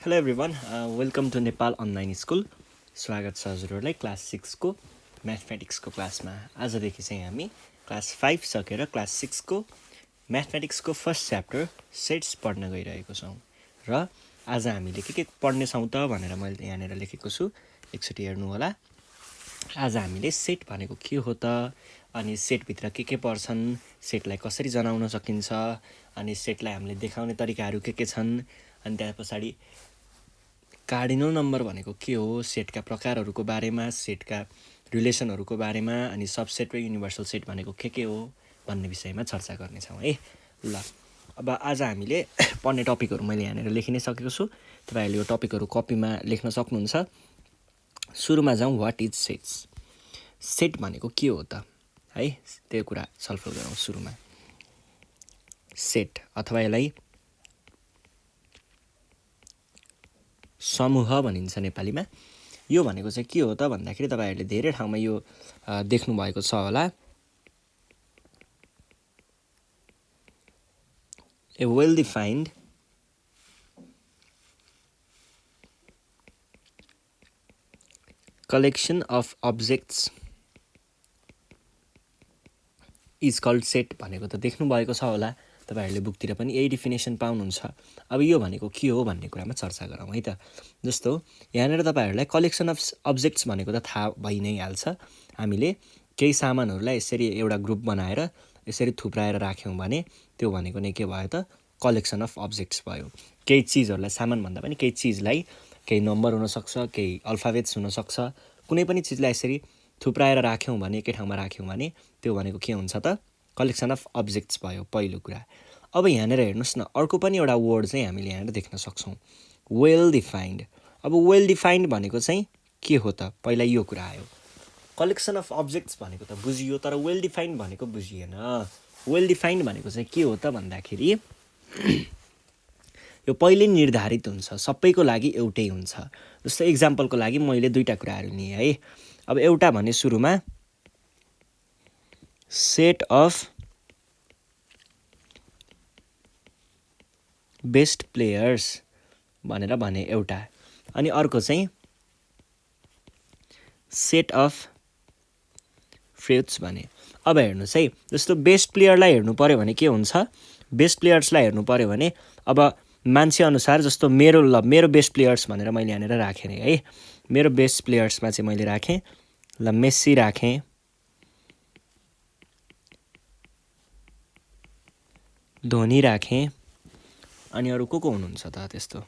Hello everyone welcome to Nepal online school. स्वागत छ हजुरहरूलाई क्लास 6 को म्याथमेटिक्सको क्लासमा। आजदेखि चाहिँ हामी क्लास 5 सकेर क्लास 6 को म्याथमेटिक्सको फर्स्ट च्याप्टर सेट्स पढ्न गइरहेको छौँ। र आज हामीले के पढ्नेछौँ त भनेर मैले यहाँनिर लेखेको छु, एकचोटि हेर्नु होला। आज हामीले सेट भनेको के हो त, अनि सेटभित्र के पर्छन्, सेटलाई कसरी जनाउन सकिन्छ, अनि सेटलाई हामीले देखाउने तरिकाहरू के छन्, अनि त्यस पछाडि कार्डिनल नम्बर भनेको के हो, सेटका प्रकारहरूको बारेमा, सेटका रिलेसनहरूको बारेमा, अनि सबसेट र युनिभर्सल सेट भनेको के हो भन्ने विषयमा चर्चा गर्नेछौँ है। ल अब आज हामीले पढ्ने टपिकहरू मैले यहाँनिर लेखि नै सकेको छु। तपाईँहरूले यो टपिकहरू कपीमा लेख्न सक्नुहुन्छ। सुरुमा जाउँ, वाट इज सेट्स। सेट भनेको के हो त है, त्यो कुरा छलफल गरौँ सुरुमा। सेट अथवा यसलाई समूह भनिन्छ नेपालीमा। यो भनेको चाहिँ के हो त भन्दाखेरि तपाईहरूले धेरै ठाउँमा यो देख्नु भएको छ होला। A well defined collection of objects is called set भनेको त देख्नु भएको छ होला। तपाईहरूले बुकतिर पनि यही डिफिनेसन पाउनुहुन्छ। अब यो भनेको के हो भन्ने कुरामा चर्चा गरौँ है त। जस्तो यहाँनिर तपाईँहरूलाई कलेक्सन अफ अब्जेक्ट्स भनेको त थाहा भइ नै हाल्छ। हामीले केही सामानहरूलाई यसरी एउटा ग्रुप बनाएर यसरी थुप्राएर राख्यौँ भने त्यो भनेको नै के भयो त, कलेक्सन अफ अब्जेक्ट्स भयो। केही चिजहरूलाई, सामान भन्दा पनि केही चिजलाई, केही नम्बर हुनसक्छ, केही अल्फाबेट्स हुनसक्छ, कुनै पनि चिजलाई यसरी थुप्राएर राख्यौँ भने, एकै ठाउँमा राख्यौँ भने त्यो भनेको के हुन्छ त, कलेक्सन अफ अब्जेक्ट्स भयो पहिलो कुरा। अब यहाँनिर हेर्नुहोस् न, अर्को पनि एउटा वर्ड चाहिँ हामीले यहाँनिर देख्न सक्छौँ, वेल डिफाइन्ड। अब वेल डिफाइन्ड भनेको चाहिँ के हो त, पहिला यो कुरा आयो। कलेक्सन अफ अब्जेक्ट्स भनेको त बुझियो, तर वेल डिफाइन्ड भनेको बुझिएन। वेल डिफाइन्ड भनेको चाहिँ के हो त भन्दाखेरि यो पहिले निर्धारित हुन्छ, सबैको लागि एउटै हुन्छ। जस्तो इक्जाम्पलको लागि मैले दुईवटा कुराहरू लिएँ है। अब एउटा भने सुरुमा सेट अफ बेस्ट प्लेयर्स भनेर भने एउटा, अनि अर्को चाहिँ सेट अफ फ्रुट्स भने। अब हेर्नुहोस् है, जस्तो बेस्ट प्लेयरलाई हेर्नु पऱ्यो भने के हुन्छ, बेस्ट प्लेयर्सलाई हेर्नु पऱ्यो भने अब मान्छे अनुसार, जस्तो मेरो बेस्ट प्लेयर्स भनेर मैले यहाँनिर राखेँ है। मेरो बेस्ट प्लेयर्समा चाहिँ मैले राखेँ, ल मेस्सी राखेँ, धोनी राखेँ, अनि अरू को हुनुहुन्छ त त्यस्तो,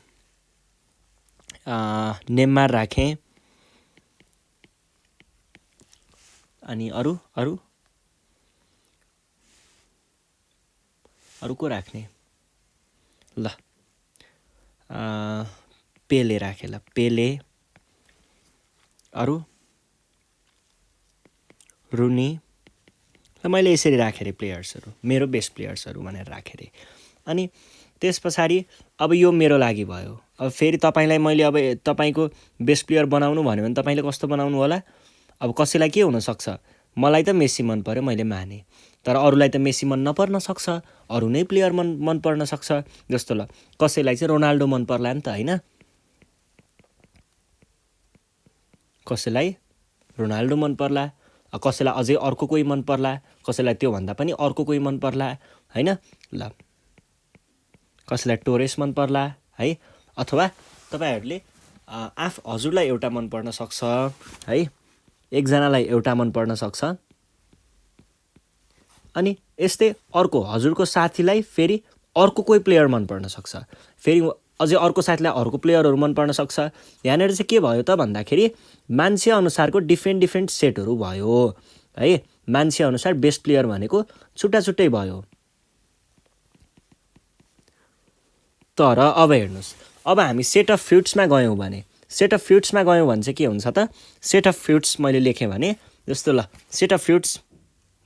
नेमार राखेँ, अनि अरू को राख्ने, ल पेले राखेँ, ल पेले, अरू रुनी। ल मैले यसरी राखेँ अरे प्लेयर्सहरू, मेरो बेस्ट प्लेयर्सहरू भनेर राखेँ अरे। अनि त्यस पछाडि अब यो मेरो लागि भयो। अब फेरि तपाईँलाई मैले अब तपाईँको बेस्ट प्लेयर बनाउनु भन्यो भने तपाईँले कस्तो बनाउनु होला। अब कसैलाई के हुनसक्छ, मलाई त मेस्सी मन पर्यो, मैले माने, तर अरूलाई त मेस्सी मन नपर्न सक्छ, अरू नै प्लेयर मन पर्न सक्छ। जस्तो ल कसैलाई चाहिँ रोनाल्डो मन पर्ला नि त होइन, कसैलाई रोनाल्डो मन पर्ला, कसैलाई अझै अर्को कोही मन पर्ला, कसैलाई त्योभन्दा पनि अर्को कोही मन पर्ला होइन। ल कसैलाई टोरेस मन पर्ला है, अथवा तपाईँहरूले हजुरलाई एउटा मन पर्न सक्छ है, एकजनालाई एउटा मन पर्न सक्छ, अनि यस्तै अर्को हजुरको साथीलाई फेरि अर्को कोही प्लेयर मन पर्न सक्छ, फेरि अझै अर्को साथीलाई अर्को प्लेयरहरू मन पर्न सक्छ। यहाँनिर चाहिँ के भयो त भन्दाखेरि मान्छे अनुसारको डिफ्रेन्ट सेटहरू भयो है। मान्छे अनुसार बेस्ट प्लेयर भनेको छुट्टा छुट्टै भयो। तर अब हेर्नुहोस्, अब हामी सेट अफ फ्रुट्समा गयौँ भने, सेट अफ फ्रुट्समा गयौँ भने चाहिँ के हुन्छ त, सेट अफ फ्रुट्स मैले लेखेँ भने, जस्तो ल सेट अफ फ्रुट्स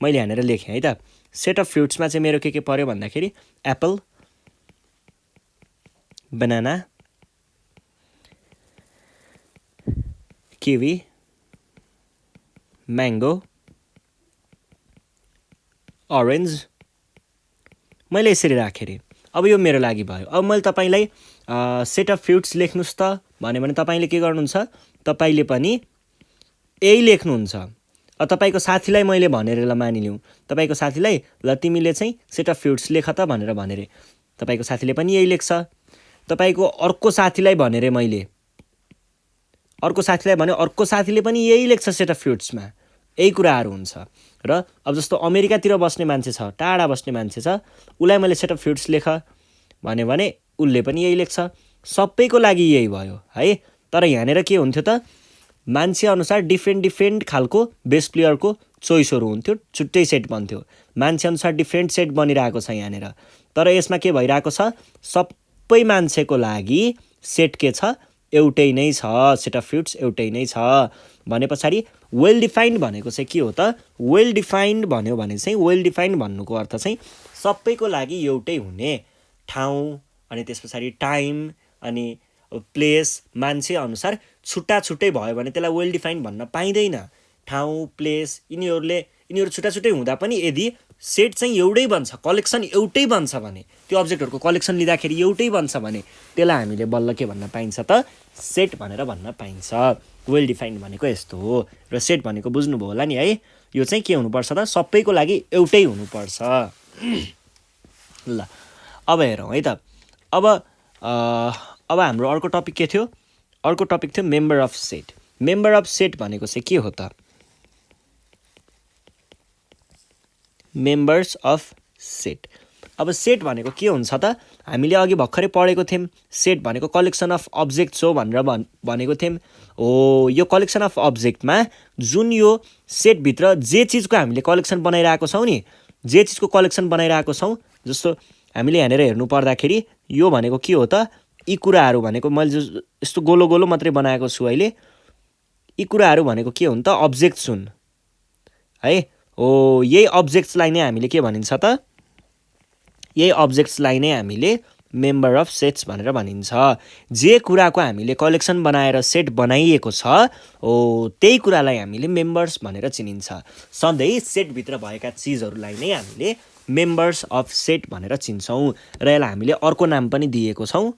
मैले यहाँनिर लेखेँ है त। सेट अफ फ्रुट्समा चाहिँ मेरो के पर्यो भन्दाखेरि apple, banana, kiwi, mango, orange, मैले यसरी राखेँ अरे। अब यो मेरो लागि भयो। अब मैले तपाईँलाई सेट अफ फ्रुट्स लेख्नुहोस् त भन्यो भने तपाईँले के गर्नुहुन्छ, तपाईँले पनि यही लेख्नुहुन्छ। तपाईँको साथीलाई मैले भनेर ल मानिलिउँ, तपाईँको साथीलाई ल तिमीले चाहिँ सेट अफ फ्रुट्स लेख त भनेर भने रे, तपाईँको साथीले पनि यही लेख्छ। तपाईँको अर्को साथीलाई भने रे मैले, अर्को साथीलाई भने अर्को साथीले पनि यही लेख्छ सेट अफ फ्रुट्समा। यही कुराहरू हुन्छ। र अब जस्तो अमेरिकातिर बस्ने मान्छे छ, टाढा बस्ने मान्छे छ, उसलाई मैले सेट अफ फ्रुट्स लेख भन्यो भने उसले पनि यही लेख्छ। सबैको लागि यही भयो है। तर यहाँनिर के हुन्थ्यो त, मान्छे अनुसार डिफ्रेन्ट खालको बेस प्लेयरको चोइसहरू हुन्थ्यो, छुट्टै सेट बन्थ्यो। मान्छे अनुसार डिफ्रेन्ट सेट बनिरहेको छ यहाँनिर। तर यसमा के भइरहेको छ, सबै मान्छेको लागि सेट के छ, एउटै नै छ, सेट अफ फ्रुट्स एउटै नै छ। भने पछाडि वेल डिफाइन्ड भनेको चाहिँ के हो त, वेल डिफाइन्ड भन्यो भने चाहिँ वेल डिफाइन्ड भन्नुको अर्थ चाहिँ सबैको लागि एउटै हुने ठाउँ, अनि त्यस पछाडि टाइम अनि प्लेस, मान्छे अनुसार छुट्टा छुट्टै भयो भने त्यसलाई वेल डिफाइन्ड भन्न पाइँदैन। ठाउँ, प्लेस यिनीहरू छुट्टा छुट्टै हुँदा पनि यदि सेट चाहिँ एउटै बन्छ, कलेक्सन एउटै बन्छ भने, त्यो अब्जेक्टहरूको कलेक्सन लिँदाखेरि एउटै बन्छ भने त्यसलाई हामीले बल्ल के भन्न पाइन्छ त, सेट भनेर भन्न पाइन्छ। वेल डिफाइन्ड भनेको यस्तो हो। र सेट भनेको बुझ्नुभयो होला नि है। यो चाहिँ के हुनुपर्छ त, सबैको लागि एउटै हुनुपर्छ। ल अब हेरौँ है त। अब हाम्रो अर्को टपिक के थियो, अर्को टपिक थियो member of set. Member of set भनेको चाहिँ के हो त, मेम्बर्स अफ सेट। अब सेट भनेको के हुन्छ त, हामीले अघि भर्खरै पढेको थियौँ, सेट भनेको कलेक्सन अफ अब्जेक्ट्स हो भनेर भनेको थियौँ। हो, यो कलेक्सन अफ अब्जेक्टमा जुन यो सेटभित्र जे चिजको हामीले कलेक्सन बनाइरहेको छौँ नि, जे चिजको कलेक्सन बनाइरहेको छौँ, जस्तो हामीले यहाँनिर हेर्नु पर्दाखेरि यो भनेको के हो त, यी कुराहरू भनेको मैले यस्तो गोलो गोलो मात्रै बनाएको छु अहिले, यी कुराहरू भनेको के हुन् त, अब्जेक्ट्स हुन् है। हो, यही अब्जेक्ट्सलाई नै हामीले के भनिन्छ त, यही अब्जेक्ट्सलाई नै हामीले मेम्बर अफ सेट्स भनेर भनिन्छ। जे कुराको हामीले कलेक्सन बनाएर सेट बनाइएको छ, हो त्यही कुरालाई हामीले मेम्बर्स भनेर चिनिन्छ। सधैँ सेटभित्र भएका चिजहरूलाई नै हामीले मेम्बर्स अफ सेट भनेर चिन्छौँ। र यसलाई हामीले अर्को नाम पनि दिएको छौँ,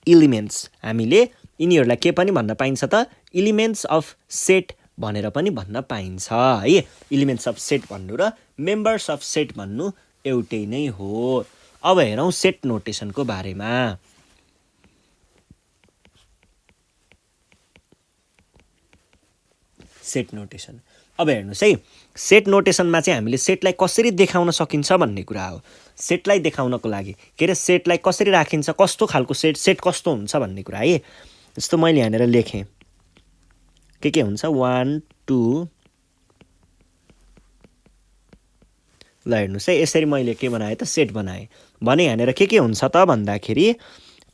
इलिमेन्ट्स। हामीले यिनीहरूलाई के पनि भन्न पाइन्छ त, इलिमेन्ट्स अफ सेट भनेर पनि भन्न पाइन्छ है। इलिमेन्ट्स अफ सेट भन्नु र मेम्बर्स अफ सेट भन्नु एउटै नै हो। अब हेरौँ सेट नोटेसनको बारेमा। सेट नोटेसन, अब हेर्नुहोस् है, सेट नोटेसनमा चाहिँ हामीले सेटलाई कसरी देखाउन सकिन्छ भन्ने कुरा हो। सेटलाई देखाउनको लागि के अरे, सेटलाई कसरी राखिन्छ, कस्तो खालको सेट कस्तो हुन्छ भन्ने कुरा है। जस्तो मैले यहाँनिर लेखेँ, के हुन्छ, 1 2, ल हेर्नुहोस् है, यसरी मैले के बनाएँ त, सेट बनाएँ भने यहाँनिर के हुन्छ त भन्दाखेरि,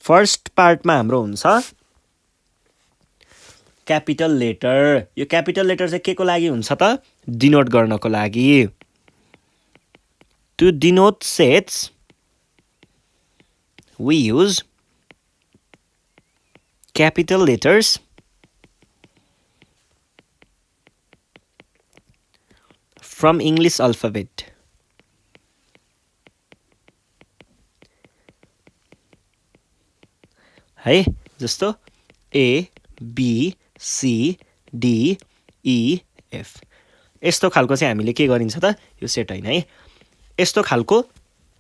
फर्स्ट पार्टमा हाम्रो हुन्छ क्यापिटल लेटर। यो क्यापिटल लेटर चाहिँ के को लागि हुन्छ त, डिनोट गर्नको लागि। To denote sets we use capital letters from English alphabet. है, जस्तो a B C D e f, यस्तो खालको चाहिँ हामीले के गरिन्छ त, यो सेट होइन है। यस्तो खालको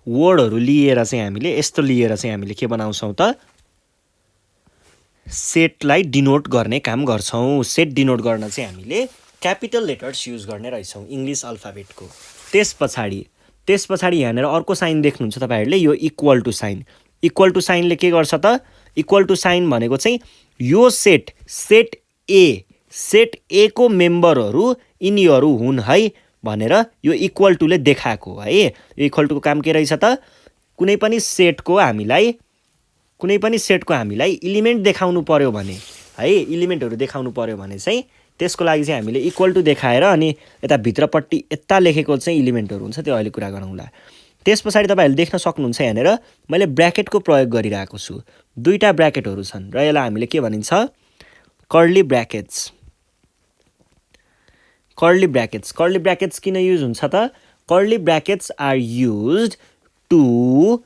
वर्डहरू लिएर चाहिँ हामीले, यस्तो लिएर चाहिँ हामीले के बनाउँछौँ त, सेटलाई डिनोट गर्ने काम गर्छौँ। सेट डिनोट गर्न चाहिँ हामीले क्यापिटल लेटर्स युज गर्ने रहेछौँ इङ्ग्लिस अल्फाबेटको। त्यस पछाडि यहाँनिर अर्को साइन देख्नुहुन्छ तपाईँहरूले, यो equal to sign. Equal to साइनले के गर्छ त, इक्वल टु साइन भनेको चाहिँ यो सेट ए को मेम्बरहरू यिनीहरू हुन् है भनेर यो इक्वल टुले देखाएको है। यो इक्वल टुको काम के रहेछ त, कुनै पनि सेटको हामीलाई इलिमेन्ट देखाउनु पर्यो भने है, इलिमेन्टहरू देखाउनु पर्यो भने चाहिँ त्यसको लागि चाहिँ हामीले इक्वल टु देखाएर अनि यता भित्रपट्टि यता लेखेको चाहिँ इलिमेन्टहरू हुन्छ, त्यो अहिले कुरा गरौँला। त्यस पछाडि तपाईँहरूले देख्न सक्नुहुन्छ यहाँनिर मैले ब्र्याकेटको प्रयोग गरिरहेको छु। दुईवटा ब्र्याकेटहरू छन् र यसलाई हामीले के भनिन्छ, कर्ली ब्र्याकेट्स। कर्ली ब्र्याकेट्स किन युज हुन्छ त, कर्ली ब्र्याकेट्स आर युज्ड टु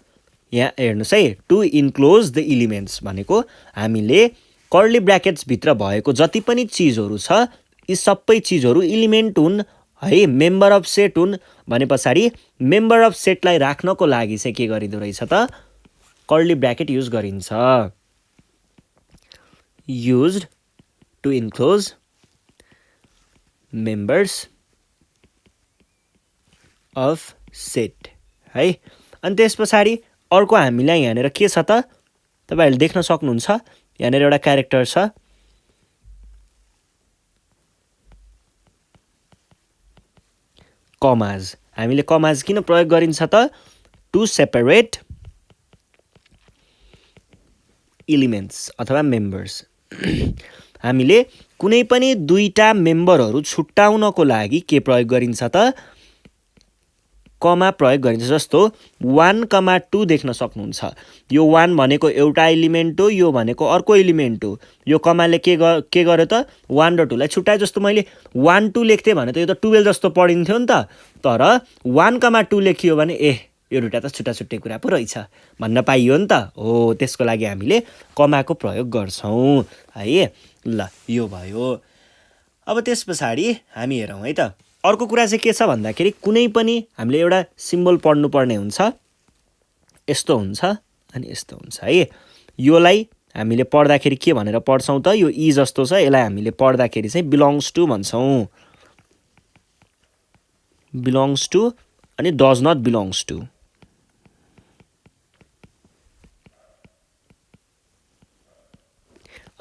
यहाँ हेर्नुहोस् है, टु इन्क्लोज द इलिमेन्ट्स भनेको हामीले कर्ली ब्र्याकेट्सभित्र भएको जति पनि चिजहरू छ यी सबै चिजहरू इलिमेन्ट हुन् है, मेम्बर अफ सेट हुन् भने पछाडि मेम्बर अफ सेटलाई राख्नको लागि चाहिँ के गरिँदो रहेछ त कर्ली ब्र्याकेट युज गरिन्छ। Used to enclose members of set है। अनि त्यस पछाडि अर्को हामीलाई यहाँनिर के छ त तपाईहरुले देख्न सक्नुहुन्छ, यहाँनिर एउटा क्यारेक्टर छ कमाज। हामीले कमाज किन प्रयोग गरिन्छ त टु सेपरेट एलिमेन्ट्स अथवा मेम्बर्स। हामीले कुनै पनि दुईटा मेम्बरहरू छुट्याउनको लागि के प्रयोग गरिन्छ त कमा प्रयोग गरिन्छ। जस्तो 1,2 देख्न सक्नुहुन्छ, यो 1 भनेको एउटा एलिमेन्ट हो, यो भनेको अर्को एलिमेन्ट हो। यो कमाले के गर्यो त 1 र 2 लाई छुट्याए। जस्तो मैले 1 2 लेख्थेँ भने त यो त 12 जस्तो पढिन्थ्यो नि त, तर 1,2 लेखियो भने यो दुईटा त छुट्टा छुट्टै कुरा पो रहेछ भन्न पाइयो नि त। हो, त्यसको लागि हामीले कमाको प्रयोग गर्छौं है। ल, यो भयो। अब त्यस पछाडि हामी हेरौँ है त, अर्को कुरा चाहिँ के छ भन्दाखेरि कुनै पनि हामीले एउटा सिम्बल पढ्नु पर्ने हुन्छ, यस्तो हुन्छ अनि यस्तो हुन्छ है। योलाई हामीले पढ्दाखेरि के भनेर पढ्छौं त, यो ई जस्तो छ, यसलाई हामीले पढ्दाखेरि चाहिँ बिलोङ्स टु भन्छौं। बिलोङ्स टु अनि डज नट बिलोङ्स टु।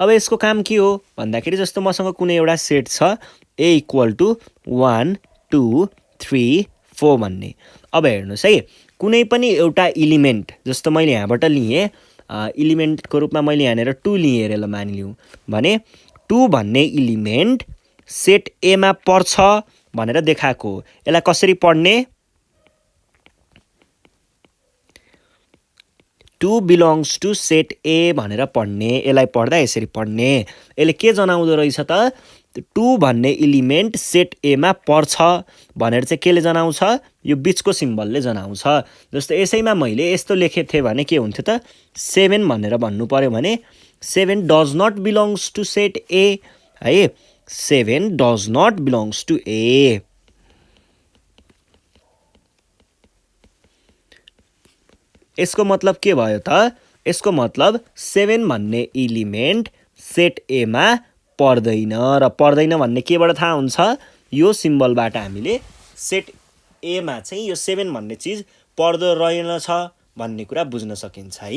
अब यसको काम के हो भन्दाखेरि जस्तो मसँग कुनै एउटा सेट छ A = 1 2 3 4 भन्ने। अब हेर्नुहोस् है, कुनै पनि एउटा इलिमेन्ट जस्तो मैले यहाँबाट लिएँ, इलिमेन्टको रूपमा मैले यहाँनिर 2 लिएँ अरे, ल मानिलिउँ भने 2 भन्ने इलिमेन्ट सेट A मा पर्छ भनेर देखाएको हो। यसलाई कसरी पढ्ने? 2 बिलोङ्स टु सेट A भनेर पढ्ने। यसलाई पढ्दा यसरी पढ्ने। यसले के जनाउँदो रहेछ त 2 भन्ने इलिमेन्ट सेट A मा पर्छ भनेर चाहिँ केले जनाउँछ? यो बीचको सिम्बलले जनाउँछ। जस्तो यसैमा मैले यस्तो लेखेको थिएँ भने के हुन्थ्यो त 7 भनेर भन्नु पर्यो भने 7 does not belongs to set A है। 7 does not belongs to A। यसको मतलब के भयो त? यसको मतलब 7 भन्ने इलिमेन्ट सेट A मा पर्दैन, र पर्दैन भन्ने केबाट थाहा हुन्छ? यो सिम्बलबाट हामीले सेट A मा चाहिँ यो 7 भन्ने चिज पर्दो रहेनछ भन्ने कुरा बुझ्न सकिन्छ है।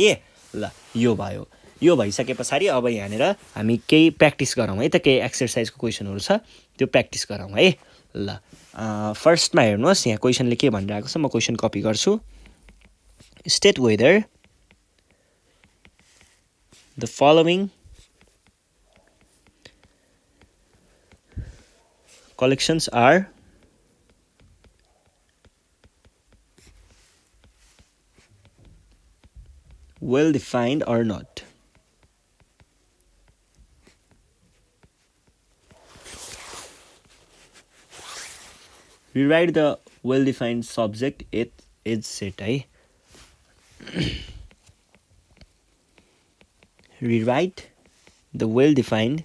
ल, यो भयो। यो भइसके पछाडि अब यहाँनिर हामी केही प्र्याक्टिस गरौँ है त, केही एक्सर्साइजको क्वेसनहरू छ त्यो प्र्याक्टिस गरौँ है। ल, फर्स्टमा हेर्नुहोस् यहाँ क्वेसनले के भनिरहेको छ, म क्वेसन कपी गर्छु। State whether the following collections are well defined or not. Rewrite the well defined subject age set है। Rewrite the well defined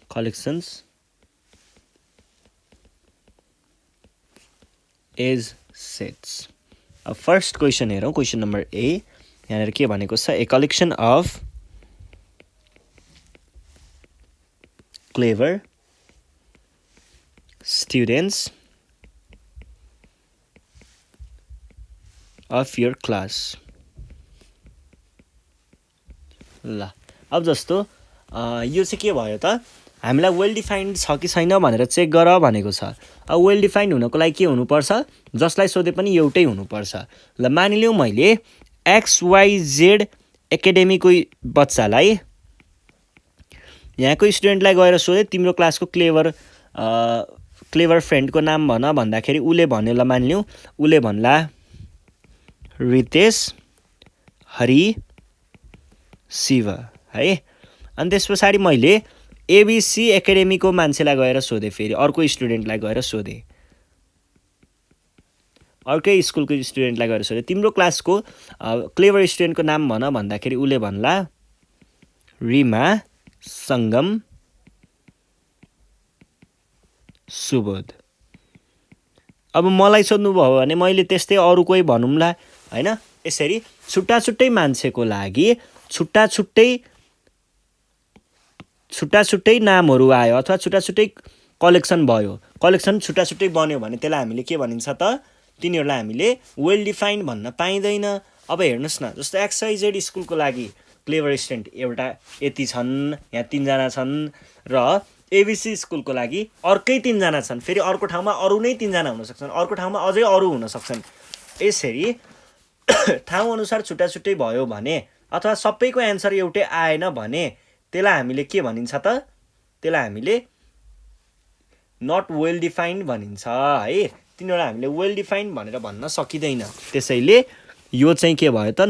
collections as sets। अब फर्स्ट क्वेसन हेरौँ, क्वेसन नम्बर A। यहाँनिर के भनेको छ, a collection of clever students of your class। ल, अब जस्तो यो चाहिँ के भयो त, हामीलाई वेल डिफाइन्ड छ कि छैन भनेर चेक गर भनेको छ। अब वेल डिफाइन्ड हुनको लागि के हुनुपर्छ? जसलाई सोधे पनि एउटै हुनुपर्छ। ल, मानिलिउँ मैले XYZ एकाडेमीको बच्चालाई, यहाँको स्टुडेन्टलाई गएर सोधे तिम्रो क्लासको क्लेभर फ्रेन्डको नाम भन भन्दाखेरि उसले भन्यो, ल मानिलिउँ उसले भन्ला रितेश, हरि, शिव है। अनि त्यस पछाडि मैले एबिसी एकाडेमीको मान्छेलाई गएर सोधेँ, फेरि अर्को स्टुडेन्टलाई गएर सोधेँ, अर्कै स्कुलको स्टुडेन्टलाई गएर सोधेँ, तिम्रो क्लासको क्लेभर स्टुडेन्टको नाम भन भन्दाखेरि उसले भन्ला रिमा, सङ्गम, सुबोध। अब मलाई सोध्नुभयो भने मैले त्यस्तै अरू कोही भनौँला होइन। यसरी छुट्टा छुट्टै मान्छेको लागि छुट्टा छुट्टै नामहरू आयो अथवा छुट्टा छुट्टै कलेक्सन भयो, कलेक्सन छुट्टा छुट्टै बन्यो भने त्यसलाई हामीले के भनिन्छ त? तिनीहरूलाई हामीले वेल डिफाइन्ड भन्न पाइँदैन। अब हेर्नुहोस् न, जस्तो XYZ स्कुलको लागि क्लेभर स्टुडेन्ट एउटा यति छन्, यहाँ 3 जना छन्, र एबिसी स्कुलको लागि अर्कै 3 जना छन्, फेरि अर्को ठाउँमा अरू नै 3 जना हुन सक्छन्, अर्को ठाउँमा अझै अरू हुन सक्छन्। यसरी ठाउँअनुसार छुट्टा छुट्टै भयो भने अथवा सबैको एन्सर एउटै आएन भने त्यसलाई हामीले के भनिन्छ त? त्यसलाई हामीले नट वेल डिफाइन्ड भनिन्छ है। तिनीहरूलाई हामीले वेल डिफाइन्ड भनेर भन्न सकिँदैन। त्यसैले यो चाहिँ के भयो त?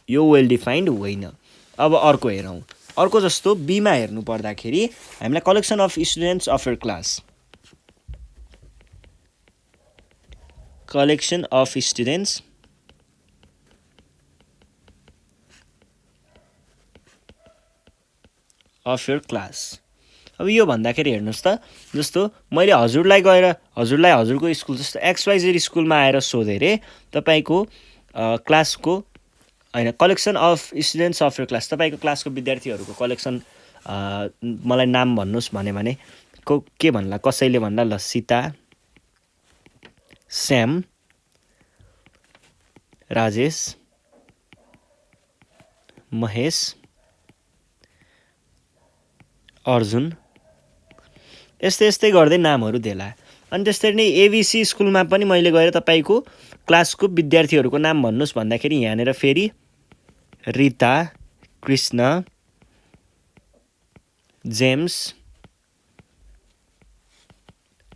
यो वेल डिफाइन्ड होइन। अब अर्को हेरौँ। अर्को जस्तो बीमा हेर्नु पर्दाखेरि हामीलाई collection of students of your class, collection of students of your class. अब यो भन्दाखेरि हेर्नुहोस् त, जस्तो मैले हजुरलाई हजुरको स्कुल जस्तो XYZ स्कुलमा आएर सोधेँ रे तपाईँको क्लासको होइन, collection of students of your class, तपाईँको क्लासको विद्यार्थीहरूको कलेक्सन मलाई नाम भन्नुहोस् भने के भन्ला? कसैले भन्ला ल सीता, श्याम, राजेश, महेश, अर्जुन, यस्तै गर्दै नामहरू देला। अनि त्यसरी नै एबिसी स्कुलमा पनि मैले गएर तपाईँको क्लासको विद्यार्थीहरूको नाम भन्नुहोस् भन्दाखेरि यहाँनिर फेरि रिता, कृष्ण, जेम्स,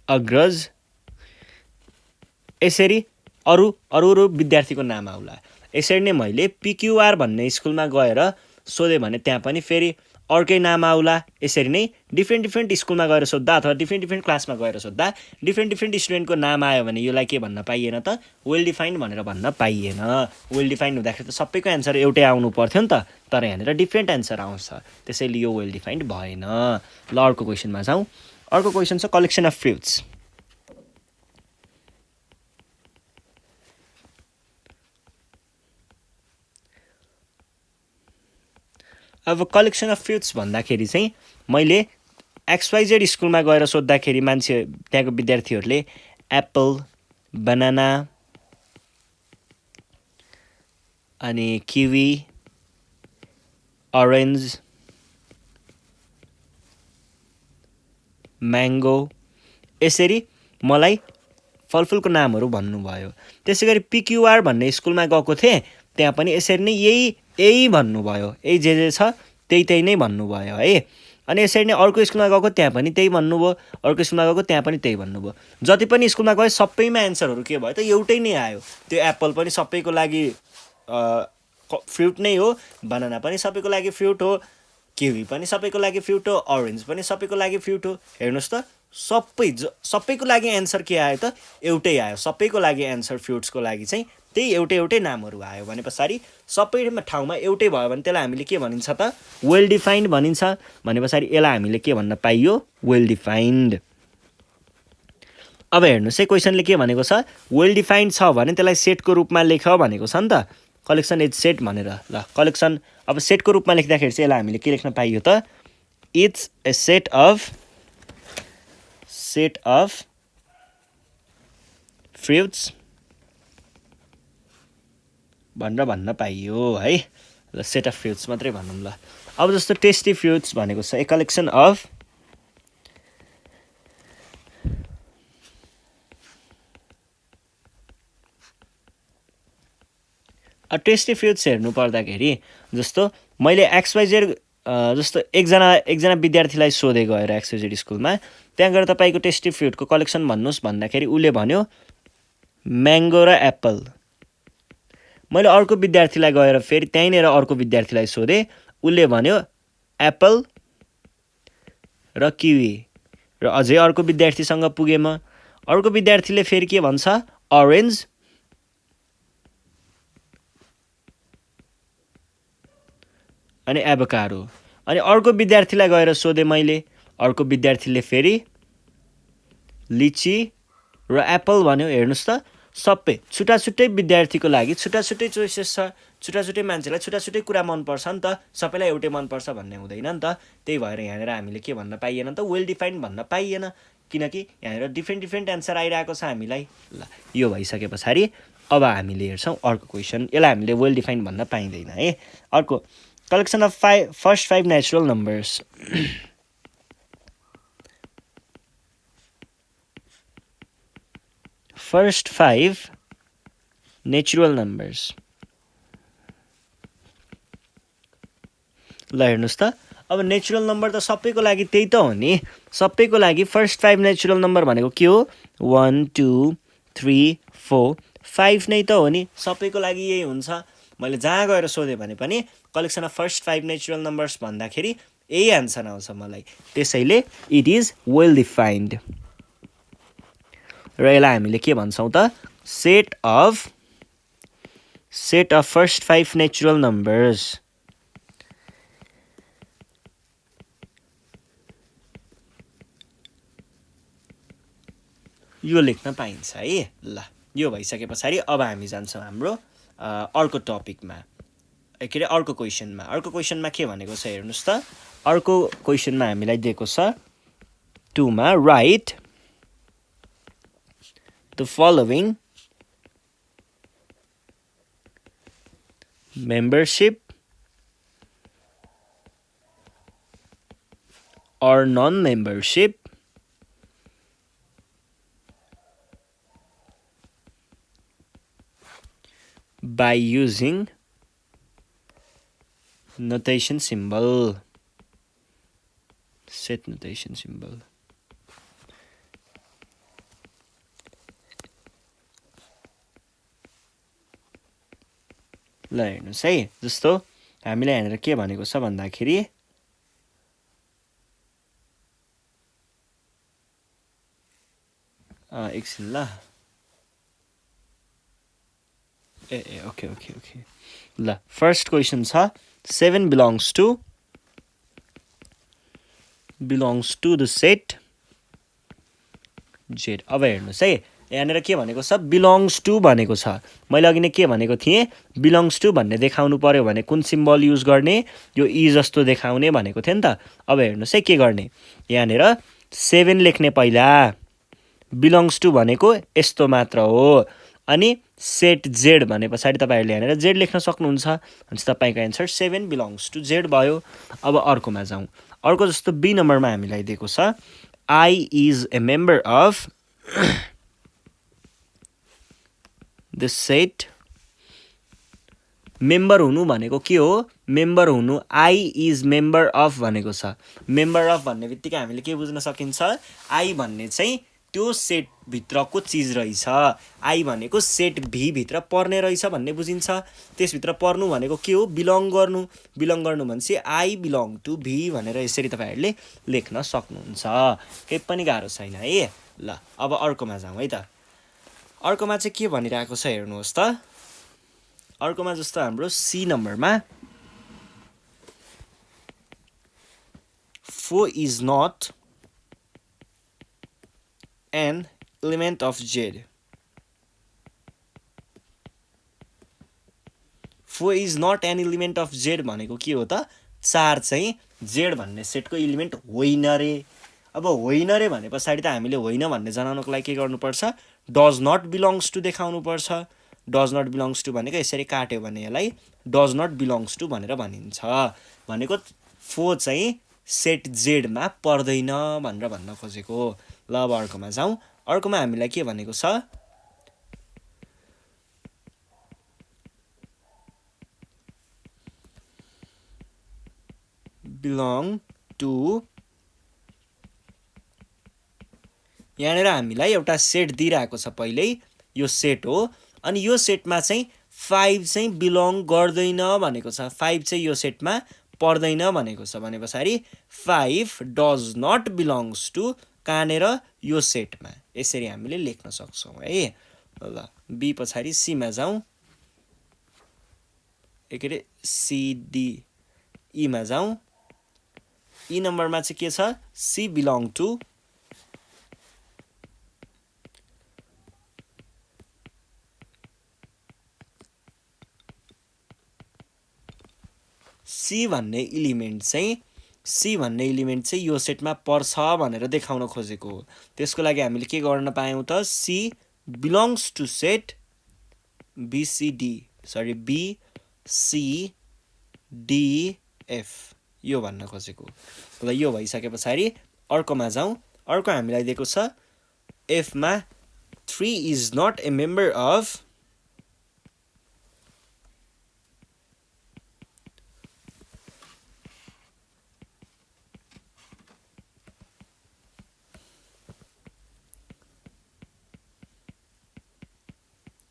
अग्रज, यसरी अरू विद्यार्थीको नाम आउला। यसरी नै मैले PQR भन्ने स्कुलमा गएर सोधेँ भने त्यहाँ पनि फेरि अर्कै नाम आउला। यसरी नै डिफ्रेन्ट स्कुलमा गएर सोद्धा अथवा डिफ्रेन्ट क्लासमा गएर सोद्धा डिफ्रेन्ट स्टुडेन्टको नाम आयो भने यसलाई के भन्न पाइएन त? वेल डिफाइन्ड भनेर भन्न पाइएन। वेल डिफाइन्ड हुँदाखेरि त सबैको एन्सर एउटै आउनु पर्थ्यो नि त, तर यहाँनिर डिफ्रेन्ट एन्सर आउँछ, त्यसैले यो वेल डिफाइन्ड भएन। ल अर्को क्वेसनमा जाउँ। अर्को क्वेसन छ कलेक्सन अफ फ्रुट्स। अब कलेक्सन अफ फ्रुट्स भन्दाखेरि चाहिँ मैले XYZ स्कुलमा गएर सोद्धाखेरि मान्छे त्यहाँको विद्यार्थीहरूले एप्पल, बनाना, अनि किवी, अरेन्ज, म्याङ्गो, यसरी मलाई फलफुलको नामहरू भन्नुभयो। त्यसै गरी PQR भन्ने स्कुलमा गएको थिएँ, त्यहाँ पनि यसरी नै यही भन्नुभयो, यही जे छ त्यही नै भन्नुभयो है। अनि यसरी नै अर्को स्कुलमा गएको त्यहाँ पनि त्यही भन्नुभयो, अर्को स्कुलमा गएको त्यहाँ पनि त्यही भन्नुभयो। जति पनि स्कुलमा गयो सबैमा एन्सरहरू के भयो त? एउटै नै आयो। त्यो एप्पल पनि सबैको लागि फ्रुट नै हो, बनाना पनि सबैको लागि फ्रुट हो, किवी पनि सबैको लागि फ्रुट हो, अरेन्ज पनि सबैको लागि फ्रुट हो। हेर्नुहोस् त, सबैको लागि एन्सर के आयो त? एउटै आयो। सबैको लागि एन्सर फ्रुट्सको लागि चाहिँ त्यही एउटै नामहरू आयो भने पछाडि सबै ठाउँमा एउटै भयो भने त्यसलाई हामीले के भनिन्छ त? वेल डिफाइन्ड भनिन्छ। भने पछाडि यसलाई हामीले के भन्न पाइयो? Well defined. अब हेर्नुहोस् है, क्वेसनले के भनेको छ? वेल डिफाइन्ड छ भने त्यसलाई सेटको रूपमा लेख भनेको छ नि त, कलेक्सन इज सेट भनेर। ल कलेक्सन अब सेटको रूपमा लेख्दाखेरि चाहिँ यसलाई हामीले के लेख्न पाइयो त? It's a set of fruits भनेर भन्न पाइयो है। ल सेट अफ फ्रुट्स मात्रै भनौँ ल। अब जस्तो टेस्टी फ्रुट्स भनेको छ a collection of tasty fruits हेर्नु पर्दाखेरि जस्तो मैले XYZ जस्तो एकजना विद्यार्थीलाई सोधे गएर XYZ स्कुलमा, त्यहाँ गएर तपाईँको टेस्टी फ्रुटको कलेक्सन भन्नुहोस् भन्दाखेरि उसले भन्यो म्याङ्गो र एप्पल। मैले अर्को विद्यार्थीलाई गएर फेरि त्यहीँनिर अर्को विद्यार्थीलाई सोधेँ, उसले भन्यो एप्पल, र किवी र अझै अर्को विद्यार्थीसँग पुगे म अर्को विद्यार्थीले फेरि के भन्छ अरेन्ज अनि एभोकाडो अनि अर्को विद्यार्थीलाई गएर सोधे मैले अर्को विद्यार्थीले फेरि लिची र एप्पल भन्यो हेर्नुस् त सबै छुट्टाछुट्टै विद्यार्थीको लागि छुट्टाछुट्टै चोइसेस छ छुट्टाछुट्टै मान्छेलाई छुट्टाछुट्टै कुरा मनपर्छ नि त सबैलाई एउटै मनपर्छ भन्ने हुँदैन नि त त्यही भएर यहाँनिर हामीले के भन्न पाइएन त वेल डिफाइन्ड भन्न पाइएन किनकि यहाँनिर डिफ्रेन्ट एन्सर आइरहेको छ हामीलाई ल यो भइसके पछाडि अब हामीले हेर्छौँ अर्को क्वेसन यसलाई हामीले वेल डिफाइन्ड भन्न पाइँदैन है अर्को collection of first 5 natural numbers first 5 natural numbers ल हेर्नुस् त अब नेचुरल नम्बर त सबैको लागि त्यही त हो नि सबैको लागि फर्स्ट 5 नेचुरल नम्बर भनेको के हो 1 2 3 4 5 नै त हो नि सबैको लागि यही हुन्छ मैले जहाँ गएर सोधेँ भने पनि collection of first 5 natural numbers भन्दाखेरि यही एन्सर आउँछ मलाई त्यसैले इट इज वेल डिफाइन्ड र यसलाई हामीले के भन्छौँ त set of first 5 natural numbers यो लेख्न पाइन्छ है ल यो भइसके पछाडि अब हामी जान्छौँ हाम्रो अर्को टपिकमा के अरे अर्को क्वेसनमा के भनेको छ हेर्नुस् त अर्को क्वेसनमा हामीलाई दिएको छ 2 मा right the following membership or non-membership by using notation symbol set notation symbol ल हेर्नुस् है जस्तो हामीलाई यहाँनिर के भनेको छ भन्दाखेरि एकछिन ल ओके ल फर्स्ट क्वेसन छ 7 belongs to the set Z अब हेर्नुस् है यहाँनिर के भनेको छ बिलोङ्स टु भनेको छ मैले अघि नै के भनेको थिएँ बिलोङ्स टु भन्ने देखाउनु पर्यो भने कुन सिम्बल युज गर्ने यो ई जस्तो देखाउने भनेको थिएँ नि त अब हेर्नुस् है के गर्ने यहाँनिर 7 लेख्ने पहिला बिलोङ्स टु भनेको यस्तो मात्र हो अनि सेट जेड भने पछाडि तपाईँहरूले यहाँनिर जेड लेख्न सक्नुहुन्छ अनि तपाईँको एन्सर 7 belongs to जेड भयो अब अर्कोमा जाउँ अर्को जस्तो बी नम्बरमा हामीलाई दिएको छ I is a member of the set member हुनु भनेको के हो मेम्बर हुनु आई इज मेम्बर अफ भनेको छ मेम्बर अफ भन्ने बित्तिकै हामीले के बुझ्न सकिन्छ आई भन्ने चाहिँ त्यो सेट भित्रको चिज रहेछ आई भनेको सेट भी भित्र पर्ने रहेछ भन्ने बुझिन्छ त्यसभित्र पर्नु भनेको के हो बिलोङ गर्नु भनेपछि आई बिलोङ टु भी भनेर यसरी तपाईँहरूले लेख्न सक्नुहुन्छ केही पनि गाह्रो छैन है ल अब अर्कोमा जाउँ है त अर्कोमा चाहिँ के भनिरहेको छ हेर्नुहोस् त अर्कोमा जस्तो हाम्रो सी नम्बरमा 4 is not an element of Z 4 is not an element of Z भनेको के हो त 4 चाहिँ Z भन्ने सेटको इलिमेन्ट होइन रे अब होइन रे भने पछाडि त हामीले होइन भन्ने जनाउनको लागि के गर्नुपर्छ डज नट बिलोङ्स टु देखाउनु पर्छ डज नट बिलोङ्स टु भनेको यसरी काट्यो भने यसलाई डज नट बिलोङ्स टु भनेर भनिन्छ भनेको 4 चाहिँ सेट जेडमा पर्दैन भनेर भन्न खोजेको ल अब अर्कोमा जाउँ अर्कोमा हामीलाई के भनेको छ बिलोङ टु यहाँनिर हामीलाई एउटा सेट दिइरहेको छ पहिल्यै यो सेट हो अनि यो सेटमा चाहिँ 5 चाहिँ बिलोङ गर्दैन भनेको छ 5 चाहिँ यो सेटमा पर्दैन भनेको छ भने पछाडि 5 डज नट बिलोङ्स टु कहाँनेर यो सेटमा यसरी हामीले लेख्न सक्छौँ है। ल बी पछाडि सीमा जाउँ, के अरे सिडी ईमा जाउँ। ई नम्बरमा चाहिँ के छ, सी बिलोङ टु सी भन्ने इलिमेन्ट चाहिँ यो सेटमा पर्छ भनेर देखाउन खोजेको हो। त्यसको लागि हामीले के गर्न पायौँ त, c belongs to set BCDF यो भन्न खोजेको। ल यो भइसके पछाडि अर्कोमा जाउँ। अर्को हामीलाई दिएको छ एफमा 3 is not a member of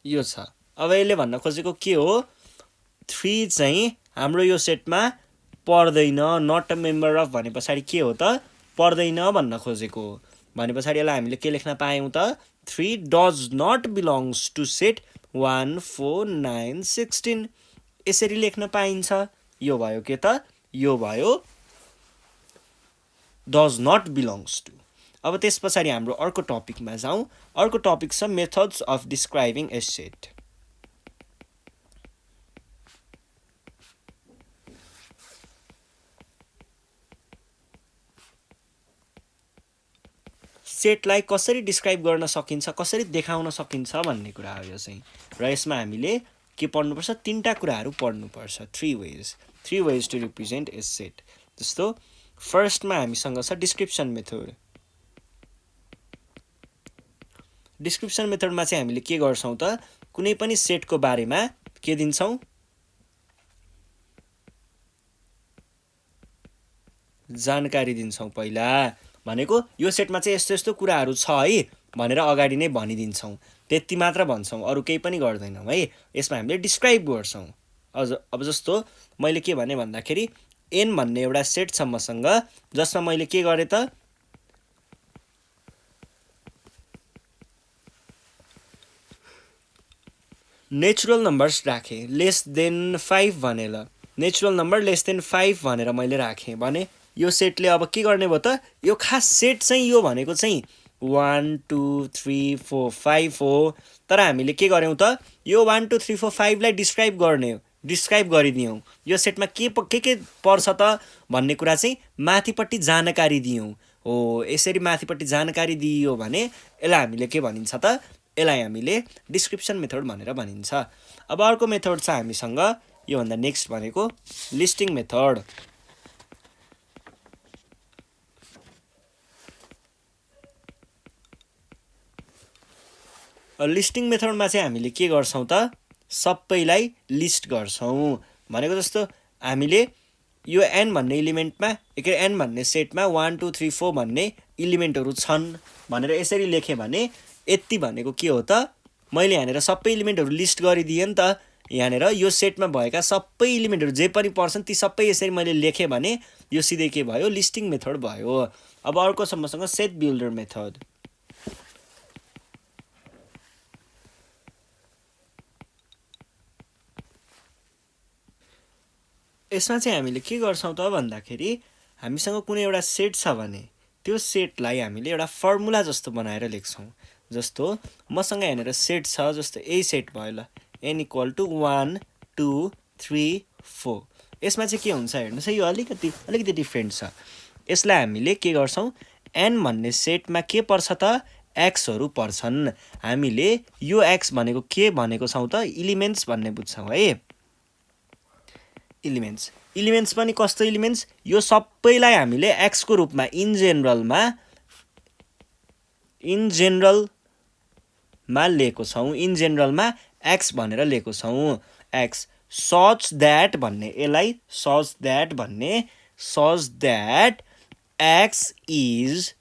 यो छ। अब यसले भन्न खोजेको के हो, 3 चाहिँ हाम्रो यो सेटमा पर्दैन, नट अ मेम्बर अफ भने पछाडि के हो त, पर्दैन भन्न खोजेको हो। भने पछाडि यसलाई हामीले के लेख्न पायौँ त, 3 does not belongs to set 1 4 9 16 यसरी लेख्न पाइन्छ। यो भयो के त, यो भयो डज नट बिलोङ्स टु। अब त्यस पछाडि हाम्रो अर्को टपिकमा जाउँ। अर्को टपिक छ methods of describing a set. सेटलाई कसरी डिस्क्राइब गर्न सकिन्छ, कसरी देखाउन सकिन्छ भन्ने कुरा हो यो चाहिँ। र यसमा हामीले के पढ्नुपर्छ, 3टा कुराहरू पढ्नुपर्छ। 3 ways to represent a set. जस्तो फर्स्टमा हामीसँग छ डिस्क्रिप्सन मेथड। डिस्क्रिप्सन मेथडमा चाहिँ हामीले के गर्छौँ त, कुनै पनि सेटको बारेमा के दिन्छौँ, जानकारी दिन्छौँ। पहिला भनेको यो सेटमा चाहिँ यस्तो यस्तो कुराहरू छ है भनेर अगाडि नै भनिदिन्छौँ, त्यति मात्र भन्छौँ, अरू केही पनि गर्दैनौँ है। यसमा हामीले डिस्क्राइब गर्छौँ। अब जस्तो मैले के भने भन्दाखेरि एन भन्ने एउटा सेट छ मसँग, जसमा मैले के गरेँ त, नेचुरल नम्बर्स राखेँ लेस देन 5 भनेर। नेचुरल नम्बर लेस देन 5 भनेर मैले राखेँ भने यो सेटले अब के गर्ने भयो त, यो खास सेट चाहिँ यो भनेको चाहिँ 1 2 3 4 5 हो। तर हामीले के गर्यौँ त, यो 1 2 3 4 5 लाई डिस्क्राइब गरिदियौँ। यो सेटमा के पर्छ त भन्ने कुरा चाहिँ माथिपट्टि जानकारी दियौँ। हो यसरी माथिपट्टि जानकारी दियो भने यसलाई हामीले के भनिन्छ त, यसलाई हामीले डिस्क्रिप्सन मेथड भनेर भनिन्छ। अब अर्को मेथड छ हामीसँग, योभन्दा नेक्स्ट भनेको लिस्टिङ मेथड। लिस्टिङ मेथडमा चाहिँ हामीले के गर्छौँ त, सबैलाई लिस्ट गर्छौँ। भनेको जस्तो हामीले यो एन भन्ने इलिमेन्टमा एन भन्ने सेटमा 1 2 3 4 भन्ने इलिमेन्टहरू छन् भनेर यसरी लेखेँ भने यति भनेको के हो त, मैले यहाँनिर सबै इलिमेन्टहरू लिस्ट गरिदिएँ नि त। यहाँनिर यो सेटमा भएका सबै इलिमेन्टहरू जे पनि पर्छन् ती सबै यसरी मैले लेखेँ भने यो सिधै के भयो, लिस्टिङ मेथड भयो। अब अर्को छ मसँग सेट बिल्डर मेथड। यसमा चाहिँ हामीले के गर्छौँ त भन्दाखेरि हामीसँग कुनै एउटा सेट छ भने त्यो सेटलाई हामीले एउटा फर्मुला जस्तो बनाएर लेख्छौँ। जस्तो मसँग यहाँनिर सेट छ, जस्तो ए सेट भयो, ल n = 1 2 3 4। यसमा चाहिँ के हुन्छ हेर्नुहोस् है, यो अलिकति डिफ्रेन्ट छ। यसलाई हामीले के गर्छौँ, n भन्ने सेटमा के पर्छ त, एक्सहरू पर्छन्। हामीले यो एक्स भनेको के भनेको छौँ त, इलिमेन्ट्स भन्ने बुझ्छौँ है। इलिमेन्ट्स पनि कस्तो इलिमेन्ट्स, यो सबैलाई हामीले एक्सको रूपमा इन जेनरलमा लिएको छौँ। इन जेनरलमा एक्स भनेर लिएको छौँ। एक्स सच द्याट भन्ने, यसलाई such that x is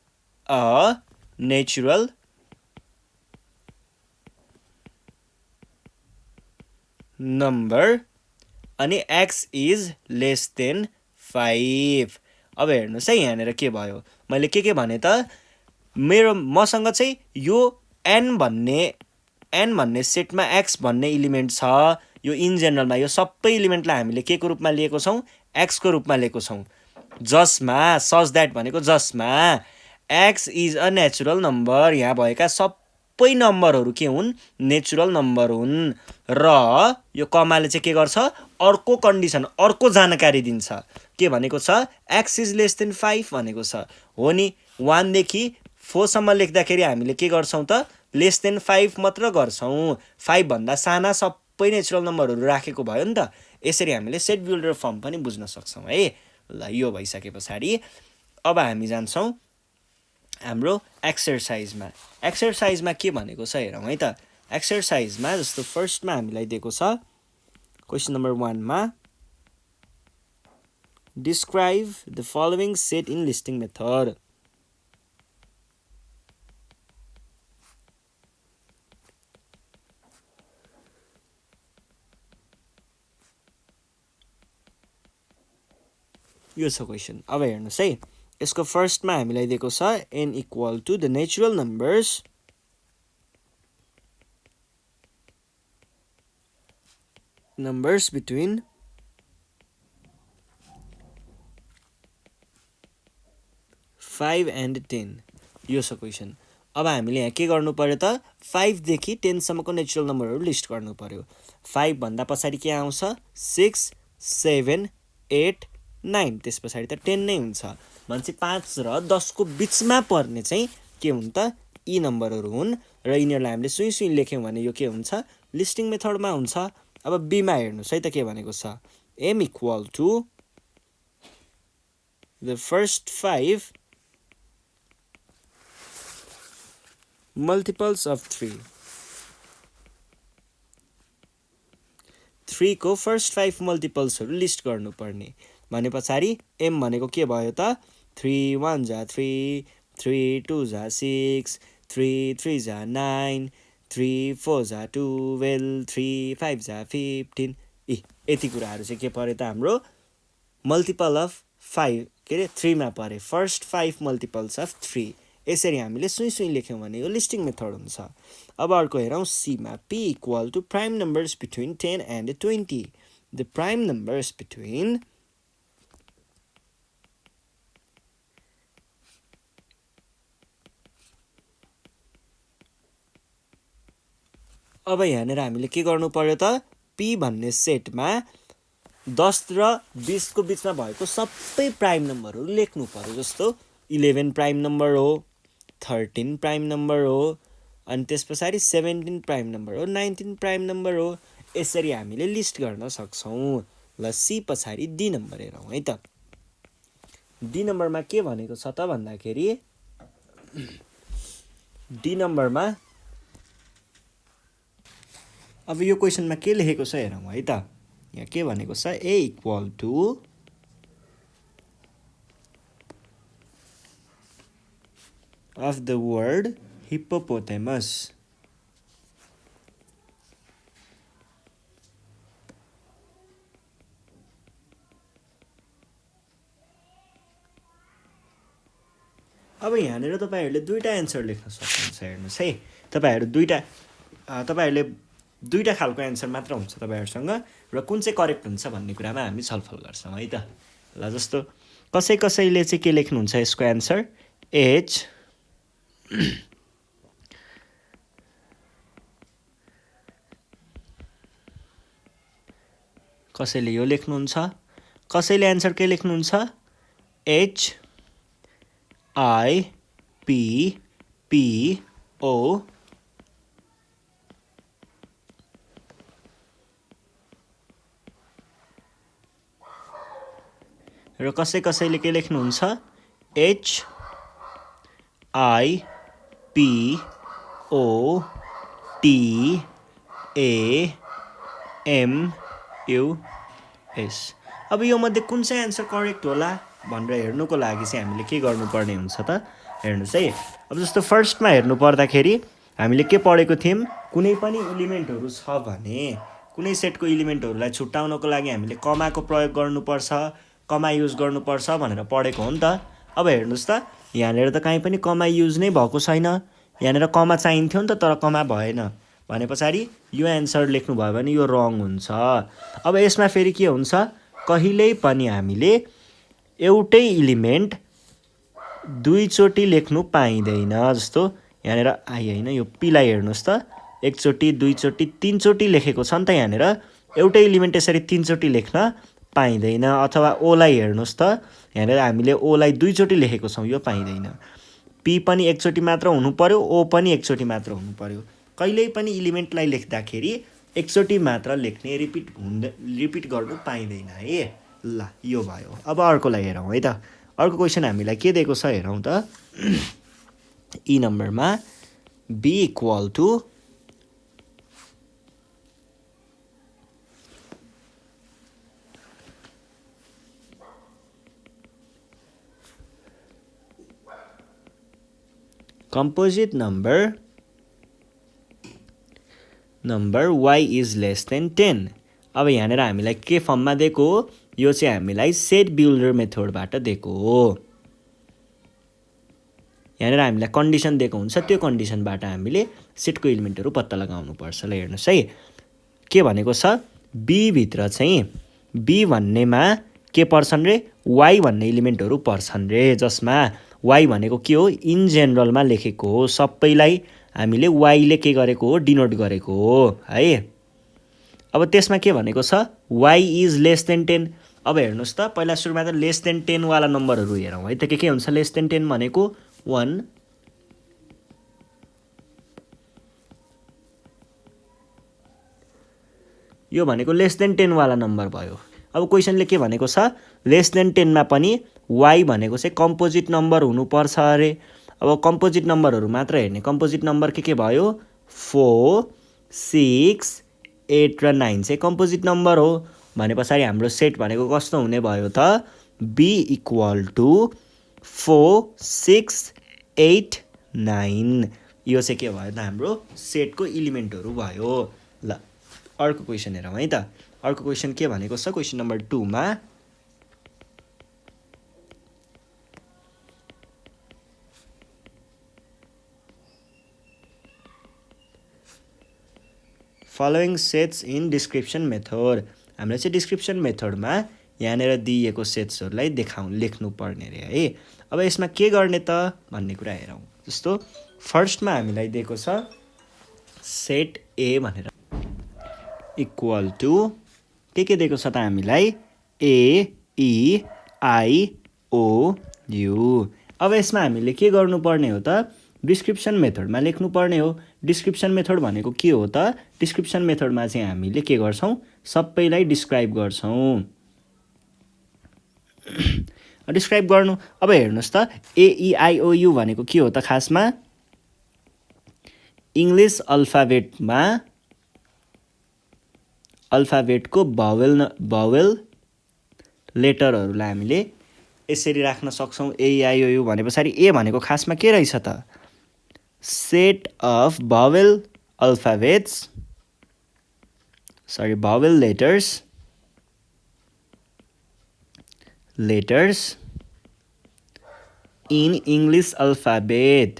a natural number अनि एक्स इज लेस देन 5। अब हेर्नुहोस् है यहाँनिर के भयो, मैले के भने त मसँग चाहिँ यो n भन्ने सेटमा x भन्ने इलिमेन्ट छ। यो इन जेनरलमा यो सबै इलिमेन्टलाई हामीले के को रूपमा लिएको छौँ, x को रूपमा लिएको छौँ, जसमा सच द्याट भनेको जसमा x is a natural number. यहाँ भएका सबै नम्बरहरू के हुन्, नेचुरल नम्बर हुन्। र यो कमाले चाहिँ के गर्छ, अर्को कन्डिसन, अर्को जानकारी दिन्छ। के भनेको छ, x इज लेस देन 5 भनेको छ। हो नि, 1 देखि 4 सम्म लेख्दाखेरि हामीले के गर्छौँ त, लेस देन 5 मात्र गर्छौँ। 5 भन्दा साना सबै नेचुरल नम्बरहरू राखेको भयो नि त। यसरी हामीले सेट बिल्डर फर्म पनि बुझ्न सक्छौँ है। ल यो भइसके पछाडि अब हामी जान्छौँ हाम्रो एक्सर्साइजमा। एक्सर्साइजमा के भनेको छ हेरौँ है त। एक्सर्साइजमा जस्तो फर्स्टमा हामीलाई दिएको छ क्वेसन नम्बर 1 मा describe the following set in listing method. यो छ क्वेसन। अब हेर्नुहोस् है, यसको फर्स्टमा हामीलाई दिएको छ n equal to the natural numbers between 5 and 10। यो छ क्वेसन। अब हामीले यहाँ के गर्नु पर्यो त, 5 देखि 10 सम्मको नेचुरल नम्बरहरू लिस्ट गर्नु पर्यो। 5 भन्दा पछाडि के आउँछ, 6, 7, 8, 9, त्यस पछाडि त 10 नै हुन्छ। भनेपछि 5 र 10 को बिचमा पर्ने चाहिँ के हुन् त, यी नम्बरहरू हुन्। र यिनीहरूलाई हामीले सुई सुई लेख्यौँ भने यो के हुन्छ, लिस्टिङ मेथडमा हुन्छ। अब बीमा हेर्नुहोस् है त के भनेको छ, m equal to the first 5 multiples of 3 को फर्स्ट 5 मल्टिपल्सहरू लिस्ट गर्नुपर्ने। भने पछाडि m भनेको के भयो त, 3 1 जा 3, 3 2 जा 6, 3 3 जा 9, 3 4 जा 12, 3 5 जा 15। यति कुराहरू चाहिँ के पर्यो त, हाम्रो मल्टिपल अफ 5 के अरे 3 मा परे, फर्स्ट 5 मल्टिपल्स अफ 3। यसरी हामीले सुई सुई लेख्यौँ भने यो लिस्टिङ मेथड हुन्छ। अब अर्को हेरौँ सीमा, p equal to prime numbers between 10 and 20। The prime numbers between अब यहाँनिर हामीले के गर्नु पर्यो त, p भन्ने सेटमा 10 र 20 को बिचमा भएको सबै प्राइम नम्बरहरू लेख्नु पर्यो। जस्तो 11 प्राइम नम्बर हो, 13 प्राइम नम्बर हो, अनि त्यस पछाडि 17 प्राइम नम्बर हो, 19 प्राइम नम्बर हो। यसरी हामीले लिस्ट गर्न सक्छौँ। ल सी पछाडि डी नम्बर हेरौँ है त। डी नम्बरमा के भनेको छ त भन्दाखेरि, डी नम्बरमा अब यो क्वेसनमा के लेखेको छ हेरौँ है त। यहाँ के भनेको छ, A equal to of the word hippopotamus। अब यहाँनिर तपाईहरूले दुईटा एन्सर लेख्न सक्नुहुन्छ। हेर्नुहोस् है, तपाईँहरूले दुईटा खालको एन्सर मात्र हुन्छ तपाईँहरूसँग, र कुन चाहिँ करेक्ट हुन्छ भन्ने कुरामा हामी छलफल गर्छौँ है त। ल जस्तो कसैले चाहिँ के लेख्नुहुन्छ यसको एन्सर, एच कसैले यो लेख्नुहुन्छ, कसैले एन्सर के लेख्नुहुन्छ, H I P P O र कसैले के लेख्नुहुन्छ, H I P O T A M U S. अब यो मध्ये कुन चाहिँ एन्सर करेक्ट होला भनेर हेर्नुको लागि चाहिँ हामीले के गर्नुपर्ने हुन्छ त, हेर्नुहोस् है। अब जस्तो फर्स्टमा हेर्नु पर्दाखेरि हामीले के पढेको थियौँ, कुनै पनि इलिमेन्टहरू छ भने कुनै सेटको इलिमेन्टहरूलाई छुट्याउनको लागि हामीले कमाको प्रयोग गर्नुपर्छ। कमा युज गर्नुपर्छ भनेर पढेको हो नि त। अब हेर्नुहोस् त यहाँनिर त काहीँ पनि कमा युज नै भएको छैन, यहाँनिर कमा चाहिन्थ्यो नि त तर कमा भएन भने पछाडि यो एन्सर लेख्नुभयो भने यो रङ हुन्छ। अब यसमा फेरि के हुन्छ, कहिल्यै पनि हामीले एउटै इलिमेन्ट दुईचोटि लेख्नु पाइँदैन। जस्तो यहाँनिर आई होइन, यो पीलाई हेर्नुहोस् त एकचोटि दुईचोटि तीनचोटि लेखेको छ नि त, यहाँनिर एउटै इलिमेन्ट यसरी तीनचोटि लेख्न पाइँदैन। अथवा ओलाई हेर्नुहोस् त यहाँनिर हामीले ओलाई दुईचोटि लेखेको छौँ, यो पाइँदैन। पी पनि एकचोटि मात्र हुनु पर्यो, ओ पनि एकचोटि मात्र हुनु पर्यो। कहिल्यै पनि इलिमेन्टलाई लेख्दाखेरि एकचोटि मात्र लेख्ने, रिपिट गर्नु पाइँदैन है। ल यो भयो। अब अर्कोलाई हेरौँ है त। अर्को क्वेसन हामीलाई के दिएको छ हेरौँ त। ई नम्बरमा b equal to composite number y is less than 10। अब यहाँनिर हामीलाई के फर्ममा दिएको हो, यो चाहिँ हामीलाई सेट बिल्डर मेथडबाट दिएको हो। यहाँनिर हामीलाई कन्डिसन दिएको हुन्छ, त्यो कन्डिसनबाट हामीले सेटको इलिमेन्टहरू पत्ता लगाउनु पर्छ। ल हेर्नुहोस् है के भनेको छ, बी भित्र चाहिँ बी भन्नेमा के पर्छन् रे, वाई भन्ने इलिमेन्टहरू पर्छन् रे, जसमा वाई भनेको के हो, इन जेनरलमा लेखेको हो, सबैलाई हामीले वाईले के गरेको हो, डिनोट गरेको हो है। अब त्यसमा के भनेको छ, वाई इज लेस देन 10। अब हेर्नुहोस् त पहिला सुरुमा त लेस देन 10 वाला नम्बरहरू हेरौँ है त। के हुन्छ लेस देन 10 भनेको 1, यो भनेको लेस देन 10 वाला नम्बर भयो। अब क्वेसनले के भनेको छ, लेस देन 10 मा पनि वाई भनेको चाहिँ कम्पोजिट नम्बर हुनुपर्छ अरे। अब कम्पोजिट नम्बरहरू मात्र हेर्ने, कम्पोजिट नम्बर के भयो, 4, 6, 8 र 9 चाहिँ कम्पोजिट नम्बर हो भने पछाडि हाम्रो सेट भनेको कस्तो हुने भयो त, बी इक्वल टु 4, 6, 8, 9। यो चाहिँ के भयो त, हाम्रो सेटको इलिमेन्टहरू भयो। ल अर्को क्वेसन हेरौँ है त। अर्को क्वेसन के भनेको छ, क्वेसन नम्बर 2 मा following sets in description method. हामीले चाहिँ डिस्क्रिप्सन मेथडमा यहाँनिर दिएको सेट्सहरूलाई लेख्नु पर्ने रे है। अब यसमा के गर्ने त भन्ने कुरा हेरौँ। जस्तो फर्स्टमा हामीलाई दिएको छ सेट ए भनेर इक्वल टु के दिएको छ त हामीलाई, ए ई आई ओ यु। अब यसमा हामीले के गर्नुपर्ने हो त, डिस्क्रिप्सन मेथडमा लेख्नुपर्ने हो। डिस्क्रिप्सन मेथड भनेको के हो त, डिस्क्रिप्सन मेथडमा चाहिँ हामीले के गर्छौँ, सबैलाई डिस्क्राइब गर्छौँ। डिस्क्राइब गर्नु, अब हेर्नुहोस् त AEIOU भनेको के हो त, खासमा इङ्ग्लिस अल्फाबेटको भावेल लेटरहरूलाई हामीले यसरी राख्न सक्छौँ। AEIOU भने पछाडि ए भनेको खासमा के रहेछ त, set of vowel letters in English alphabet,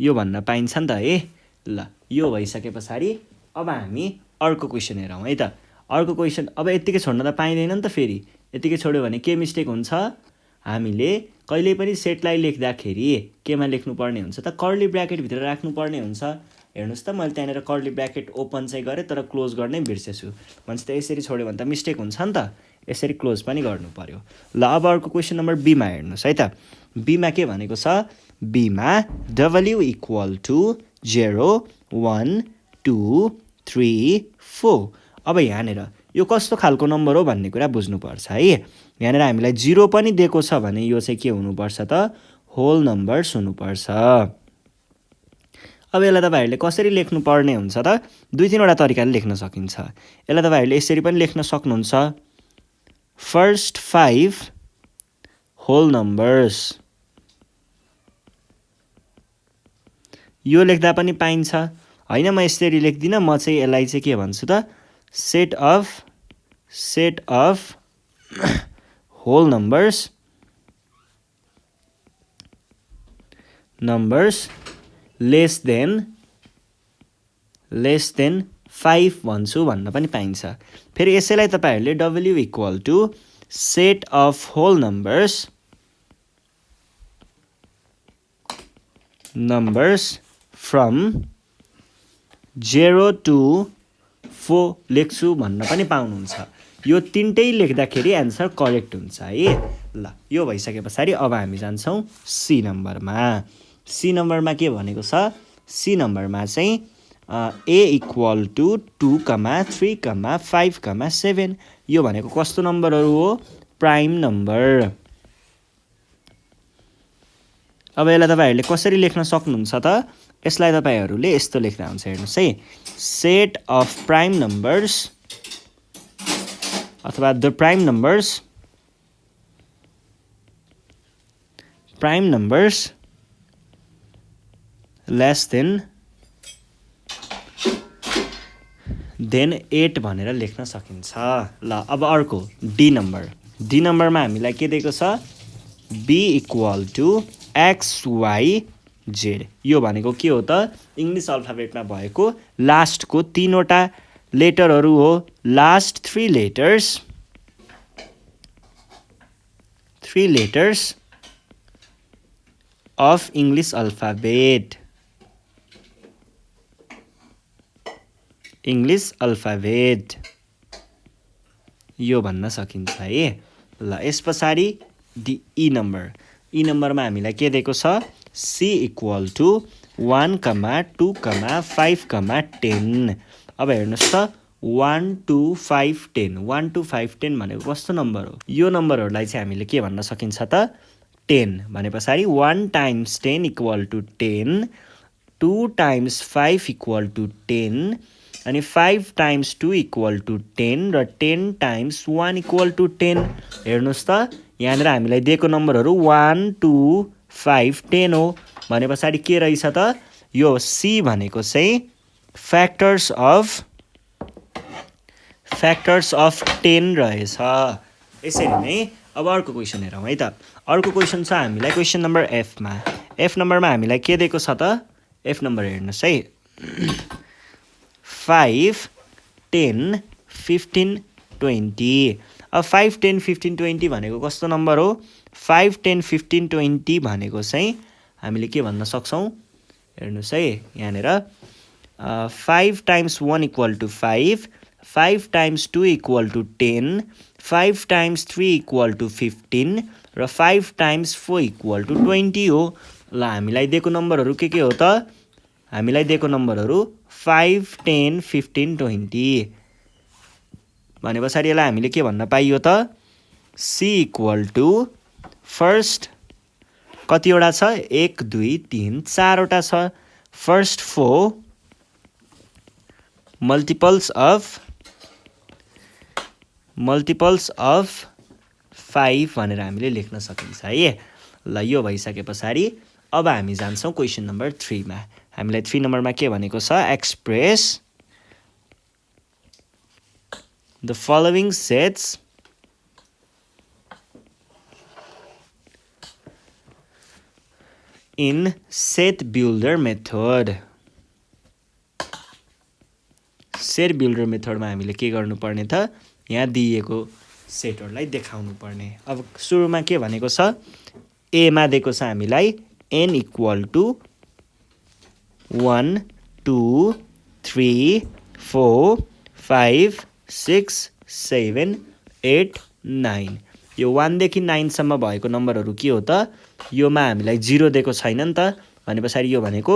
यो भन्न पाइन्छ नि त है। ल यो भइसके पछाडि अब हामी अर्को क्वेसन हेरौँ है त। अर्को क्वेसन अब यत्तिकै छोड्न त पाइँदैन नि त, फेरि यत्तिकै छोड्यो भने के मिस्टेक हुन्छ, हामीले कहिल्यै पनि सेटलाई लेख्दाखेरि केमा लेख्नुपर्ने हुन्छ त, कर्ली ब्र्याकेटभित्र राख्नुपर्ने हुन्छ। हेर्नुहोस् त मैले त्यहाँनिर कर्ली ब्र्याकेट ओपन चाहिँ गरेँ तर क्लोज गर्नै बिर्सेछु। भन्छ त यसरी छोड्यो भने त मिस्टेक हुन्छ नि त, यसरी क्लोज पनि गर्नु पर्यो। ल अब अर्को क्वेसन नम्बर बीमा हेर्नुहोस् है त। बीमा के भनेको छ, बीमा W इक्वल टु 0, 1, 2, 3, 4। अब यहाँनिर यो कस्तो खालको नम्बर हो भन्ने कुरा बुझ्नुपर्छ है। यहाँनिर हामीलाई 0 पनि दिएको छ भने यो चाहिँ के हुनुपर्छ त, होल नम्बर्स हुनुपर्छ। अब यसलाई तपाईँहरूले कसरी लेख्नु पर्ने हुन्छ त, 2-3वटा तरिकाले लेख्न सकिन्छ। यसलाई तपाईँहरूले यसरी पनि लेख्न सक्नुहुन्छ, फर्स्ट 5 होल नम्बर्स, यो लेख्दा पनि पाइन्छ होइन। म यसरी लेख्दिनँ, म चाहिँ यसलाई चाहिँ के भन्छु त, set of whole numbers less than 5 भन्छु भन्न पनि पाइन्छ। फेरि यसैलाई तपाईहरुले w equal to set of whole numbers from 0 to 4 लेख्छु भन्न पनि पाउनुहुन्छ। यो तीनटै लेख्दाखेरि आन्सर करेक्ट हुन्छ है। ल यो भइसकेपछि अब हामी जान्छौं सी नम्बरमा। सी नम्बरमा के भनेको छ? सी नम्बरमा चाहिँ a equal to 2, 3, 5, 7 यो भनेको कस्तो नम्बरहरु हो? Prime number. अब यसलाई तपाईहरुले कसरी लेख्न सक्नुहुन्छ त? यसलाई तपाईहरुले यस्तो लेख्दा हुन्छ, हेर्नुस् है। सेट अफ प्राइम नम्बर्स अथवा the prime numbers less then 8 भनेर लेख्न सकिन्छ। ल अब अर्को डी नम्बर। डी नम्बरमा हामीलाई के दिएको छ? b equal to xyz। यो भनेको के हो त? इंग्लिश अल्फाबेटमा भएको लास्टको 3 वटा लेटरहरु हो। Last 3 letters of English alphabet यो भन्न सकिन्छ है। ल यस पछाडी डी ई नम्बरमा हामीलाई के दिएको छ? c equal to 1, 2, 5, 10। अब हेर्नुस् त 1 2 5 10 1 2 5 10 भनेको कस्तो नम्बर हो? यो नम्बरहरुलाई चाहिँ हामीले के भन्न सकिन्छ त? 10 भनेपछि 1 times 10 equal to 10, 2 times 5 equal to 10 अनि 5 times 2 equal to 10 र 10 times 1 equal to 10। हेर्नुस् त यहाँनिर हामीलाई दिएको नम्बरहरु 1 2 5 10 हो भनेपछि के रहेछ त? यो सी भनेको चाहिँ फ्याक्टर्स अफ 10 रहेछ। यसरी नै अब अर्को क्वेशन हेरौँ है त। अर्को क्वेशन छ हामीलाई क्वेशन नम्बर एफ मा। एफ नम्बरमा हामीलाई के दिएको छ त? एफ नम्बर हेर्नुस् है। 5 10 15 20। अब 5 10 15 20 भनेको कस्तो नम्बर हो? 5 10 15 20 भनेको चाहिँ हामीले के भन्न सक्छौं? हेर्नुस् है यहाँनिर 5 times 1 equal to 5, 5 times 2 equal to 10, 5 times 3 equal to 15 र 5 times 4 equal to 20 हो। ल हामीलाई दिएको नम्बरहरु के हो त? हामीलाई दिएको नम्बरहरु 5 10 15 20 भनेपछि यसलाई हामीले के भन्न पाइयो त? c equal to फर्स्ट कतिवटा छ? 1 2 3 4 वटा छ। फर्स्ट 4 मल्टिपल्स अफ 5 भनेर हामीले लेख्न सकिन्छ है। ल यो भइसकेपछि अब हामी जान्छौं क्वेशन नम्बर 3 मा। हामीलाई 3 नम्बरमा के भनेको छ? Express the following sets in set builder method. Set builder मेथडमा हामीले के गर्नुपर्ने त? यहाँ दिएको सेटहरुलाई देखाउनु पर्ने। अब सुरुमा के भनेको छ? ए मा दिएको छ हामीलाई n equal to 1 2 3 4 5 6 7 8 9। यो 1 देखि 9 सम्म भएको नम्बरहरु के हो त? योमा हामीलाई 0 दिएको छैन नि त भनेपछि यो भनेको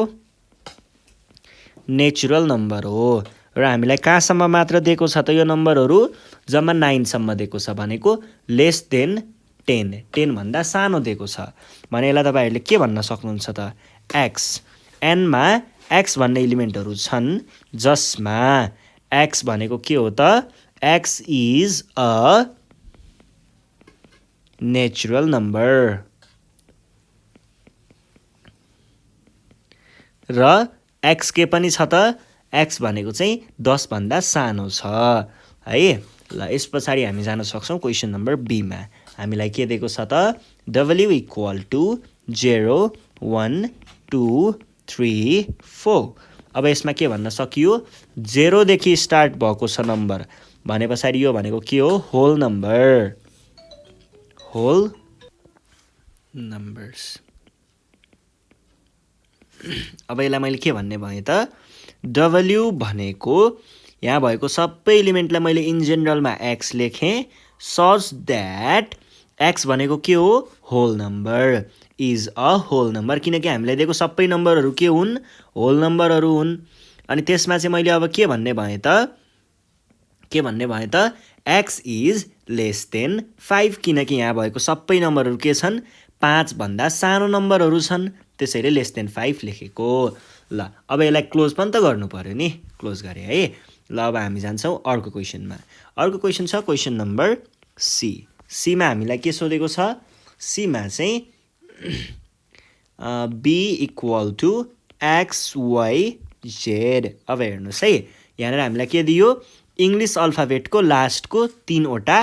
नेचुरल नम्बर हो। र हामीलाई कहाँसम्म मात्र दिएको छ त यो नम्बरहरु? जम्मा 9 सम्म दिएको छ भनेको लेस देन 10 10 भन्दा सानो दिएको छ भने यसलाई तपाईहरुले के भन्न सक्नुहुन्छ त? x। n मा x भन्ने एलिमेन्टहरु छन् जसमा x भनेको के हो त? x is a natural number र x के पनि छ त? एक्स भनेको चाहिँ 10 भन्दा सानो छ है। ल यस पछाडि हामी जान सक्छौँ क्वेसन नम्बर बीमा। हामीलाई के दिएको छ त W इक्वल टु 0 1 2 3 4। अब यसमा के भन्न सकियो 0 देखि स्टार्ट भएको छ नम्बर भने पछाडि यो भनेको के हो होल नम्बर होल नम्बर्स। अब यसलाई मैले के भन्ने भएँ त W भनेको यहाँ भएको सबै एलिमेन्टलाई मैले इन जेनरलमा एक्स लेखेँ सच द्याट एक्स भनेको के हो whole number is a whole number किनकि हामीलाई दिएको सबै नम्बरहरू के हुन् होल नम्बरहरू हुन्। अनि त्यसमा चाहिँ मैले अब के भन्ने भएँ त एक्स इज लेस देन 5 किनकि यहाँ भएको सबै नम्बरहरू के छन् 5 भन्दा सानो नम्बरहरू छन् त्यसैले लेस देन 5 लेखेको। ल अब यसलाई क्लोज पनि त गर्नु पर्यो नि क्लोज गरे है। ल अब हामी जान्छौँ अर्को क्वेसनमा। अर्को क्वेसन छ क्वेसन नम्बर सी। सीमा हामीलाई के सोधेको छ सीमा चाहिँ b equal to x y z. अब हेर्नुहोस् है यहाँनिर हामीलाई के दियो इङ्ग्लिस अल्फाबेटको लास्टको 3वटा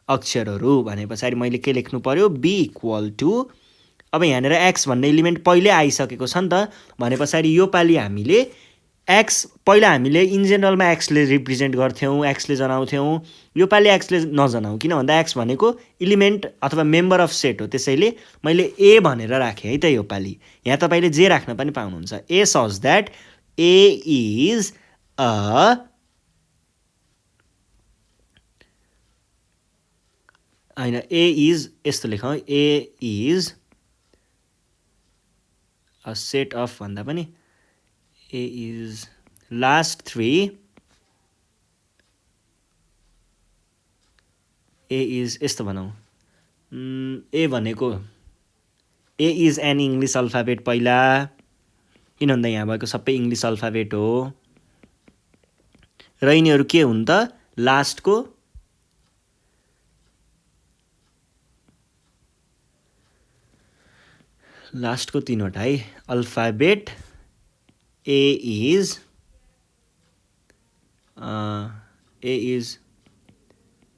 अक्षरहरू भने पछाडि मैले के लेख्नु पर्यो बी इक्वल टु अब यहाँनिर एक्स भन्ने एलिमेन्ट पहिल्यै आइसकेको छ नि त भने पछाडि यो पालि हामीले एक्स पहिला हामीले इन जेनरलमा एक्सले रिप्रेजेन्ट गर्थ्यौँ एक्सले जनाउँथ्यौँ यो पालि एक्सले नजनाउँ किन भन्दा एक्स भनेको एलिमेन्ट अथवा मेम्बर अफ सेट हो त्यसैले मैले ए भनेर राखेँ है त यो पालि। यहाँ तपाईँले जे राख्न पनि पाउनुहुन्छ A such that A is a होइन ए इज यस्तो लेखौँ A is a set of भन्दा पनि A is last 3 A is यस्तो भनौँ ए भनेको A is an English alphabet पहिला किन भन्दा यहाँ भएको सबै इङ्ग्लिस अल्फाबेट हो र यिनीहरू के हुन् त लास्टको लास्टको 3वटा है alphabet A is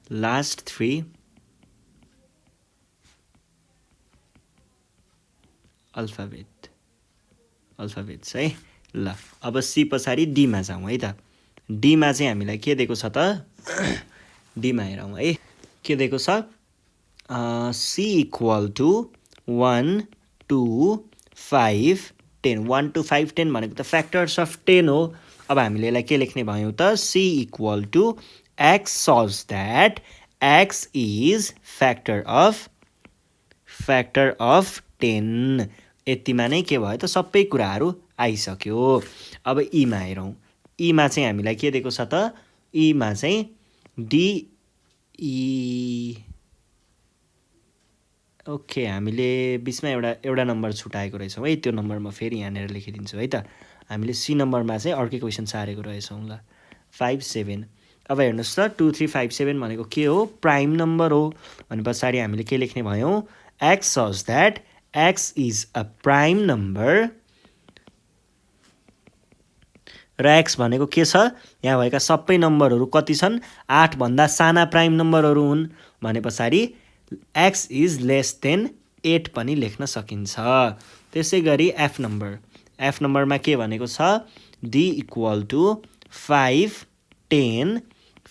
last 3 alphabets है। ल अब सी पछाडि डीमा जाउँ है त। डीमा चाहिँ हामीलाई के दिएको छ त डीमा हेरौँ है के दिएको छ सी इक्वल टु 1 2 5 10 1 2 5 10 भनेको त फ्याक्टर्स अफ 10 हो। अब हामीले यसलाई के लेख्ने भयौँ त c equal to x such that x is factor of 10। यतिमा नै के भयो त सबै कुराहरू आइसक्यो। अब ईमा हेरौँ ईमा चाहिँ हामीलाई के दिएको छ त ईमा चाहिँ डिई ओके हामीले बिचमा एउटा नम्बर छुटाएको रहेछौँ है त्यो नम्बर म फेरि यहाँनिर लेखिदिन्छु है त। हामीले सी नम्बरमा चाहिँ अर्कै क्वेसन सारेको रहेछौँ ल 5 7। अब हेर्नुहोस् त 2 3 5 7 भनेको के हो प्राइम नम्बर हो भने पछाडि हामीले के लेख्ने भयौँ x such that x is a prime number र एक्स भनेको के छ यहाँ भएका सबै नम्बरहरू कति छन् 8 भन्दा साना प्राइम नम्बरहरू हुन् भने पछाडि एक्स इज लेस देन 8 पनि लेख्न सकिन्छ। त्यसै गरी एफ नम्बरमा के भनेको छ डी इक्वल टु 5 10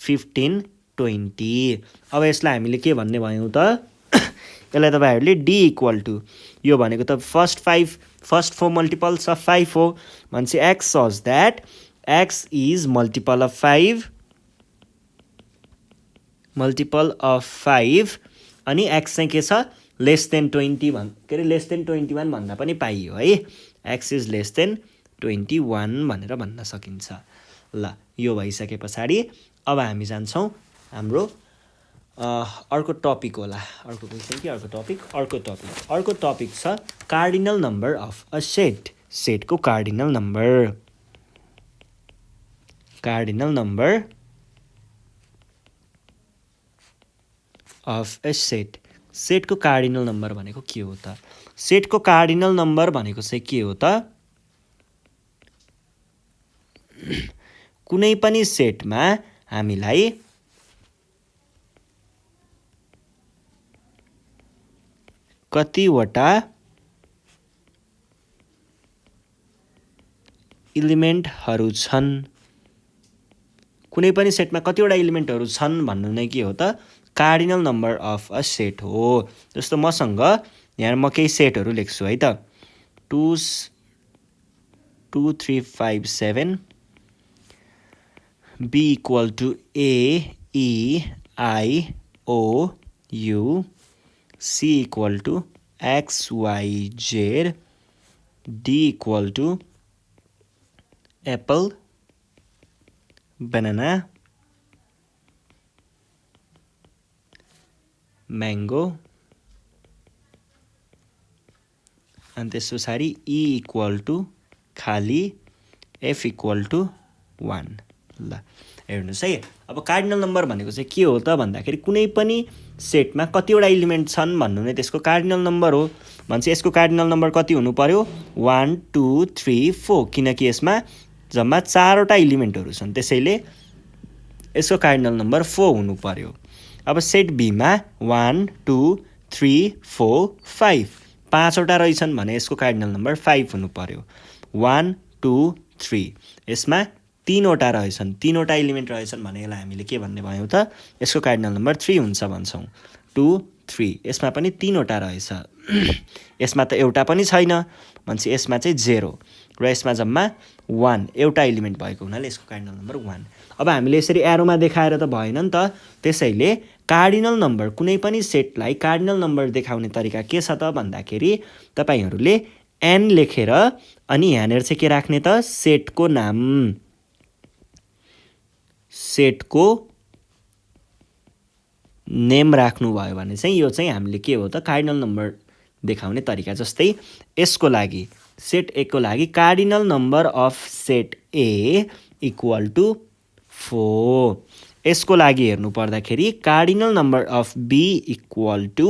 15 20। अब यसलाई हामीले के भन्ने भयौँ त यसलाई तपाईँहरूले डी इक्वल टु यो भनेको त फर्स्ट 4 मल्टिपल्स अफ 5 हो भनेपछि x such that x is multiple of 5 अनि एक्स चाहिँ के छ लेस देन 20 लेस देन 21 भन्दा पनि पाइयो है एक्स इज लेस देन 21 भनेर भन्न सकिन्छ। ल यो भइसके पछाडि अब हामी जान्छौँ हाम्रो अर्को टपिक होला अर्को क्वेसन कि अर्को टपिक छ कार्डिनल नम्बर अफ अ सेटको कार्डिनल नम्बर अफ ए सेटको कार्डिनल नम्बर भनेको के हो त सेटको कार्डिनल नम्बर भनेको चाहिँ के हो त कुनै पनि सेटमा हामीलाई कतिवटा इलिमेन्टहरू छन् कुनै पनि सेटमा कतिवटा इलिमेन्टहरू छन् भन्नु नै के हो त cardinal number of a set हो। जस्तो मसँग यहाँ म केही सेटहरू लेख्छु है त 2 3 5 7 b equal to a e i o u c equal to x y z d equal to apple banana mango अनि त्यस पछाडि e इक्वल टु खाली f इक्वल टु 1 ल हेर्नुहोस् है। अब कार्डिनल नम्बर भनेको चाहिँ के हो त भन्दाखेरि कुनै पनि सेटमा कतिवटा इलिमेन्ट छन् भन्नु नै त्यसको कार्डिनल नम्बर हो। भनेपछि यसको कार्डिनल नम्बर कति हुनु पर्यो 1 2 3 4 किनकि यसमा जम्मा 4वटा इलिमेन्टहरू छन् त्यसैले यसको कार्डिनल नम्बर 4 हुनु पर्यो। अब सेट बीमा 1 2 3 4 5 5वटा रहेछन् भने यसको कार्डिनल नम्बर 5 हुनु पर्यो। 1 2 3 यसमा 3वटा रहेछन् 3वटा इलिमेन्ट रहेछन् भने यसलाई हामीले के भन्ने भयौँ त यसको कार्डिनल नम्बर 3 हुन्छ भन्छौँ। 2 3 यसमा पनि 3वटा रहेछ यसमा त एउटा पनि छैन भनेपछि यसमा चाहिँ 0 र यसमा जम्मा 1 एउटा इलिमेन्ट भएको हुनाले यसको कार्डिनल नम्बर 1। अब हामीले यसरी एरोमा देखाएर त भएन नि त त्यसैले कार्डिनल नम्बर कुनै पनि सेटलाई कार्डिनल नम्बर देखाउने तरिका के छ त भन्दाखेरि तपाईहरूले n लेखेर अनि यहाँनिर चाहिँ के राख्ने त सेटको नाम सेटको नेम राख्नुभयो भने चाहिँ यो चाहिँ हामीले के हो त कार्डिनल नम्बर देखाउने तरिका। जस्तै यसको लागि सेट ए को लागि cardinal number of set a equal to 4 यसको लागि हेर्नु पर्दाखेरि cardinal number of b equal to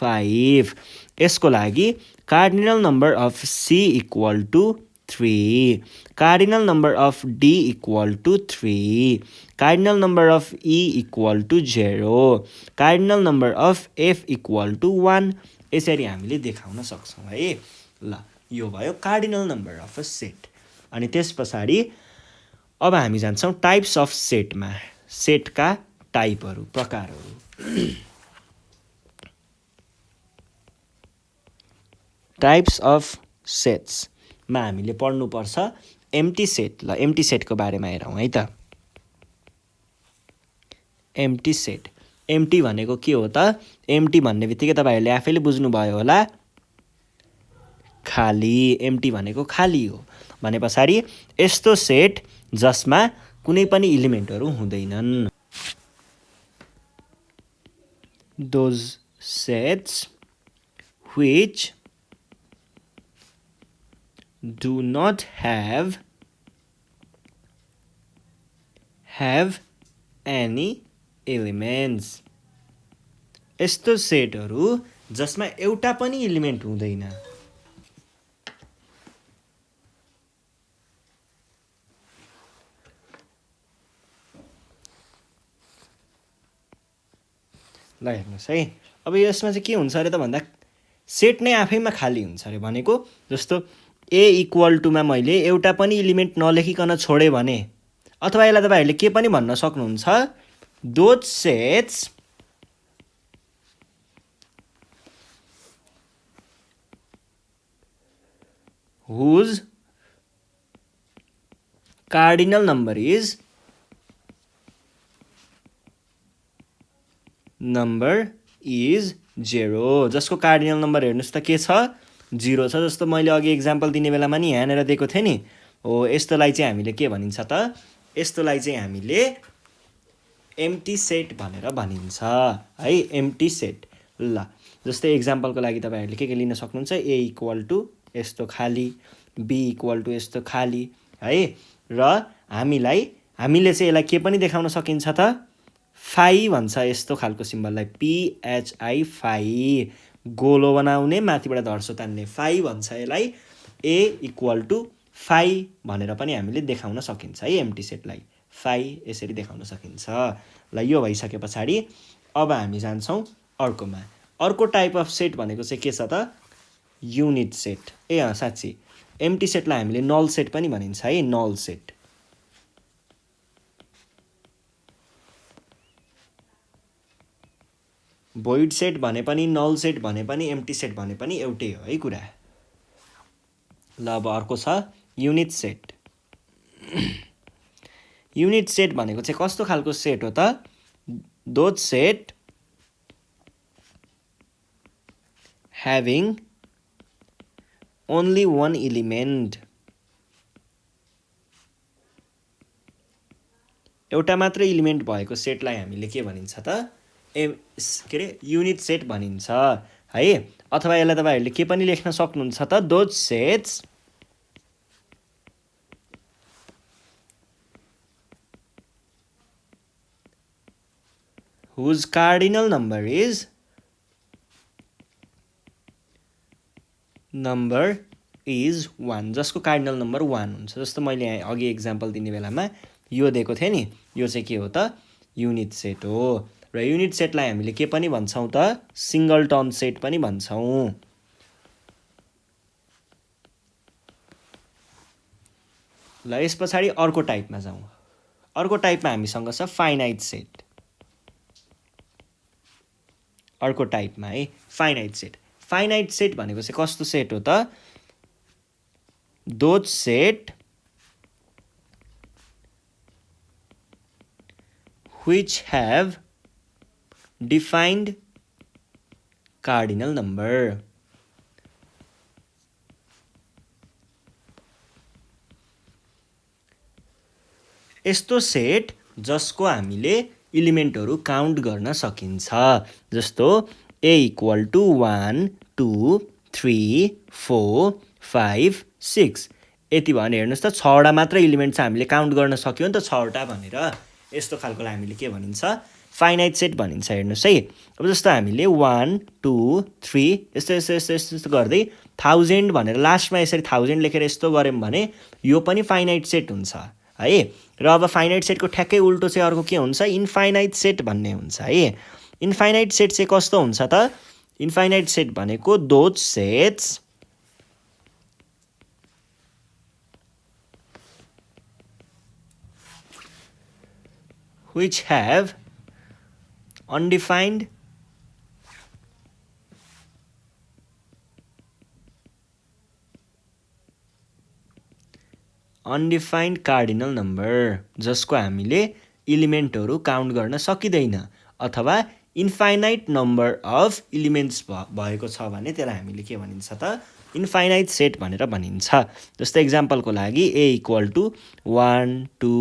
5 यसको लागि cardinal number of c equal to 3 cardinal number of d equal to 3 cardinal number of e equal to 0 cardinal number of f equal to 1 यसरी हामीले देखाउन सक्छौँ है। ल यो भयो cardinal number of a set. अनि त्यस पछाडि अब हामी जान्छौँ टाइप्स अफ सेटमा सेटका टाइपहरू प्रकारहरू। टाइप्स अफ सेट्समा हामीले पढ्नुपर्छ एम्प्टी सेट। ल एम्प्टी सेटको बारेमा हेरौँ है त। एम्प्टी सेट एम्प्टी भनेको के हो त एम्प्टी भन्ने बित्तिकै तपाईँहरूले आफैले बुझ्नुभयो होला खाली एम्प्टी भनेको खाली हो भने पछाडि यस्तो सेट जसमा कुनै पनि इलिमेन्टहरू हुँदैनन्। Those sets which do not have any elements यस्तो सेटहरू जसमा एउटा पनि इलिमेन्ट हुँदैन। ल हेर्नुहोस् है अब यसमा चाहिँ के हुन्छ अरे त भन्दा सेट नै आफैमा खाली हुन्छ अरे भनेको जस्तो ए इक्वल टुमा मैले एउटा पनि इलिमेन्ट नलेखिकन छोडेँ भने अथवा यसलाई तपाईँहरूले के पनि भन्न सक्नुहुन्छ those sets whose cardinal number is zero जसको कार्डिनल नम्बर हेर्नुहोस् त के छ 0 छ। जस्तो मैले अघि एक्जाम्पल दिने बेलामा नि यहाँनिर दिएको थिएँ नि हो यस्तोलाई चाहिँ हामीले के भनिन्छ त यस्तोलाई चाहिँ हामीले एम्प्टी सेट भनेर भनिन्छ है एम्प्टी सेट। ल जस्तै एक्जाम्पलको लागि तपाईँहरूले के लिन सक्नुहुन्छ ए इक्वल टु यस्तो खाली बी इक्वल टु यस्तो खाली है र हामीले चाहिँ यसलाई के पनि देखाउन सकिन्छ त फाइ भन्छ यस्तो खालको सिम्बललाई पिएचआई फाइ गोलो बनाउने माथिबाट धर्सो तान्ने फाइ भन्छ यसलाई ए इक्वल टु फाइ भनेर पनि हामीले देखाउन सकिन्छ है एम्प्टी सेटलाई फाइ यसरी देखाउन सकिन्छ ल यो भइसके पछाडि अब हामी जान्छौँ अर्कोमा अर्को टाइप अफ सेट भनेको चाहिँ के छ त युनिट सेट साँच्ची एम्प्टी सेटलाई हामीले नल सेट पनि भनिन्छ है नल सेट भोइड सेट भने पनि नल सेट भने पनि एम्प्टी सेट भने पनि एउटै हो है कुरा ल अब अर्को छ युनिट सेट युनिट सेट भनेको चाहिँ कस्तो खालको सेट हो त those set having only one element एउटा मात्र इलिमेन्ट भएको सेटलाई हामीले के भनिन्छ त के रे युनिट सेट भनिन्छ है अथवा यसलाई तपाईहरुले के पनि लेख्न सक्नुहुन्छ त those sets whose cardinal number is one जसको कार्डिनल नम्बर 1 हुन्छ जस्तो मैले अघि एक्जाम्पल दिने बेलामा यो दिएको थिएँ नि यो चाहिँ के हो त युनिट सेट हो र युनिट सेटलाई हामीले के पनि भन्छौं त सिंगलटन सेट पनि भन्छौं ल यस पछाडी अर्को टाइपमा जाउँ अर्को टाइपमा हामीसँग छ फाइनाइट सेट अर्को टाइपमा है फाइनाइट सेट भनेको चाहिँ कस्तो सेट हो त those set which have defined cardinal number यस्तो सेट जसको हामीले इलिमेन्टहरु काउन्ट गर्न सकिन्छ जस्तो a equal to 1 2 3 4 5 6 यति भने हेर्नुस् त 6 वटा मात्र इलिमेन्ट छ हामीले काउन्ट गर्न सक्यौ नि त 6 वटा भनेर यस्तो खालकोलाई हामीले के भनिन्छ फाइनाइट सेट भनिन्छ हेर्नुस् है अब जस्तो हामीले 1 2 3 यस्तो गर्दै 1000 भनेर लास्टमा यसरी 1000 लेखेर यस्तो गर्यौं भने यो पनि फाइनाइट सेट हुन्छ है र अब फाइनाइट सेटको ठ्याक्कै उल्टो चाहिँ अर्को के हुन्छ इन्फाइनाइट सेट भन्ने हुन्छ है इन्फाइनाइट सेट चाहिँ कस्तो हुन्छ त इन्फाइनाइट सेट भनेको those sets which have undefined cardinal number जसको हामीले इलिमेन्टहरु काउन्ट गर्न सकिदैन अथवा इन्फाइनाइट नम्बर अफ इलिमेन्ट्स भएको छ भने त्यसलाई हामीले के भनिन्छ त इन्फाइनाइट सेट भनेर भनिन्छ जस्तो एक्जाम्पलको लागि a equal to 1 2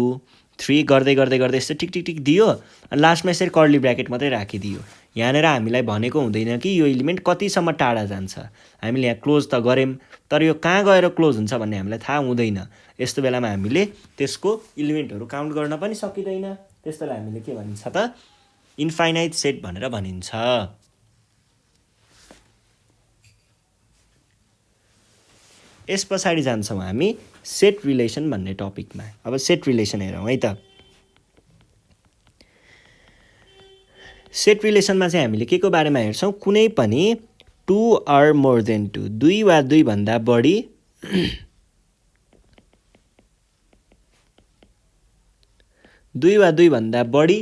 3 गर्दै यस्तो टिक टिक टिक दियो अनि लास्टमा यसरी कर्ली ब्र्याकेट मात्रै राखिदियो यहाँनेर हामीलाई भनेको हुँदैन कि यो इलिमेन्ट कतिसम्म टाढा जान्छ हामीले यहाँ क्लोज त गर्यौं तर यो कहाँ गएर क्लोज हुन्छ भन्ने हामीलाई थाहा हुँदैन यस्तो बेलामा हामीले त्यसको इलिमेन्टहरु काउन्ट गर्न पनि सकिदैन त्यस्तोलाई हामीले के भनिन्छ त इन्फाइनाइट सेट भनेर भनिन्छ यस पछाडी जान्छौं हामी सेट रिलेसन भन्ने टपिकमा अब सेट रिलेसन हेरौं है त सेट रिलेसनमा चाहिँ हामीले के को बारेमा हेर्छौं कुनै पनि 2 or more than 2 दुई वा दुई भन्दा बढी दुई वा दुई भन्दा बढी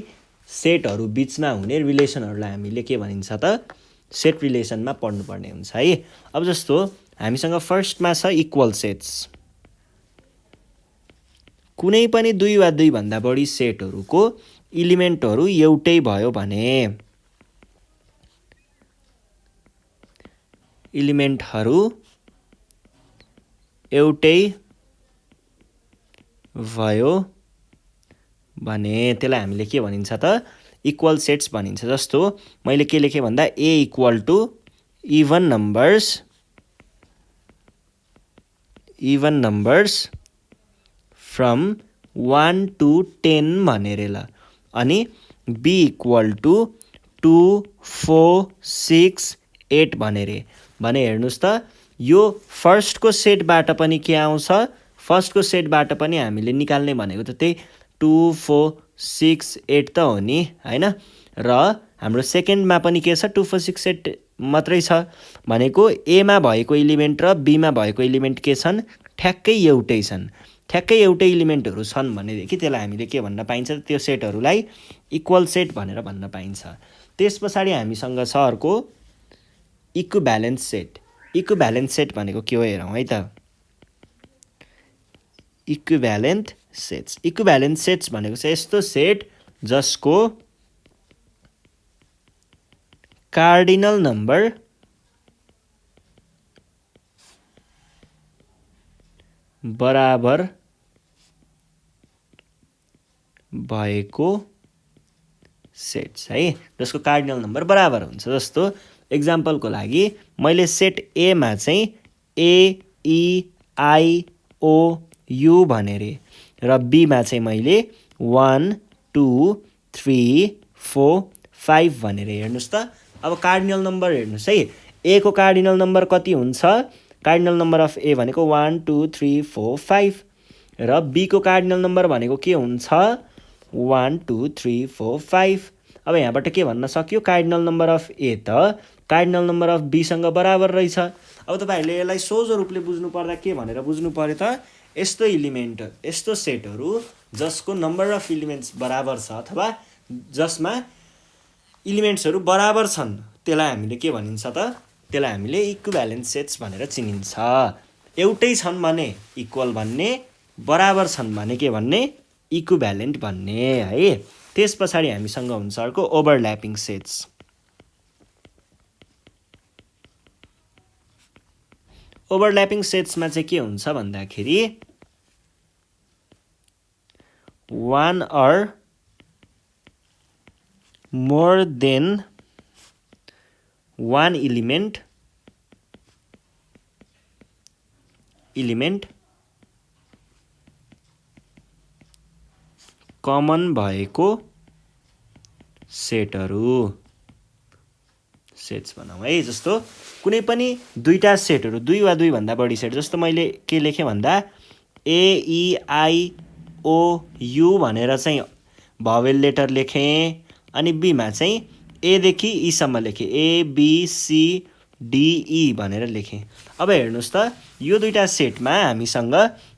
सेटहरु बीचमा हुने रिलेसनहरुलाई हामीले के भनिन्छ त सेट रिलेसनमा पढ्नुपर्ने हुन्छ है अब जस्तो हामीसँग फर्स्टमा छ इक्वल सेट्स कुनै पनि दुई वा दुई भन्दा बढी सेटहरुको इलिमेन्टहरु एउटै भयो भने इलिमेन्टहरु एउटै भयो भने त्यसलाई हामीले के भनिन्छ त इक्वल सेट्स भनिन्छ जस्तो मैले के लेखे भन्दा a equal to even numbers from 1 to 10 भनेर ल अनि b equal to 2 4 6 8 भनेर भने हेर्नुस् त यो फर्स्टको सेटबाट पनि के आउँछ फर्स्टको सेटबाट पनि हामीले निकाल्ने भनेको त त्यही 2 4 6 8 त हो नि हैन र हाम्रो सेकेन्डमा पनि के छ 2 4 6 8 मात्रै छ भनेको ए मा भएको एलिमेन्ट र बी मा भएको एलिमेन्ट के छन् ठ्याक्कै एउटै छन् ठ्याक्कै एउटै एलिमेन्टहरू छन् भनेदेखि त्यसलाई हामीले के भन्न पाइन्छ त्यो सेटहरूलाई इक्वल सेट भनेर भन्न पाइन्छ त्यसपछि हामीसँग छ अर्को इक्विभ्यालेन्स सेट इक्विभ्यालेन्स सेट भनेको के हो हेरौँ है त इक्विभ्यालेन्ट सेट्स भनेको चाहिँ यस्तो सेट जसको कार्डिनल नम्बर बराबर भएको सेट्स है जसको कार्डिनल नम्बर बराबर हुन्छ जस्तो एक्जाम्पलको लागि मैले सेट ए मा चाहिँ ए ई आई ओ यु भने रे र बी मा चाहिँ मैले 1 2 3 4 5 भनेर हेर्नुस् त अब कार्डिनल नम्बर हेर्नुस् है ए को कार्डिनल नम्बर कति हुन्छ कार्डिनल नम्बर अफ ए भनेको 1 2 3 4 5 र बी को कार्डिनल नम्बर भनेको के हुन्छ 1 2 3 4 5 अब यहाँबाट के भन्न सक्यो कार्डिनल नम्बर अफ ए त कार्डिनल नम्बर अफ बी सँग बराबर रहेछ अब तपाईहरुले यसलाई सोझो रूपले बुझ्नु पर्दा के भनेर बुझ्नु पर्यो त यस्तो एलिमेन्ट यस्तो सेटहरू जसको नम्बर अफ एलिमेन्ट्स बराबर छ अथवा जसमा एलिमेन्ट्सहरू बराबर छन् त्यसलाई हामीले के भनिन्छ त त्यसलाई हामीले इक्विभ्यालेन्ट सेट्स भनेर चिनिन्छ एउटै छन् भने इक्वल भन्ने बराबर छन् भने के भन्ने इक्विभ्यालेन्ट भन्ने है त्यसपछि हामीसँग हुन्छ अर्को ओभरल्यापिङ सेट्स ओभरल्यापिङ सेट्समा चाहिँ के हुन्छ भन्दाखेरि one or more than one element common भएको सेटहरू सेट्स भनौँ है जस्तो कुनै पनि दुईटा सेटहरू दुई वा दुई भन्दा बढी सेट जस्तो मैले के लेखेँ भन्दा ए ई आई ओ यु भनेर चाहिँ भावेल लेटर लेखेँ अनि बी मा चाहिँ ए देखि ई सम्म लेखेँ A B C D E भनेर लेखेँ अब हेर्नुस् त यो दुईटा सेटमा हामीसँग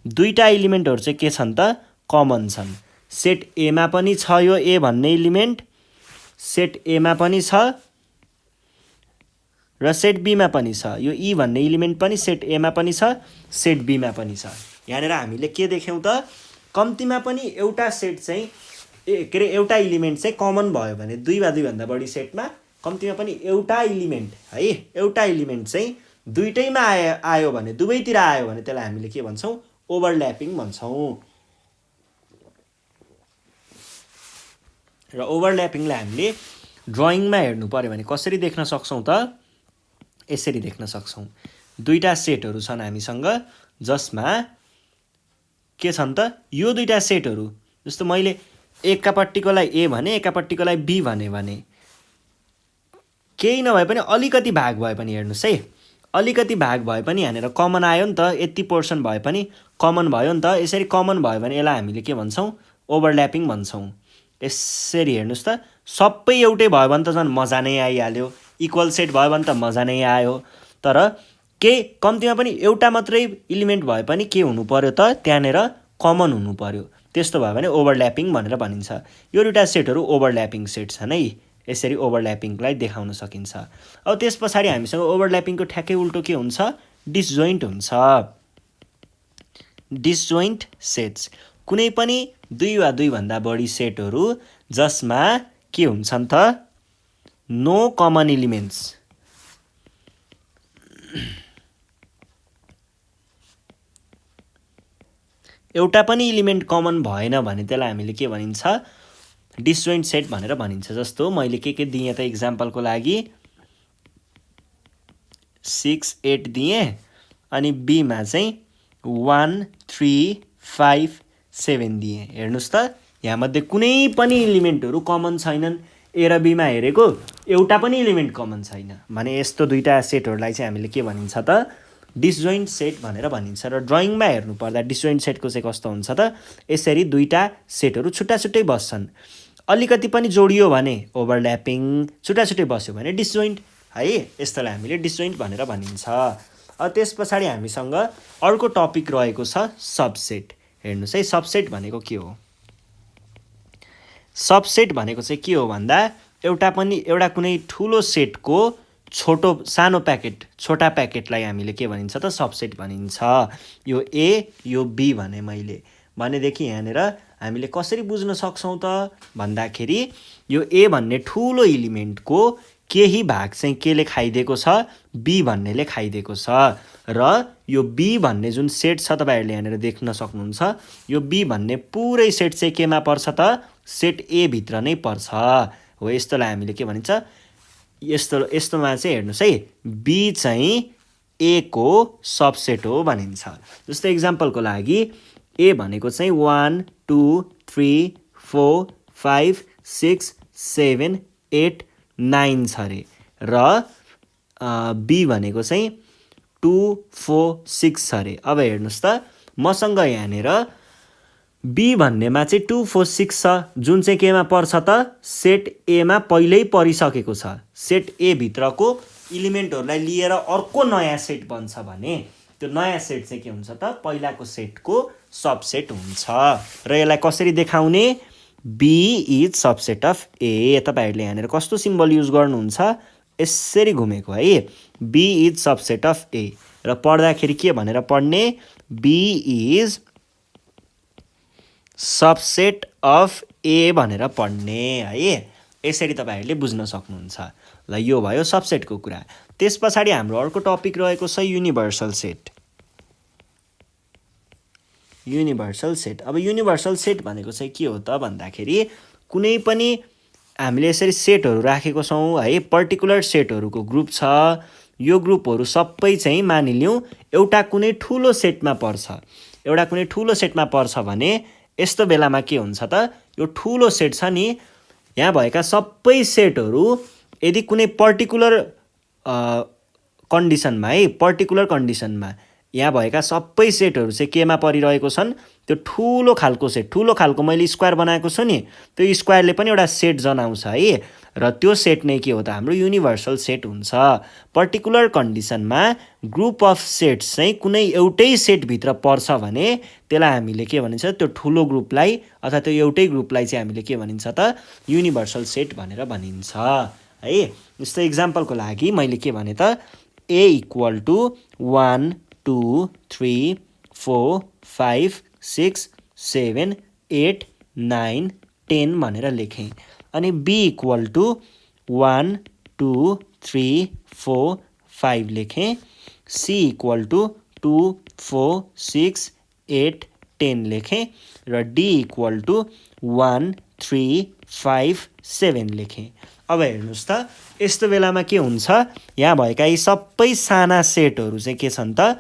दुईटा एलिमेन्टहरू चाहिँ के छन् त कमन छन् सेट ए मा पनि छ यो ए भन्ने एलिमेन्ट सेट ए मा पनि छ र सेट बी मा पनि छ यो ई भन्ने एलिमेन्ट पनि सेट ए मा पनि छ सेट बी मा पनि छ यहाँनिर हामीले के देख्यौं त कम्तीमा पनि एउटा सेट चाहिँ के रे एउटा एलिमेन्ट चाहिँ कमन भयो भने दुई वा दुई भन्दा बढी सेटमा कम्तीमा पनि एउटा एलिमेन्ट है एउटा एलिमेन्ट चाहिँ दुईटैमा आयो भने दुवैतिर आयो भने त्यसलाई हामीले के भन्छौं ओभरल्यापिङ भन्छौं र ओभरल्यापिङलाई हामीले ड्राइङमा हेर्नु पर्यो भने कसरी देख्न सक्छौं त यसरी देख्न सक्छौं दुईटा सेटहरू छन् हामीसँग जसमा के छन् त यो दुईटा सेटहरू जस्तो मैले एकापट्टिकोलाई ए भने एकापट्टिकोलाई बी भने केही नभए पनि अलिकति भाग भए पनि हेर्नुस् है अलिकति भाग भए पनि यहाँनिर कमन आयो नि त यति पोर्सन भए पनि कमन भयो नि त यसरी कमन भयो भने यसलाई हामीले के भन्छौं ओभरल्यापिङ भन्छौं यसरी हेर्नुस् त सबै एउटै भयो भने त झन् मजा नै आइहाल्यो इक्वल सेट भयो भने त मजा नै आयो तर के कम्तीमा पनि एउटा मात्रै एलिमेन्ट भए पनि के हुनु पर्यो त त्यहाँनिर कमन हुनु पर्यो त्यस्तो भयो भने ओभरल्यापिङ भनेर भनिन्छ यो दुईटा सेटहरू ओभरल्यापिङ सेट छन् है यसरी ओभरल्यापिङलाई देखाउन सकिन्छ अब त्यसपछि हामीसँग ओभरल्यापिङको ठ्याक्कै उल्टो के हुन्छ डिसजोइन्ट हुन्छ डिसजोइन्ट सेट्स कुनै पनि दुई वा दुई भन्दा बढी सेटहरू जसमा के हुन्छन् त नो कमन एलिमेन्ट्स एउटा पनि एलिमेन्ट कमन भएन भने त्यसलाई हामीले के भनिन्छ डिसजोइन्ट सेट भनेर भनिन्छ जस्तो मैले के दिएँ त एक्जाम्पलको लागि 6 8 दिएँ अनि बी मा चाहिँ 1 3 5 7 दिएँ हेर्नुस् त यहाँ मध्ये कुनै पनि एलिमेन्टहरू कमन छैनन् ए र बी मा हेरेको एउटा पनि एलिमेन्ट कमन छैन भने यस्तो दुईटा सेटहरूलाई चाहिँ हामीले के भनिन्छ त डिसजोइन्ट सेट भनेर भनिन्छ। र ड्रइङमा हेर्नु पर्दा डिसजोइन्ट सेटको चाहिँ कस्तो हुन्छ त, यसरी दुईटा सेटहरू छुट्टा छुट्टै बस्छन्। अलिकति पनि जोडियो भने ओभरल्यापिङ, छुट्टा छुट्टै बस्यो भने डिसजोइन्ट है, यस्तोलाई हामीले डिसजोइन्ट भनेर भनिन्छ। त्यस पछाडि हामीसँग अर्को टपिक रहेको छ सबसेट। हेर्नुहोस् है, सबसेट भनेको के हो? सबसेट भनेको चाहिँ के हो भन्दा एउटा कुनै ठुलो सेटको सानो प्याकेट, छोटा प्याकेटलाई हामीले के भनिन्छ त, सबसेट भनिन्छ। यो ए यो बी भने मैले भनेदेखि यहाँनिर हामीले कसरी बुझ्न सक्छौँ त भन्दाखेरि यो ए भन्ने ठुलो इलिमेन्टको केही भाग चाहिँ केले खाइदिएको छ, बी भन्नेले खाइदिएको छ। र यो बी भन्ने जुन सेट छ तपाईँहरूले यहाँनिर देख्न सक्नुहुन्छ, यो बी भन्ने पुरै सेट चाहिँ केमा पर्छ त, सेट ए भित्र नै पर्छ हो। यस्तोलाई हामीले के भनिन्छ, यस्तोमा चाहिँ हेर्नुहोस् है, बी चाहिँ ए को सबसेट हो भनिन्छ। जस्तो इक्जाम्पलको लागि ए भनेको चाहिँ 1 2 3 4 5 6 7 8 9 छ अरे, र बी भनेको चाहिँ 2 4 6 छ अरे। अब हेर्नुहोस् त, मसँग यहाँनिर बी भन्नेमा चाहिँ 2 4 6 छ, जुन चाहिँ केमा पर्छ त, सेट एमा पहिल्यै परिसकेको छ। सेट ए भित्रको इलिमेन्टहरूलाई लिएर अर्को नयाँ सेट बन्छ भने त्यो नयाँ सेट चाहिँ के हुन्छ त, पहिलाको सेटको सबसेट हुन्छ। र यसलाई कसरी देखाउने, बी इज सबसेट अफ ए। तपाईँहरूले यहाँनिर कस्तो सिम्बल युज गर्नुहुन्छ, यसरी घुमेको है, बी इज सबसेट अफ ए। र पढ्दाखेरि के भनेर पढ्ने, बी इज सबसेट अफ ए भनेर पढ्ने है। यसरी तपाईँहरूले बुझ्न सक्नुहुन्छ। ल, यो भयो सबसेटको कुरा। त्यस पछाडि हाम्रो अर्को टपिक रहेको छ युनिभर्सल सेट। Universal set. अब युनिभर्सल सेट भनेको चाहिँ के हो त भन्दाखेरि कुनै पनि हामीले यसरी सेटहरू राखेको छौँ है, पर्टिकुलर सेटहरूको ग्रुप छ। यो ग्रुपहरू सबै चाहिँ मानिलिउँ एउटा कुनै ठुलो सेटमा पर्छ। एउटा कुनै ठुलो सेटमा पर्छ भने यस्तो बेलामा के हुन्छ त, यो ठुलो सेट छ नि, यहाँ भएका सबै सेटहरू यदि कुनै पर्टिकुलर कन्डिसनमा है, पर्टिकुलर कन्डिसनमा यहाँ भएका सबै सेटहरू चाहिँ केमा परिरहेको छन्, त्यो ठुलो खालको सेट। ठुलो खालको मैले स्क्वायर बनाएको छु नि, त्यो स्क्वायरले पनि एउटा सेट जनाउँछ है, र त्यो सेट नै के हो त, हाम्रो युनिभर्सल सेट हुन्छ। पर्टिकुलर कन्डिसनमा ग्रुप अफ सेट्स चाहिँ कुनै एउटै सेटभित्र पर्छ भने त्यसलाई हामीले के भनिन्छ, त्यो ठुलो ग्रुपलाई अथवा त्यो एउटै ग्रुपलाई चाहिँ हामीले के भनिन्छ त, युनिभर्सल सेट भनेर भनिन्छ है। जस्तो इक्जाम्पलको लागि मैले के भने त, ए इक्वल टु 1 2 3 4 5 6 7 8 9 10 भनेर लेखेँ। अनि बी इक्वल टु 1 2 3 4 5 लेखेँ। सी इक्वल टु 2 4 6 8 10 लेखेँ। र डी इक्वल टु 1 3 5 7 लेखेँ। अब हेर्नुहोस् त, यस्तो बेलामा के हुन्छ, यहाँ भएका यी सबै साना सेटहरू चाहिँ के छन् त,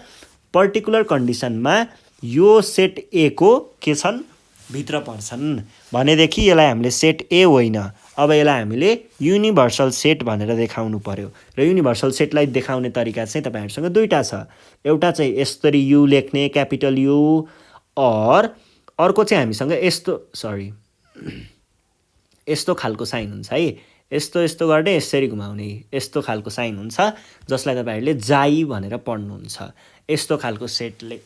पर्टिकुलर कन्डिसनमा यो सेट ए को के छन्, भित्र पर्छन् भनेदेखि यसलाई हामीले सेट ए होइन, अब यसलाई हामीले युनिभर्सल सेट भनेर देखाउनु पर्यो। र युनिभर्सल सेटलाई देखाउने तरिका चाहिँ तपाईँहरूसँग दुईवटा छ। एउटा चाहिँ यसरी यु लेख्ने, क्यापिटल यु, और अर्को चाहिँ हामीसँग यस्तो खालको साइन हुन्छ है, यस्तो गर्ने, यसरी घुमाउने, यस्तो खालको साइन हुन्छ, जसलाई तपाईँहरूले जाई भनेर पढ्नुहुन्छ। यस्तो खालको सेटले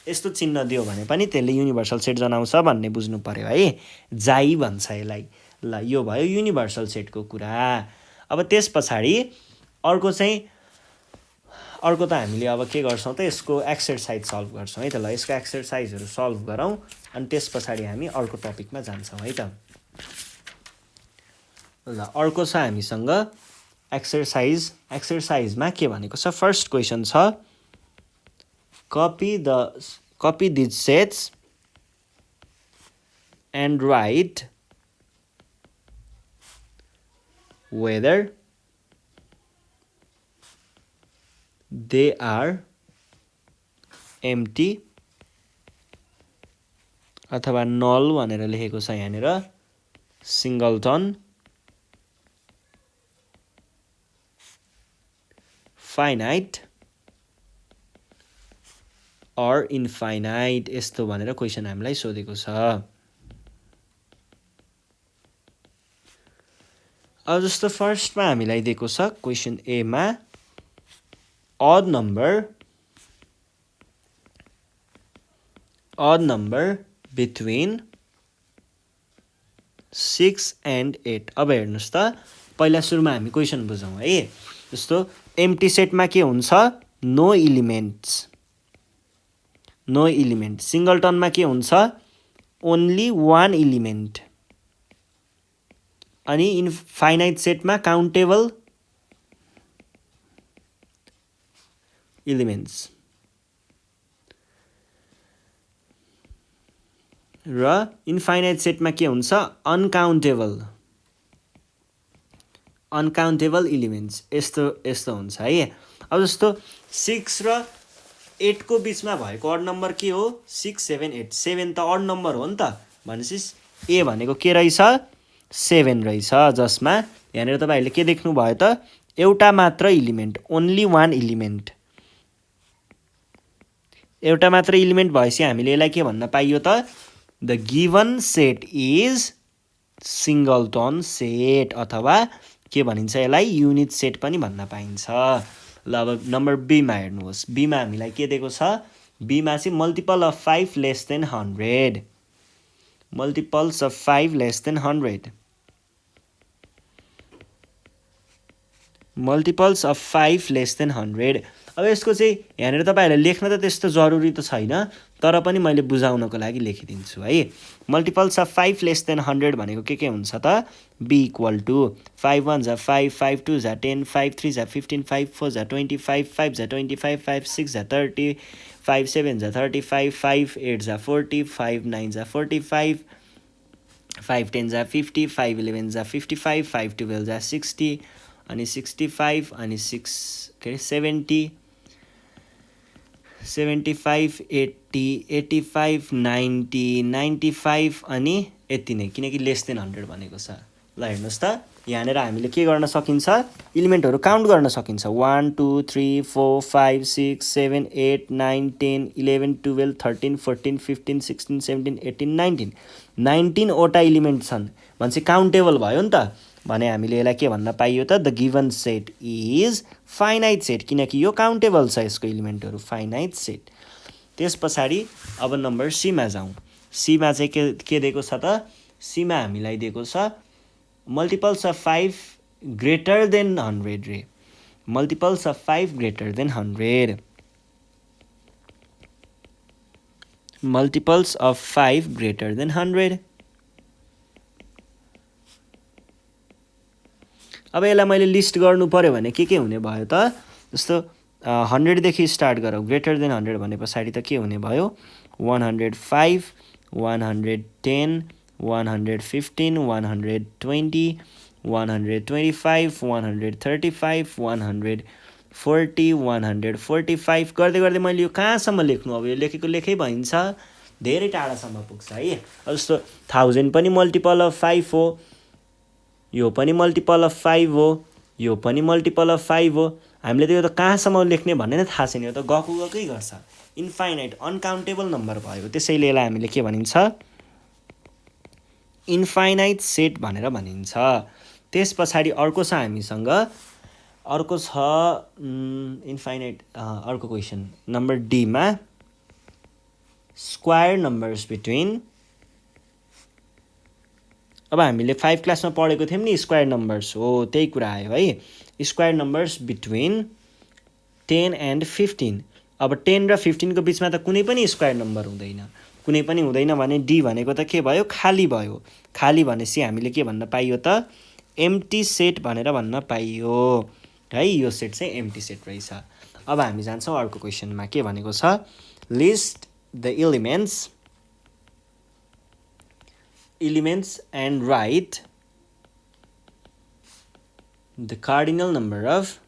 यस्तो चिन्ह दियो भने पनि त्यसले युनिभर्सल सेट जनाउँछ भन्ने बुझ्नु पर्यो है, जाई भन्छ यसलाई। ल, यो भयो युनिभर्सल सेटको कुरा। अब त्यस पछाडि अर्को त हामीले अब के गर्छौँ त, यसको एक्सरसाइज सल्भ गर्छौँ है त। ल, यसको एक्सरसाइजहरू सल्भ गरौँ अनि त्यस पछाडि हामी अर्को टपिकमा जान्छौँ है त। ल, अर्को छ हामीसँग एक्सरसाइजमा के भनेको छ, फर्स्ट क्वेसन छ, copy these sets and write whether they are empty अथवा null भनेर लेखेको छ यहाँनिर, singleton, finite or infinite यस्तो भनेर क्वेसन हामीलाई सोधेको छ। अब जस्तो फर्स्टमा हामीलाई दिएको छ क्वेसन ए मा odd number between 6 and 8। अब हेर्नुस् त पहिला सुरुमा हामी क्वेसन बुझौँ है। जस्तो एम्प्टी सेटमा के हुन्छ, नो एलिमेन्ट्स, सिंगलटनमा के हुन्छ, ओन्ली वान एलिमेन्ट, अनि इन्फाइनाइट सेटमा काउन्टेबल एलिमेन्ट्स, र इन्फाइनाइट सेटमा के हुन्छ, अनकाउन्टेबल एलिमेन्ट्स यस्तो हुन्छ है। अब जस्तो 6 र 8 को बिचमा भएको अड नम्बर के हो, 6 7 8। 7 त अड नम्बर हो नि त, भनेपछि ए भनेको के रहेछ, 7 रहेछ, जसमा यहाँनिर तपाईहरुले के देख्नु भयो त, एउटा मात्र एलिमेन्ट, ओन्ली वान एलिमेन्ट, एउटा मात्र एलिमेन्ट भएपछि हामीले यसलाई के भन्न पाइयो त, the given set is singleton set, अथवा के भनिन्छ यसलाई, युनिट सेट पनि भन्न पाइन्छ। ल अब नम्बर बी मा हेर्नुहोस्, बी मा हामीलाई के दिएको छ, बी मा चाहिँ multiple of 5 less than 100, multiples of 5 less than 100, multiples of 5 less than 100। अब यसको चाहिँ यहाँनिर तपाईहरुले लेख्न त त्यस्तो जरुरी त छैन, तर पनि मैले बुझाउनको लागि लेखिदिन्छु है। मल्टिपल्स अफ 5 लेस देन 100 भनेको के हुन्छ त, b इक्वल टु 5 1 जा 5 5 2 जा 10 5 3 जा 15 5 4 जा 25 5 जा 25 5 6 जा 30 5 7 जा 35 5 8 जा 40 5 9 जा 45 5 10 जा 50 5 11 जा 55 5 12 जा 60 अनि 65 अनि 6 के 70 75 80 85 90 95 अनि यति नै, किनकि लेस देन 100 भनेको छ। ल हेर्नुस् त यहाँनिर हामीले के गर्न सकिन्छ, एलिमेन्टहरु काउन्ट गर्न सकिन्छ, 1 2 3 4 5 6 7 8 9 10 11 12 13 14 15 16 17 18 19 19 वटा एलिमेन्ट छन् भनेपछि काउन्टेबल भयो नि त, भने हामीले यसलाई के भन्न पाइयो त, the given set is finite set, किनकि यो काउन्टेबल छ यसको एलिमेन्टहरु, फाइनाइट सेट। त्यस पछाडि अब नम्बर सी मा जाउँ। सी मा चाहिँ के दिएको छ त, सी मा हामीलाई दिएको छ मल्टिपल्स अफ 5 ग्रेटर देन 100 रे, multiples of 5 greater than 100, multiples of 5 greater than 100। अब यसलाई मैले लिस्ट गर्नु पर्यो भने के हुने भयो त, जस्तो 100 देखि स्टार्ट गरौँ, ग्रेटर देन 100 भने पछाडि त के हुने भयो, 105 110 115 120 125 135 140 145 गर्दै गर्दै मैले यो कहाँसम्म लेख्नु, अब यो लेखेकै भइन्छ, धेरै टाढासम्म पुग्छ है। जस्तो 1000 पनि मल्टिपल अफ 5 हो, यो पनि मल्टिपल अफ 5 हो, यो पनि मल्टिपल अफ 5 हो, हामीले त यो त कहाँसम्म लेख्ने भन्ने नै थाहा छैन, यो त गएकै गर्छ, इन्फाइनाइट अनकाउन्टेबल नम्बर भयो, त्यसैले यसलाई हामीले के भनिन्छ, इन्फाइनाइट सेट भनेर भनिन्छ। त्यस पछाडि अर्को छ हामीसँग, अर्को छ इन्फाइनाइट, अर्को क्वेसन नम्बर डी मा स्क्वायर नम्बर्स बिट्विन, अब हामीले 5 क्लासमा पढेको थियौँ नि स्क्वायर नम्बर्स हो, त्यही कुरा आयो है, स्क्वायर नम्बर्स बिट्विन 10 एन्ड 15। अब 10 र 15 को बिचमा त कुनै पनि स्क्वायर नम्बर हुँदैन, कुनै पनि हुँदैन भने डी भनेको त के भयो, खाली भयो, खाली भनेपछि हामीले के भन्न पाइयो त, एम्प्टी सेट भनेर भन्न पाइयो है, यो सेट चाहिँ एम्प्टी सेट रहेछ। अब हामी जान्छौँ अर्को क्वेसनमा, के भनेको छ, list the elements and write the cardinal number of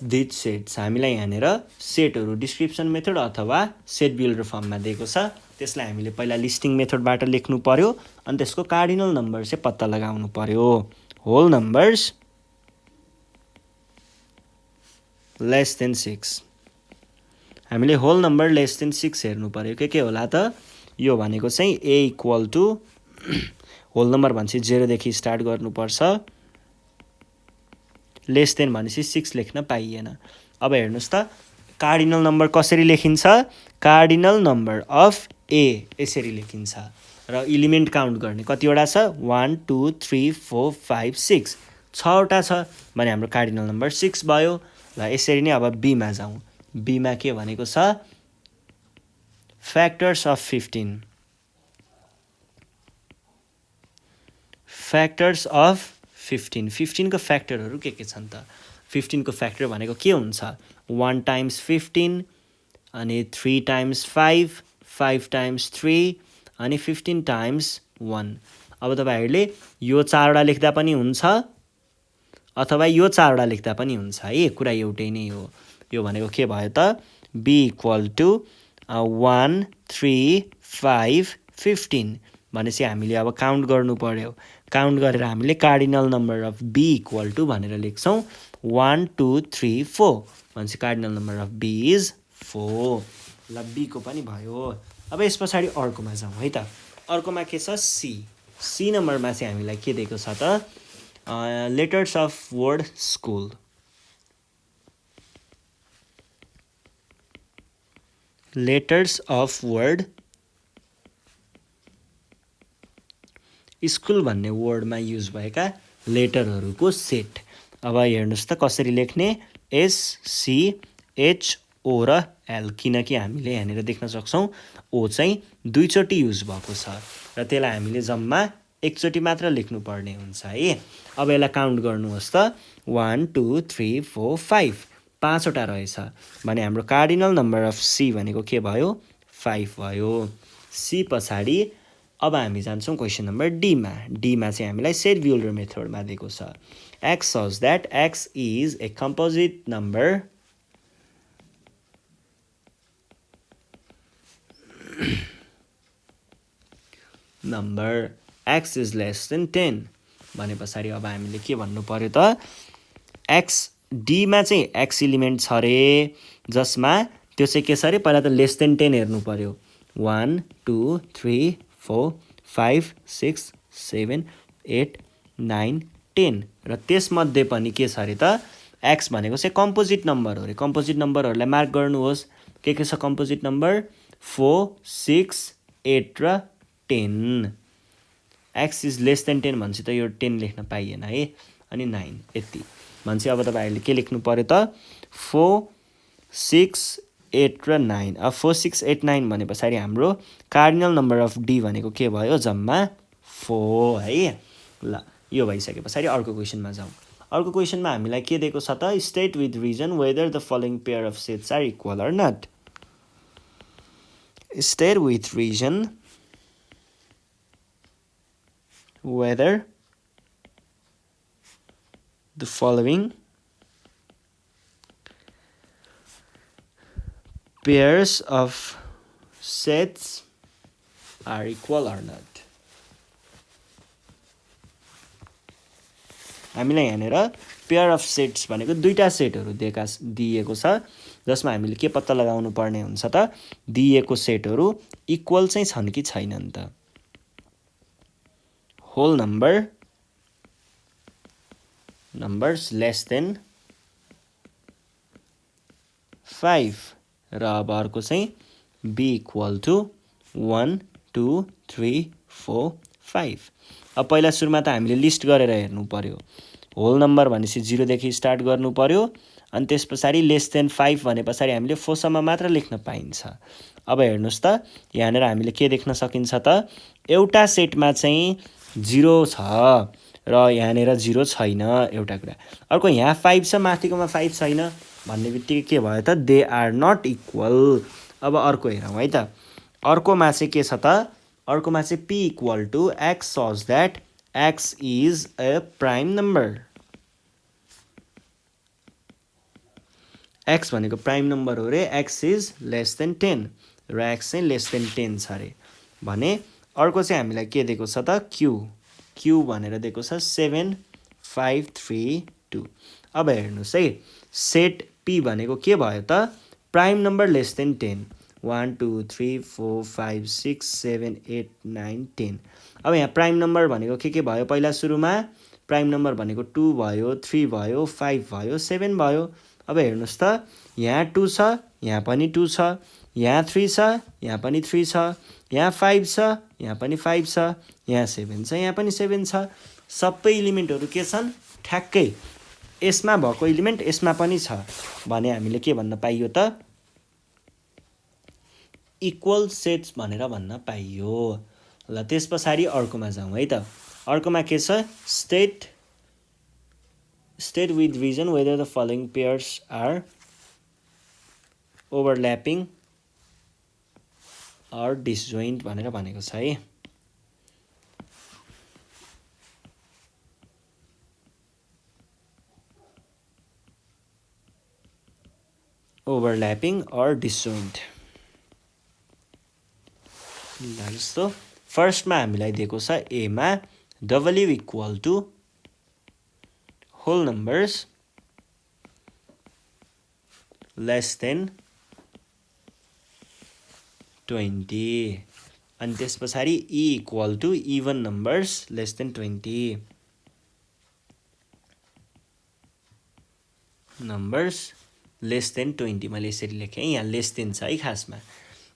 these sets। हामीलाई यहाँनिर सेटहरु डिस्क्रिप्सन मेथड अथवा सेट बिल्डर फर्ममा दिएको छ, त्यसलाई हामीले पहिला लिस्टिङ मेथडबाट लेख्नु पर्यो, अनि त्यसको कार्डिनल नम्बर चाहिँ पत्ता लगाउनु पर्यो। होल नम्बर्स लेस देन 6 हामीले होल नम्बर लेस देन 6 हेर्नु पर्यो के होला त यो भनेको चाहिँ a equal to whole number भनेपछि 0 देखि स्टार्ट गर्नुपर्छ लेस देन भनेपछि 6 लेख्न पाइएन अब हेर्नुस् त कार्डिनल नम्बर कसरी लेखिन्छ कार्डिनल नम्बर अफ a यसरी लेखिन्छ र एलिमेन्ट काउन्ट गर्ने कतिवटा छ 1 2 3 4 5 6 6वटा छ भने हाम्रो कार्डिनल नम्बर 6 भयो ल यसरी नै अब b मा जाउँ b मा के भनेको छ फ्याक्टर्स अफ 15 फ्याक्टर्स अफ 15 को फ्याक्टरहरू के छन् त 15 को फ्याक्टर भनेको के हुन्छ 1 टाइम्स 15 अनि 3 टाइम्स 5 5 टाइम्स 3 अनि 15 टाइम्स 1 अब तपाईहरुले यो चारवटा लेख्दा पनि हुन्छ अथवा यो चारवटा लेख्दा पनि हुन्छ है कुरा एउटै नै हो यो भनेको के भयो त b इक्वल टु 1 3 5 15 भनेपछि हामीले अब काउन्ट गर्नु पर्यो काउन्ट गरेर हामीले cardinal number of b equal to भनेर लेख्छौं 1 2 3 4 भनेपछि cardinal number of b is 4 ल b को पनि भयो अब यस पछाडी अर्कोमा जाउँ है त अर्कोमा के छ c नम्बरमा चाहिँ हामीलाई के दिएको छ त letters of word school letters of word school भन्ने वर्डमा युज भएका लेटरहरूको सेट अब हेर्नुस् त कसरी लेख्ने एस सी एच ओ र एल किनकि हामीले यहाँनिर देख्न सक्छौं ओ चाहिँ दुईचोटी युज भएको छ र त्यसलाई हामीले जम्मा एकचोटी मात्र लेख्नु पर्ने हुन्छ है अब यसलाई काउन्ट गर्नुहोस् त 1 2 3 4 5 पाँचवटा रहेछ भने हाम्रो कार्डिनल नम्बर अफ सी भनेको के भयो 5 भयो सी पछाडी अब हामी जान्छौं क्वेशन नम्बर डी मा चाहिँ हामीलाई सेट ब्युलर मेथडमा दिएको छ x such that x is a composite number x is less than 10 भने पछाडी अब हामीले के भन्नु पर्यो त x d मा चाहिँ x एलिमेन्ट छ रे जसमा त्यो चाहिँ के छ रे पहिला त लेस देन 10 हेर्नु पर्यो 1 2 3 4 5 6 7 8 9 10 र त्यसमध्ये पनि के छ रे त x भनेको चाहिँ कम्पोजिट नम्बर हो रे कम्पोजिट नम्बरहरुलाई मार्क गर्नुहोस् के छ कम्पोजिट नम्बर 4 6 8 र 10 x इज लेस देन 10 भन्छ त यो 10 लेख्न पाइएन है अनि 9 यति भन्छ अब तपाईहरुले के लेख्नु पर्यो त 4 6 8 र 9 अब 4 6 8 9 भने पछाडी हाम्रो कार्डिनल नम्बर अफ d भनेको के भयो जम्मा 4 है ल यो भइसके पछाडी अर्को क्वेशनमा जाउँ अर्को क्वेशनमा हामीलाई के दिएको छ त state with reason whether the following pair of sets are equal or not state with reason whether the following pairs of sets are equal or not. हामीलाई यहाँनिर पेयर अफ सेट्स भनेको दुईटा सेटहरु दिएको छ जसमा हामीले के पत्ता लगाउनु पर्ने हुन्छ त दिएको सेटहरु इक्वल चाहिँ छन् कि छैनन् त whole numbers less than 5 र अब अर्को चाहिँ b equal to 1 2 3 4 5 अब पहिला सुरुमा त हामीले लिस्ट गरेर हेर्नु पर्यो होल नम्बर भनेपछि 0 देखि स्टार्ट गर्नु पर्यो अनि त्यसपछि लेस देन 5 भने पछाडी हामीले 4 सम्म मात्र लेख्न पाइन्छ अब हेर्नुस् त यहाँनेर हामीले के देख्न सकिन्छ त एउटा सेटमा चाहिँ 0 छ र यहाँनेर 0 छैन एउटा कुरा अर्को यहाँ 5 छ माथिकोमा 5 छैन भन्नेबित्तिकै के भयो त दे आर नट इक्वल अब अर्को हेरौँ है त अर्कोमा चाहिँ के छ त अर्कोमा चाहिँ p equal to x such that x is a prime number x भनेको प्राइम नम्बर हो रे x is less than 10 र x चाहिँ less than 10 छ रे भने अर्को चाहिँ हामीलाई के दिएको छ त q भनेर दिएको छ 7 5 3 2 अब हेर्नुहोस् है, सेट पी भनेको के भयो त, प्राइम नम्बर लेस देन 10, 1 2 3 4 5 6 7 8 9 10। अब यहाँ प्राइम नम्बर भनेको के भयो, पहिला सुरुमा प्राइम नम्बर भनेको 2 भयो, 3 भयो, 5 भयो, 7 भयो। अब हेर्नुहोस् त, यहाँ 2 छ, यहाँ पनि 2 छ, यहाँ 3 छ, यहाँ पनि 3 छ, यहाँ 5 छ, यहाँ पनि 5 छ, यहाँ 7 छ, यहाँ पनि 7 छ। सबै इलिमेन्टहरू के छन्, ठ्याक्कै यसमा भएको इलिमेन्ट यसमा पनि छ भने हामीले के भन्न पाइयो त, इक्वल सेट्स भनेर भन्न पाइयो। ल त्यस पछाडि अर्कोमा जाउँ है त। अर्कोमा के छ, state with reason whether the following pairs are overlapping or disjoint भनेर भनेको छ है। overlapping or disjoint जस्तो फर्स्टमा हामीलाई दिएको छ ए मा w equal to whole numbers less than 20 अनि त्यस पछाडि e equal to even numbers less than 20 numbers less than 20 मैले यसरी लेखेँ, यहाँ लेस देन छ है खासमा।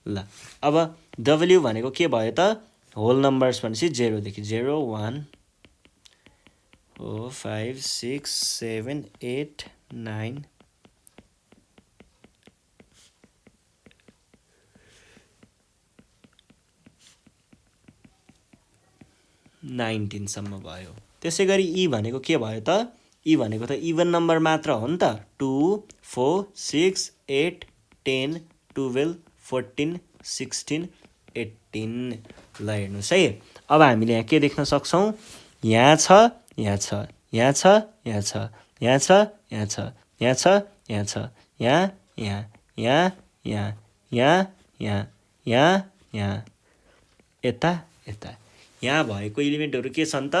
ल अब w भनेको के भयो त, होल नम्बर्स भनेपछि 0 देखि 0 1 4 5 6 7 8 9 19 सम्म भयो। त्यसै गरी ई भनेको के भयो त, ई भनेको त इभन नम्बर मात्र हो नि त, 2 4 6 8 10 12 14 16 18। ल हेर्नुहोस् है, अब हामीले यहाँ के देख्न सक्छौँ, यहाँ छ, यहाँ छ, यहाँ छ, यहाँ छ, यहाँ छ, यहाँ छ, यहाँ छ, यहाँ छ, यहाँ यहाँ यहाँ यहाँ यहाँ यहाँ यहाँ यहाँ यता यता यहाँ भएको इलिमेन्टहरू के छन् त,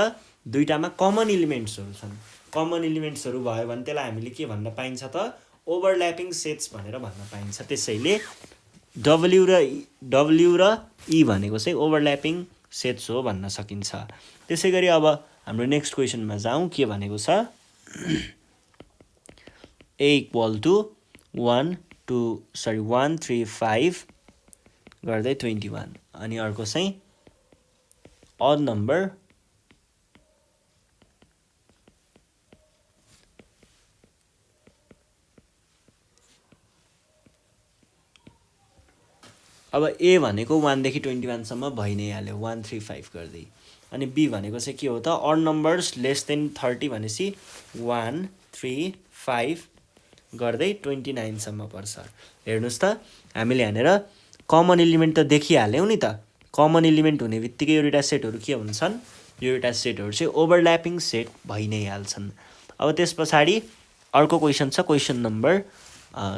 दुईटामा कमन इलिमेन्ट्सहरू छन्। कमन इलिमेन्ट्सहरू भयो भने त्यसलाई हामीले के भन्न पाइन्छ त, ओभरल्यापिङ सेट्स भनेर भन्न पाइन्छ। त्यसैले W र E भनेको चाहिँ ओभरल्यापिङ सेट्स हो भन्न सकिन्छ। त्यसै गरी अब हाम्रो नेक्स्ट क्वेसनमा जाउँ, के भनेको छ, A इक्वल टु 1 3 5 गर्दै 21 अनि अर्को चाहिँ odd number अब A भनेको 1 देखि 21 सम्म भइ नै हाल्यो, 1 3 5 गर्दै। अनि B भनेको चाहिँ के हो त, odd numbers लेस देन 30 भनेपछि 1 3 5 गर्दै 29 सम्म पर्छ। हेर्नुहोस् त, हामीले यहाँनिर कमन इलिमेन्ट त देखिहाल्यौँ नि त। कमन इलिमेन्ट हुने बित्तिकै यो एउटा सेटहरू के हुन्छन्, यो एउटा सेटहरू चाहिँ ओभरल्यापिङ सेट भइ नै हाल्छन्। अब त्यस पछाडि अर्को क्वेसन छ, क्वेसन नम्बर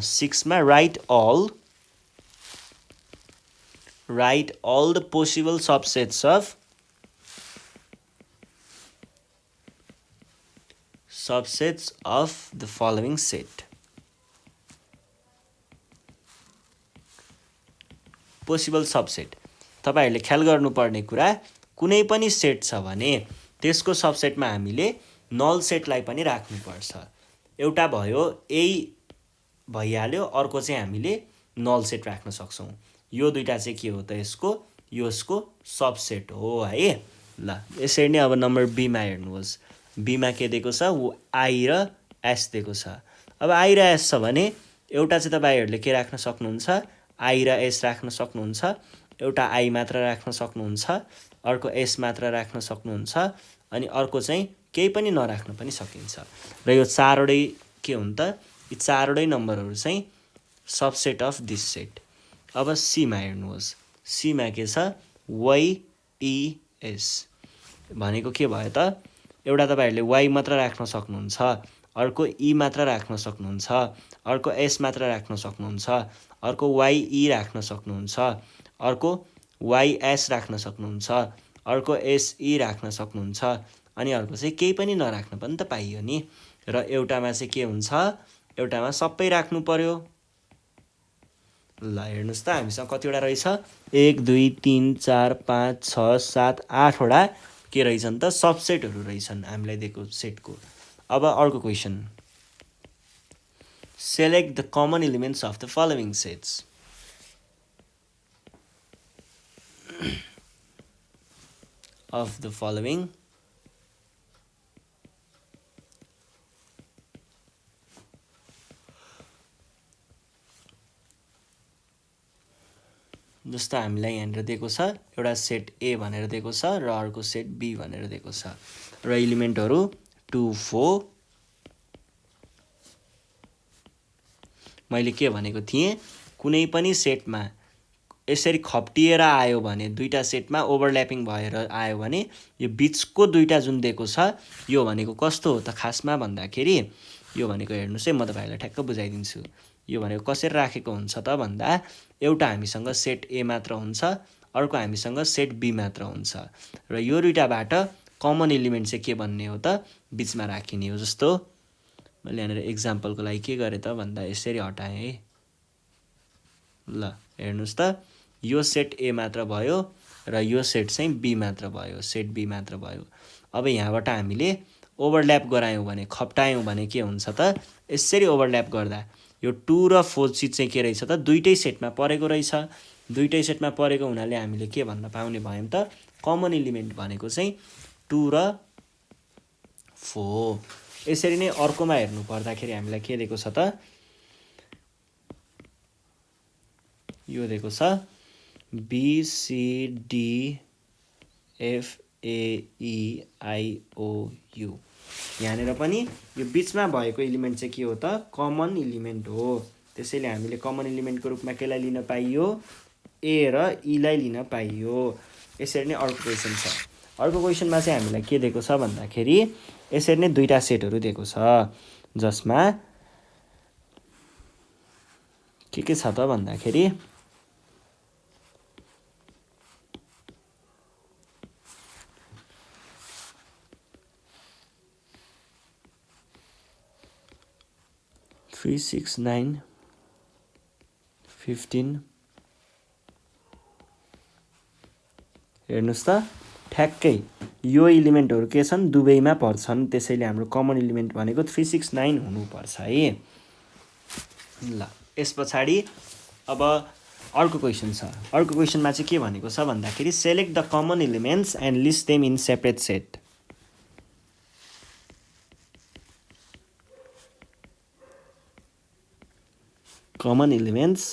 6 मा write all the possible subsets of the following set। Possible subset, तपाईहरुले ख्याल गर्नुपर्ने कुरा, कुनै पनि सेट छ भने त्यसको सबसेटमा हामीले नल सेटलाई पनि राख्नुपर्छ। एउटा भयो A भइहाल्यो, अर्को चाहिँ हामीले नल सेट राख्न सक्छौं। यो दुईटा चाहिँ के हो त, यसको सबसेट हो है। ल यसरी नै अब नम्बर B मा हेर्नुहोस्, B मा के दिएको छ, I र S दिएको छ। अब I र S छ भने एउटा चाहिँ तपाईहरुले के राख्न सक्नुहुन्छ, I र S राख्न सक्नुहुन्छ, एउटा I मात्र राख्न सक्नुहुन्छ, अर्को S मात्र राख्न सक्नुहुन्छ, अनि अर्को चाहिँ केही पनि नराख्न पनि सकिन्छ। र यो चारवटै के हुन् त, यी चारवटै नम्बरहरू चाहिँ सबसेट अफ दिस सेट। अब C मा हेर्नुहोस्, C मा के छ, YES भनेको के भयो त, एउटा तपाईहरुले Y मात्र राख्न सक्नुहुन्छ, अर्को E मात्र राख्न सक्नुहुन्छ, अर्को S मात्र राख्न सक्नुहुन्छ, अर्को YE राख्न सक्नुहुन्छ, अर्को YS राख्न सक्नुहुन्छ, अर्को SE राख्न सक्नुहुन्छ, अनि अर्को चाहिँ केही पनि नराख्न पनि त पाइयो नि। र एउटामा चाहिँ के हुन्छ एउटामा सबै राख्नु पर्यो ल हेर्नुस् त हामीसँग कतिवटा रहेछ 1 2 3 4 5 6 7 8 वटा के रहेछन् त सबसेटहरू रहेछन् हामीलाई दिएको सेटको अब अर्को question select the common elements of the following sets of the following जस्तो हामीलाई यहाँनिर दिएको छ एउटा सेट ए भनेर दिएको छ र अर्को सेट बी भनेर दिएको छ र एलिमेन्टहरू 2 4 मैले के भनेको थिएँ कुनै पनि सेटमा यसरी खप्टिएर आयो भने दुईटा सेटमा ओभरल्यापिङ भएर आयो भने यो बीचको दुईटा जुन दिएको छ यो भनेको कस्तो हो त खासमा भन्दाखेरि यो भनेको हेर्नुस् है म तपाईहरुलाई ठ्याक्क बुझाइदिन्छु यो भनेको कसरी राखेको हुन्छ त भन्दा एउटा हामीसँग सेट ए मात्र हुन्छ अर्को हामीसँग सेट बी मात्र हुन्छ र यो दुईटाबाट कमन एलिमेन्ट चाहिँ के भन्ने हो त बीचमा राखिने हो जस्तो मैले यहाँनिर एक्जाम्पलको लागि के गरे त भन्दा यसरी हटाएँ है ल हेर्नुस् त यो सेट ए मात्र भयो र यो सेट चाहिँ बी मात्र भयो सेट बी मात्र भयो अब यहाँबाट हामीले ओभरल्याप गरायौं भने खप्टायौं भने के हुन्छ त यसरी ओभरल्याप गर्दा यो 2 र 4 चिज चाहिँ के रहेछ त दुईटै सेटमा परेको रहेछ दुईटै सेटमा परेको हुनाले हामीले के भन्न पाउने भयौं त कमन एलिमेन्ट भनेको चाहिँ 2 र 4 यसरी नै अर्कोमा हेर्नु पर्दाखेरि हामीलाई के दिएको छ त यो दिएको छ B C D F A E I O U यहाँनिर पनि यो बीचमा भएको एलिमेन्ट चाहिँ के हो त कमन एलिमेन्ट हो त्यसैले हामीले कमन एलिमेन्टको रूपमा केलाई लिन पाइयो A र E लाई लिन पाइयो यसरी नै अर्को क्वेशन छ अर्को क्वेशनमा चाहिँ हामीलाई के दिएको छ भन्दाखेरि यसरी नै दुईटा सेटहरू दिएको छ जसमा के छ त भन्दाखेरि 3 6 9 15 हेर्नुस् त ठ्याक्कै यो एलिमेन्टहरु के छन् दुवैमा पर्छन् त्यसैले हाम्रो कमन एलिमेन्ट भनेको 369 हुनु पर्छ है ल यसपछि अब अर्को क्वेशन छ अर्को क्वेशनमा चाहिँ के भनेको छ भन्दाखेरि select the common elements and list them in separate set common elements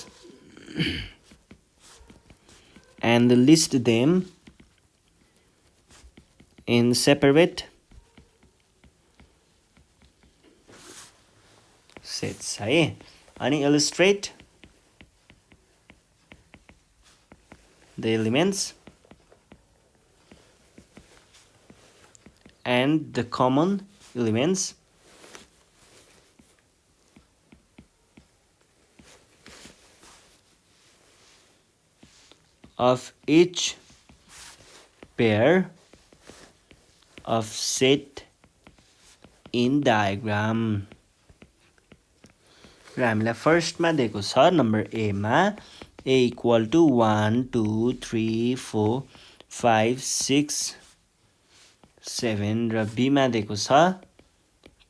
and list them in separate sets है अनि illustrate the elements and the common elements of each pair of set in diagram र हामीलाई फर्स्टमा दिएको छ number ए मा a equal to 1 2 3 4 5 6 7 र b मा दिएको छ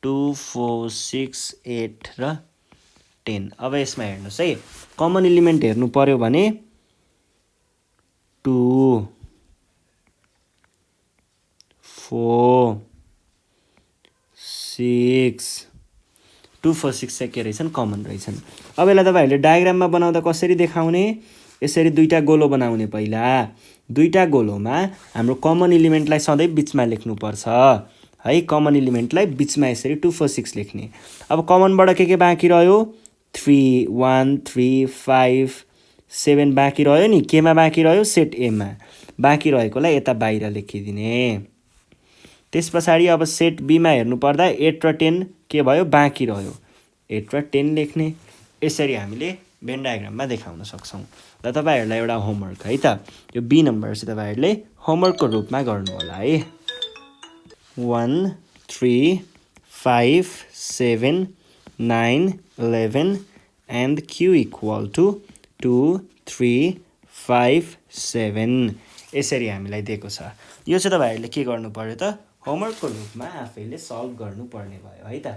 2 4 6 8 र 10 अब यसमा हेर्नुस् है कमन एलिमेन्ट हेर्नु पर्यो भने 2 4 6 2 4 6 चाहिँ के रहेछन् कमन रहेछन् अब यसलाई तपाईहरुले डायग्राममा बनाउँदा कसरी देखाउने यसरी दुईटा गोलो बनाउने पहिला दुईटा गोलोमा हाम्रो कमन एलिमेन्टलाई सधैं बीचमा लेख्नु पर्छ है कमन एलिमेन्टलाई बीचमा यसरी 2 4 6 लेख्ने अब कमनबाट के बाँकी रह्यो 3 1 3 5 7 बाँकी रह्यो नि केमा बाँकी रह्यो सेट ए मा बाँकी रहेकोलाई यता बाहिर लेखिदिने त्यसपछि अब सेट बी मा हेर्नु पर्दा 8 र 10 के भयो बाँकी रह्यो 8 र 10 लेख्ने यसरी हामीले भेन डायग्राममा देखाउन सक्छौं ल तपाईहरुलाई एउटा होमवर्क है त यो बी नम्बर चाहिँ तपाईहरुले होमवर्कको रूपमा गर्नु होला है 1 3 5 7 9 11 and q equal to 2 3 5 7 यसरी हामीलाई दिएको छ। यो चाहिँ तपाईहरुले के गर्नु पर्यो त होमवर्कको रूपमा आफैले सल्भ गर्नुपर्ने भयो है त।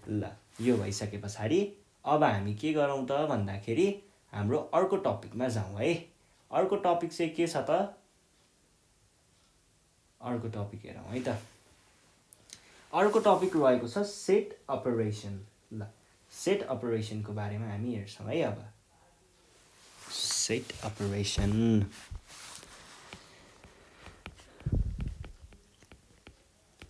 ल यो भइसके पछाडी अब हामी के गरौँ त भन्दाखेरि हाम्रो अर्को टपिकमा जाउँ है। अर्को टपिक चाहिँ के छ त अर्को टपिक हेरौँ है त। अर्को टपिक रहेको छ सेट अपरेसन। ल सेट अपरेसनको बारेमा हामी हेर्छौँ है। अब सेट अपरेसन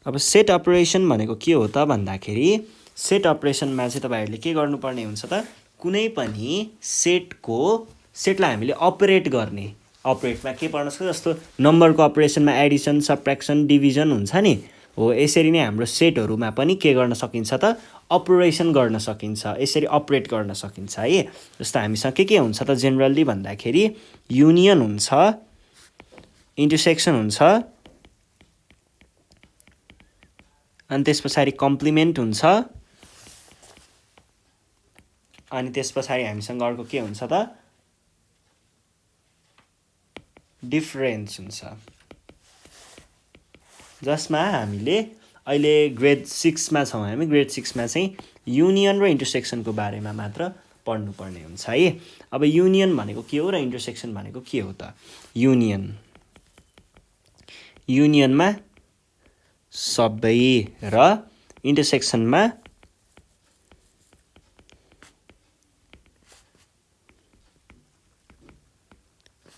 अब सेट अपरेसन भनेको के हो त भन्दाखेरि सेट अपरेसनमा चाहिँ तपाईहरुले के गर्नुपर्ने हुन्छ त कुनै पनि सेटलाई हामीले अपरेट गर्ने अपरेटमा के पर्न सक्छ जस्तो नम्बरको अपरेसनमा एडिसन सबट्र्याक्सन डिभिजन हुन्छ नि हो यसरी नै हाम्रो सेटहरुमा पनि के गर्न सकिन्छ त अपरेसन गर्न सकिन्छ यसरी अपरेट गर्न सकिन्छ है। जस्तो हामीसँग के हुन्छ त जेनरली भन्दाखेरि युनियन हुन्छ इन्टरसेक्सन हुन्छ अनि त्यसपछि कम्प्लिमेन्ट हुन्छ अनि त्यसपछि हामीसँग अर्को के हुन्छ त डिफरेन्स हुन्छ जसमा हामीले अहिले ग्रेड 6 मा छौं। हामी ग्रेड 6 मा चाहिँ युनियन र इन्टरसेक्सनको बारेमा मात्र पढ्नु पर्ने हुन्छ है। अब युनियन भनेको के हो र इन्टरसेक्सन भनेको के हो त युनियनमा सबै र इन्टरसेक्सनमा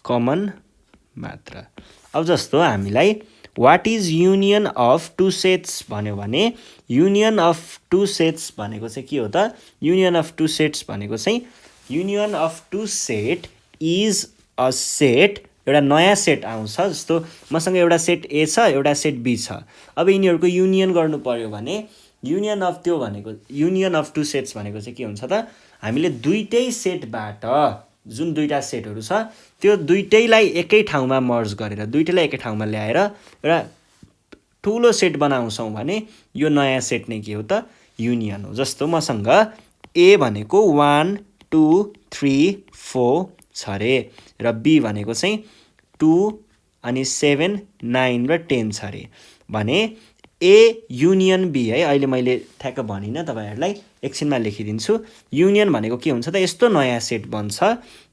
कमन मात्र। अब जस्तो हामीलाई what is union of two sets भन्यो भने युनियन अफ टु सेट्स भनेको चाहिँ के हो त युनियन अफ टु सेट्स भनेको चाहिँ union of two set is a set एउटा नयाँ सेट आउँछ जस्तो मसँग एउटा सेट ए छ एउटा सेट बी छ। अब यिनीहरुको युनियन गर्नु पर्यो भने युनियन अफ टु सेट्स भनेको चाहिँ के हुन्छ त हामीले दुईटै सेटबाट जुन दुईटा सेटहरु छ त्यो दुईटैलाई एकै ठाउँमा मर्ज गरेर दुईटैलाई एकै ठाउँमा ल्याएर एउटा ठूलो सेट बनाउँछौं भने यो नयाँ सेट नै के हो त युनियन हो। जस्तो मसँग ए भनेको 1 2 3 4 छ रे र बी भनेको चाहिँ 2 अनि 7 9 र 10 छ रे भने ए युनियन बी है। अहिले मैले ठ्याक्क भनिन तपाईहरुलाई एकछिनमा लेखिदिन्छु। युनियन भनेको के हुन्छ त यस्तो नयाँ सेट बन्छ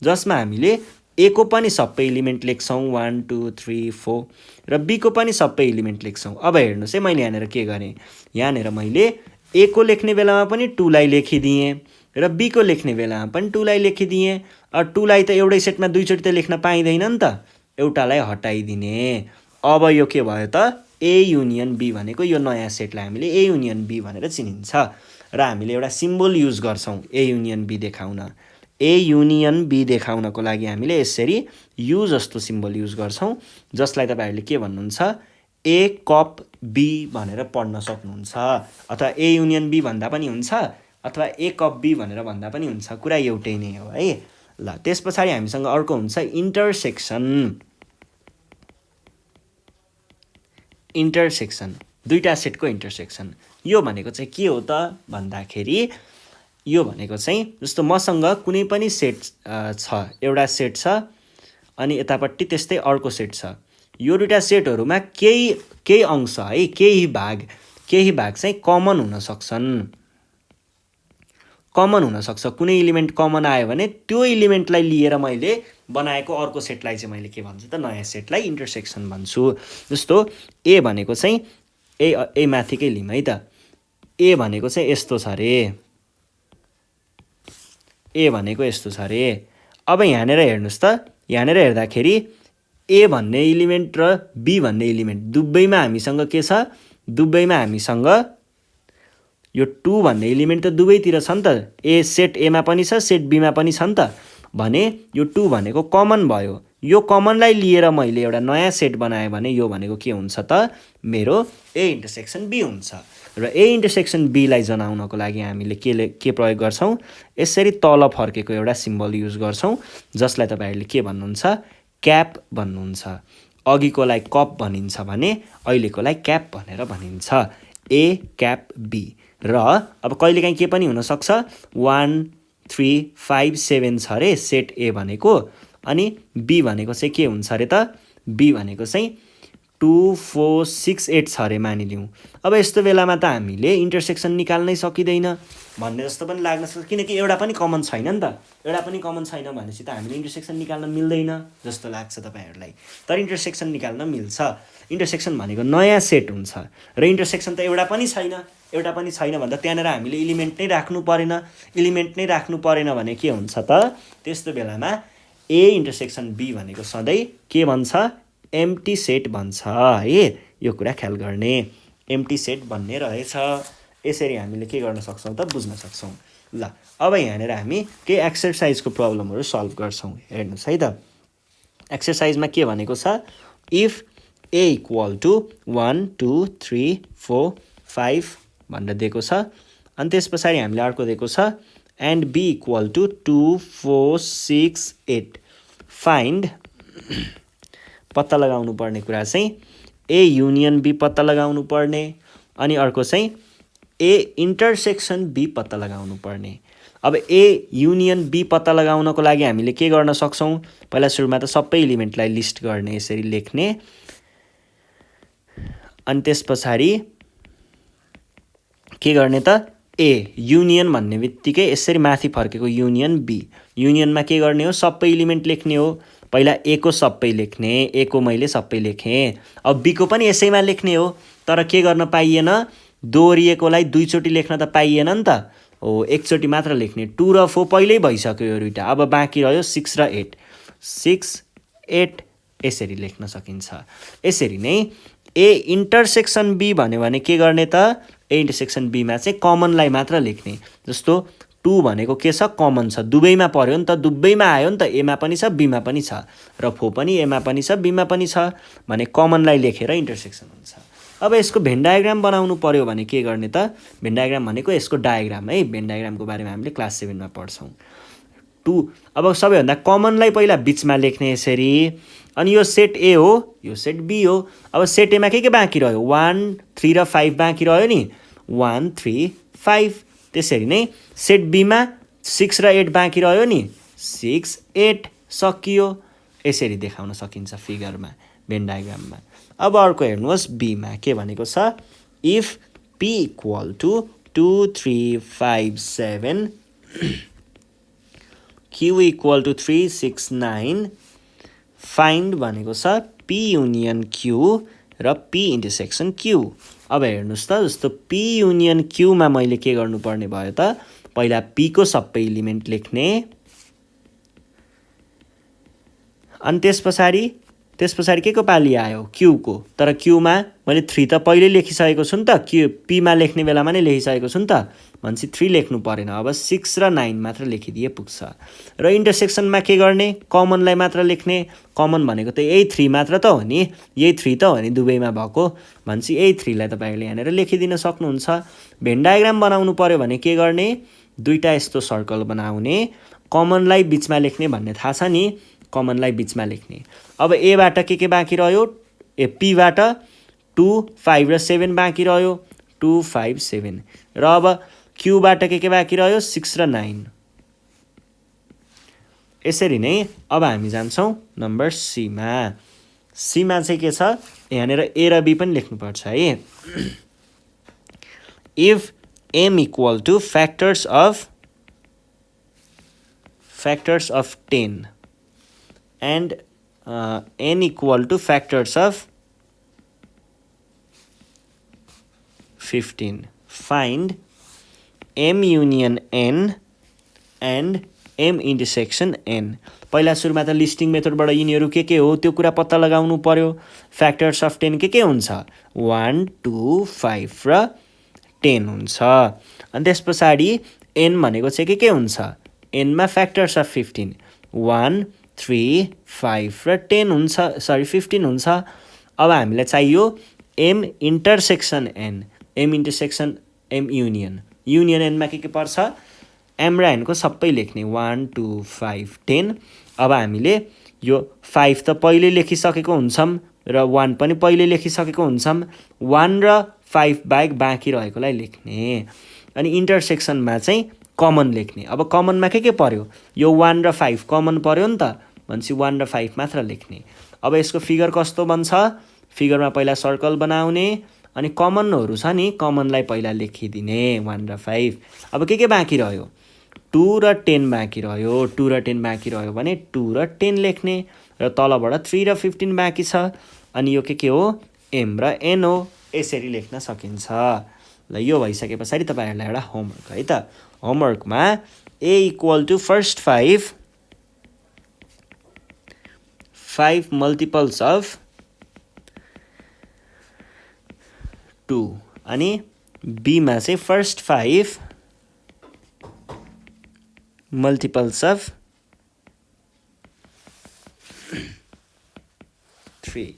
जसमा हामीले ए को पनि सबै एलिमेन्ट लेख्छौं 1 2 3 4 र बी को पनि सबै एलिमेन्ट लेख्छौं। अब हेर्नुस् है मैले यहाँनेर के गरे यहाँनेर मैले ए को लेख्ने बेलामा पनि 2 लाई लेखिदिए र बी को लेख्ने बेलामा पनि 2 लाई लेखिदिए। अब 2 लाई त एउटै सेटमा दुई चोटी त लेख्न पाइदैन नि त एउटालाई हटाइदिने। अब यो के भयो त ए युनियन बी भनेको यो नयाँ सेटलाई हामीले ए युनियन बी भनेर चिनिन्छ र हामीले एउटा सिम्बल युज गर्छौं ए युनियन बी देखाउन। ए युनियन बी देखाउनको लागि हामीले यसरी यु जस्तो सिम्बल युज गर्छौं जसलाई तपाईहरुले के भन्नुहुन्छ ए कप बी भनेर पढ्न सक्नुहुन्छ अथवा ए युनियन बी भन्दा पनि हुन्छ अथवा ए कप बी भनेर भन्दा पनि हुन्छ कुरा एउटै नै हो है। ल त्यसपछि हामीसँग अर्को हुन्छ इन्टरसेक्सन दुईटा सेटको इन्टरसेक्सन। यो भनेको चाहिँ के हो त भन्दाखेरि यो भनेको चाहिँ जस्तो मसँग कुनै पनि सेट छ एउटा सेट छ अनि यतापट्टि त्यस्तै अर्को सेट छ। यो दुईटा सेटहरुमा केही अंश है केही भाग चाहिँ कमन हुन सक्छ कुनै एलिमेन्ट कमन आयो भने त्यो एलिमेन्टलाई लिएर मैले बनाएको अर्को सेटलाई चाहिँ मैले के भन्छु त नयाँ सेटलाई इन्टरसेक्सन भन्छु। जस्तो ए भनेको चाहिँ ए माथिकै लिम है त ए भनेको चाहिँ यस्तो छ रे ए भनेको यस्तो छ रे। अब यहाँनेर हेर्नुस् त यहाँनेर हेर्दाखेरि ए भन्ने एलिमेन्ट र बी भन्ने एलिमेन्ट दुवैमा हामीसँग के छ दुवैमा हामीसँग यो 2 भन्ने एलिमेन्ट त दुवैतिर छ नि त ए सेट ए मा पनि छ सेट बी मा पनि छ नि त भने यो 2 भनेको कमन भयो। यो कमनलाई लिएर मैले एउटा नयाँ सेट बनाए भने यो भनेको के हुन्छ त मेरो ए इन्टरसेक्सन बी हुन्छ र ए इन्टरसेक्सन बी लाई जनाउनको लागि हामीले के प्रयोग गर्छौं यसरी तल फर्केको एउटा सिम्बल युज गर्छौं जसलाई तपाईहरुले के भन्नुहुन्छ क्याप भन्नुहुन्छ। अघिकोलाई कप भनिन्छ भने अहिलेकोलाई क्याप भनेर भनिन्छ ए क्याप बी। र अब कहिलेकाहीँ के पनि हुनसक्छ 1 3 5 7 छ अरे सेट ए भनेको, अनि बी भनेको चाहिँ के हुन्छ अरे त, बी भनेको चाहिँ 2 4 6 8 छ अरे मानिलिउँ। अब यस्तो बेलामा त हामीले इन्टरसेक्सन निकाल्नै सकिँदैन भन्ने जस्तो पनि लाग्न सक्छ, किनकि एउटा पनि कमन छैन नि त। एउटा पनि कमन छैन भनेपछि त हामीले इन्टरसेक्सन निकाल्न मिल्दैन जस्तो लाग्छ तपाईँहरूलाई। तर इन्टरसेक्सन निकाल्न मिल्छ। इन्टरसेक्सन भनेको नयाँ सेट हुन्छ र इन्टरसेक्सन त एउटा पनि छैन भन्दा त्यहाँनिर हामीले इलिमेन्ट नै राख्नु परेन भने के हुन्छ त, त्यस्तो बेलामा ए इन्टरसेक्सन बी भनेको सधैँ के भन्छ, एम्प्टी सेट भन्छ है। यो कुरा ख्याल गर्ने, एम्प्टी सेट भन्ने रहेछ। यसरी हामीले के गर्न सक्छौँ त, बुझ्न सक्छौँ। ल अब यहाँनिर हामी केही एक्सर्साइजको प्रब्लमहरू सल्भ गर्छौँ। हेर्नुहोस् है त, एक्सर्साइजमा के भनेको छ, इफ ए इक्वल टु 1 2 3 4 5 भनेर दिएको छ। अनि त्यस पछाडि हामीले अर्को दिएको छ and B equal to 2 4 6 8। Find, पत्ता लगाउनु पर्ने कुरा चाहिँ ए युनियन बी पत्ता लगाउनु पर्ने, अनि अर्को चाहिँ ए इन्टरसेक्सन बी पत्ता लगाउनु पर्ने। अब ए युनियन बी पत्ता लगाउनको लागि हामीले के गर्न सक्छौँ, पहिला सुरुमा त सबै इलिमेन्टलाई लिस्ट गर्ने, यसरी लेख्ने। अनि त्यस पछाडि के गर्ने त, ए युनियन भन्ने बित्तिकै यसरी माथि फर्केको युनियन बी, युनियनमा के गर्ने हो, सबै इलिमेन्ट लेख्ने हो। पहिला ए को सबै लेख्ने, ए को मैले सबै लेखेँ। अब बी को पनि यसैमा लेख्ने हो, तर के गर्न पाइएन, दोहोरिएकोलाई दुईचोटि लेख्न त पाइएन नि त, हो एकचोटि मात्र लेख्ने। 2 र 4 पहिल्यै भइसक्यो यो दुइटा, अब बाँकी रह्यो 6 र 8, 6 8 यसरी लेख्न सकिन्छ। यसरी नै ए इन्टरसेक्सन बी भन्यो भने के गर्ने त, ए इन्टरसेक्सन बीमा चाहिँ कमनलाई मात्र लेख्ने। जस्तो 2 भनेको के छ, कमन छ, दुवैमा पर्यो नि त, दुवैमा आयो नि त, एमा पनि छ बीमा पनि छ, र 4 पनि एमा पनि छ बीमा पनि छ भने कमनलाई लेखेर इन्टरसेक्सन हुन्छ। अब यसको भेन डायग्राम बनाउनु पर्यो भने के गर्ने त, भेन डायग्राम भनेको यसको डायग्राम है। भेन डायग्रामको बारेमा हामीले क्लास 7 मा पढ्छौँ। 2 अब सबैभन्दा कमनलाई पहिला बिचमा लेख्ने यसरी, अनि यो सेट ए हो, यो सेट बी हो। अब सेट एमा के बाँकी रह्यो, 1 3 र 5 बाँकी रह्यो नि, 1 3 5। त्यसरी नै सेट बीमा 6 र 8 बाँकी रह्यो नि, 6 8 सकियो। यसरी देखाउन सकिन्छ फिगरमा, भेन डायग्राममा। अब अर्को हेर्नुहोस्, बीमा के भनेको छ, if P equal to 2 3 5 7 Q equal to 3 6 9, find भनेको छ पी युनियन क्यू र पी इन्टरसेक्सन क्यू। अब हेर्नुहोस् त, जस्तो पी युनियन क्यूमा मैले के गर्नुपर्ने भयो त, पहिला पी को सबै इलिमेन्ट लेख्ने, अनि त्यस पछाडि के को पाली आयो, क्यू को। तर क्यूमा मैले 3 त पहिल्यै लेखिसकेको छु नि त, क्यू पीमा लेख्ने बेलामा नै लेखिसकेको छु नि त, भनेपछि 3 लेख्नु परेन। अब 6 र 9 मात्र लेखिदिए पुग्छ। र इन्टरसेक्सनमा के गर्ने, कमनलाई मात्र लेख्ने। कमन भनेको त यही 3 मात्र त हो नि, यही 3 त हो नि दुवैमा भएको, भनेपछि यही 3 लाई तपाईँहरूले यहाँनिर लेखिदिन सक्नुहुन्छ। भेन डायग्राम बनाउनु पर्यो भने के गर्ने, दुईटा यस्तो सर्कल बनाउने, कमनलाई बिचमा लेख्ने भन्ने थाहा छ नि, कमनलाई बिचमा लेख्ने। अब एबाट के बाँकी रह्यो, पीबाट 2 5 र 7 बाँकी रह्यो, 2 5 7। र अब क्यूबाट के बाँकी रह्यो, 6 र 9। यसरी नै अब हामी जान्छौँ नम्बर सीमा। सीमा चाहिँ के छ, यहाँनिर ए र बी पनि लेख्नुपर्छ है। If M equal to factors of 10 and n equal to factors of 15. Find m union n and m intersection n. पहिला सुरुमा त लिस्टिङ मेथडबाट यिनीहरू के हो त्यो कुरा पत्ता लगाउनु पर्यो। फ्याक्टर्स अफ 10 के हुन्छ, 1 2 5 र 10 हुन्छ। अनि त्यस पछाडि n भनेको चाहिँ के हुन्छ, n मा फ्याक्टर्स अफ 15 1 3 5 र 10 हुन्छ, 15 हुन्छ। अब हामीलाई चाहियो m intersection n, m intersection m union, union n मा के पर्छ, m र n को सबै लेख्ने, 1 2 5 10। अब हामीले यो 5 त पहिले लेखिसकेको हुन्छौँ र 1 पनि पहिले लेखिसकेको हुन्छौँ, 1 र 5 बाहेक बाँकी रहेकोलाई लेख्ने। अनि इन्टरसेक्सनमा चाहिँ कमन लेख्ने। अब कमनमा के पर्यो, यो 1 र 5 कमन पर्यो नि त, भनेपछि 1 र 5 मात्र लेख्ने। अब यसको फिगर कस्तो बन्छ, फिगरमा पहिला सर्कल बनाउने अनि कमनहरू छ नि, कमनलाई पहिला लेखिदिने 1 र 5। अब के बाँकी रह्यो, 2 र 10 बाँकी रह्यो। 2 र 10 बाँकी रह्यो भने 2 र 10 लेख्ने र तलबाट 3 र 15 बाँकी छ। अनि यो के हो, एम र एन हो। यसरी लेख्न सकिन्छ। ल यो भइसके पछाडि तपाईँहरूलाई एउटा होमवर्क है त। होमवर्कमा A equal to first 5 multiples of 2 अनि बीमा चाहिँ फर्स्ट 5 मल्टिपल्स अफ 3।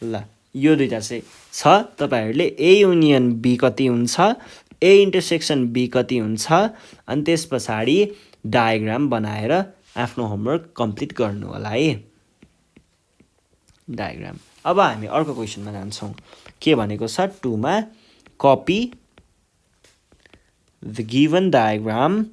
ल यो दुईटा चाहिँ छ। तपाईँहरूले ए युनियन बी कति हुन्छ, ए इन्टरसेक्सन बी कति हुन्छ, अनि त्यस पछाडि डायग्राम बनाएर आफ्नो होमवर्क कम्प्लिट गर्नु होला है। डायग्राम। अब हामी अर्को क्वेसनमा जान्छौँ। के भनेको छ, 2 मा copy the given diagram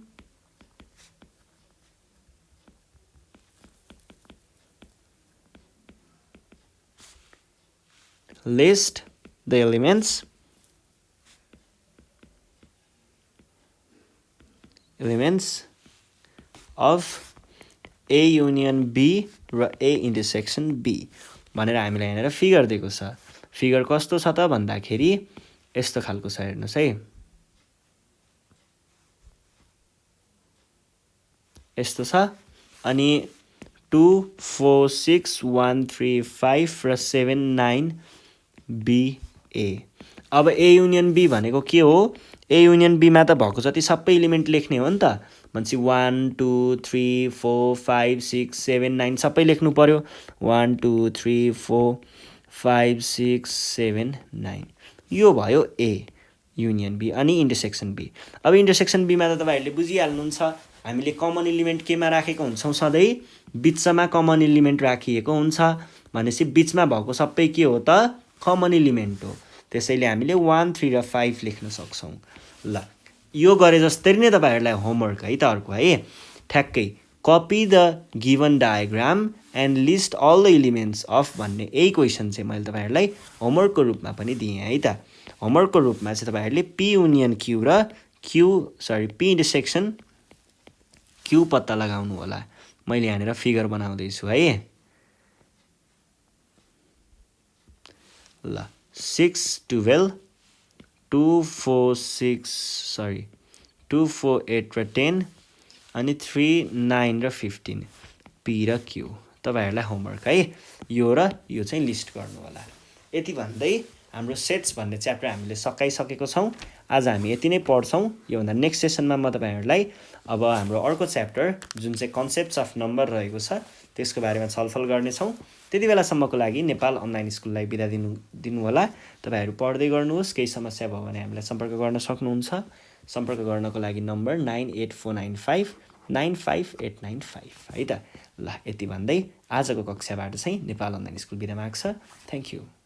list the elements of A union B र A intersection B भनेर हामीलाई यहाँनिर फिगर दिएको छ। फिगर कस्तो छ त भन्दाखेरि यस्तो खालको छ, हेर्नुहोस् है। यस्तो छ अनि 2 4 6 1 3 5 र 7 9 BA। अब A युनियन B भनेको के हो, A युनियन B मा त भएको जति सबै एलिमेन्ट लेख्ने हो नि त। भनेपछि 1 2 3 4 5 6 7 9 सबै लेख्नु पर्यो। 1 2 3 4 5 6 7 9 यो भयो A युनियन B अनि इन्टरसेक्सन B। अब इन्टरसेक्सन B मा त तपाईँहरूले बुझिहाल्नुहुन्छ, हामीले कमन एलिमेन्ट केमा राखेको हुन्छौँ, सधैँ बिचमा कमन एलिमेन्ट राखिएको हुन्छ। भनेपछि बिचमा भएको सबै के हो त, कमन एलिमेन्ट हो। त्यसैले हामीले 1 3 र 5 लेख्न सक्छौँ। ल यो गरे जस्तै नै तपाईँहरूलाई होमवर्क है त अर्को है, ठ्याक्कै copy the given diagram and list all the elements of भन्ने यही क्वेसन चाहिँ मैले तपाईँहरूलाई होमवर्कको रूपमा पनि दिएँ है त। होमवर्कको रूपमा चाहिँ तपाईँहरूले पी युनियन क्यू र पी इन्टरसेक्सन क्यू पत्ता लगाउनु होला। मैले यहाँनिर फिगर बनाउँदैछु है। ल 6 12 2 4 8 र 10 अनि 3 9 र 15 पी र क्यू तपाईँहरूलाई होमवर्क है। यो र यो चाहिँ लिस्ट गर्नु होला। यति भन्दै हाम्रो सेट्स भन्ने च्याप्टर हामीले सकाइसकेको छौँ। आज हामी यति नै पढ्छौँ। योभन्दा नेक्स्ट सेसनमा म तपाईँहरूलाई अब हाम्रो अर्को च्याप्टर जुन चाहिँ कन्सेप्ट्स अफ नम्बर रहेको छ त्यसको बारेमा छलफल गर्नेछौँ। त्यति बेलासम्मको लागि नेपाल अनलाइन स्कुललाई बिदा दिनु होला। तपाईँहरू पढ्दै गर्नुहोस्। केही समस्या भयो भने हामीलाई सम्पर्क गर्न सक्नुहुन्छ। सम्पर्क गर्नको लागि नम्बर 98495 95895 है त। ल यति भन्दै आजको कक्षाबाट चाहिँ नेपाल अनलाइन स्कुल बिदा माग्छ। Thank you.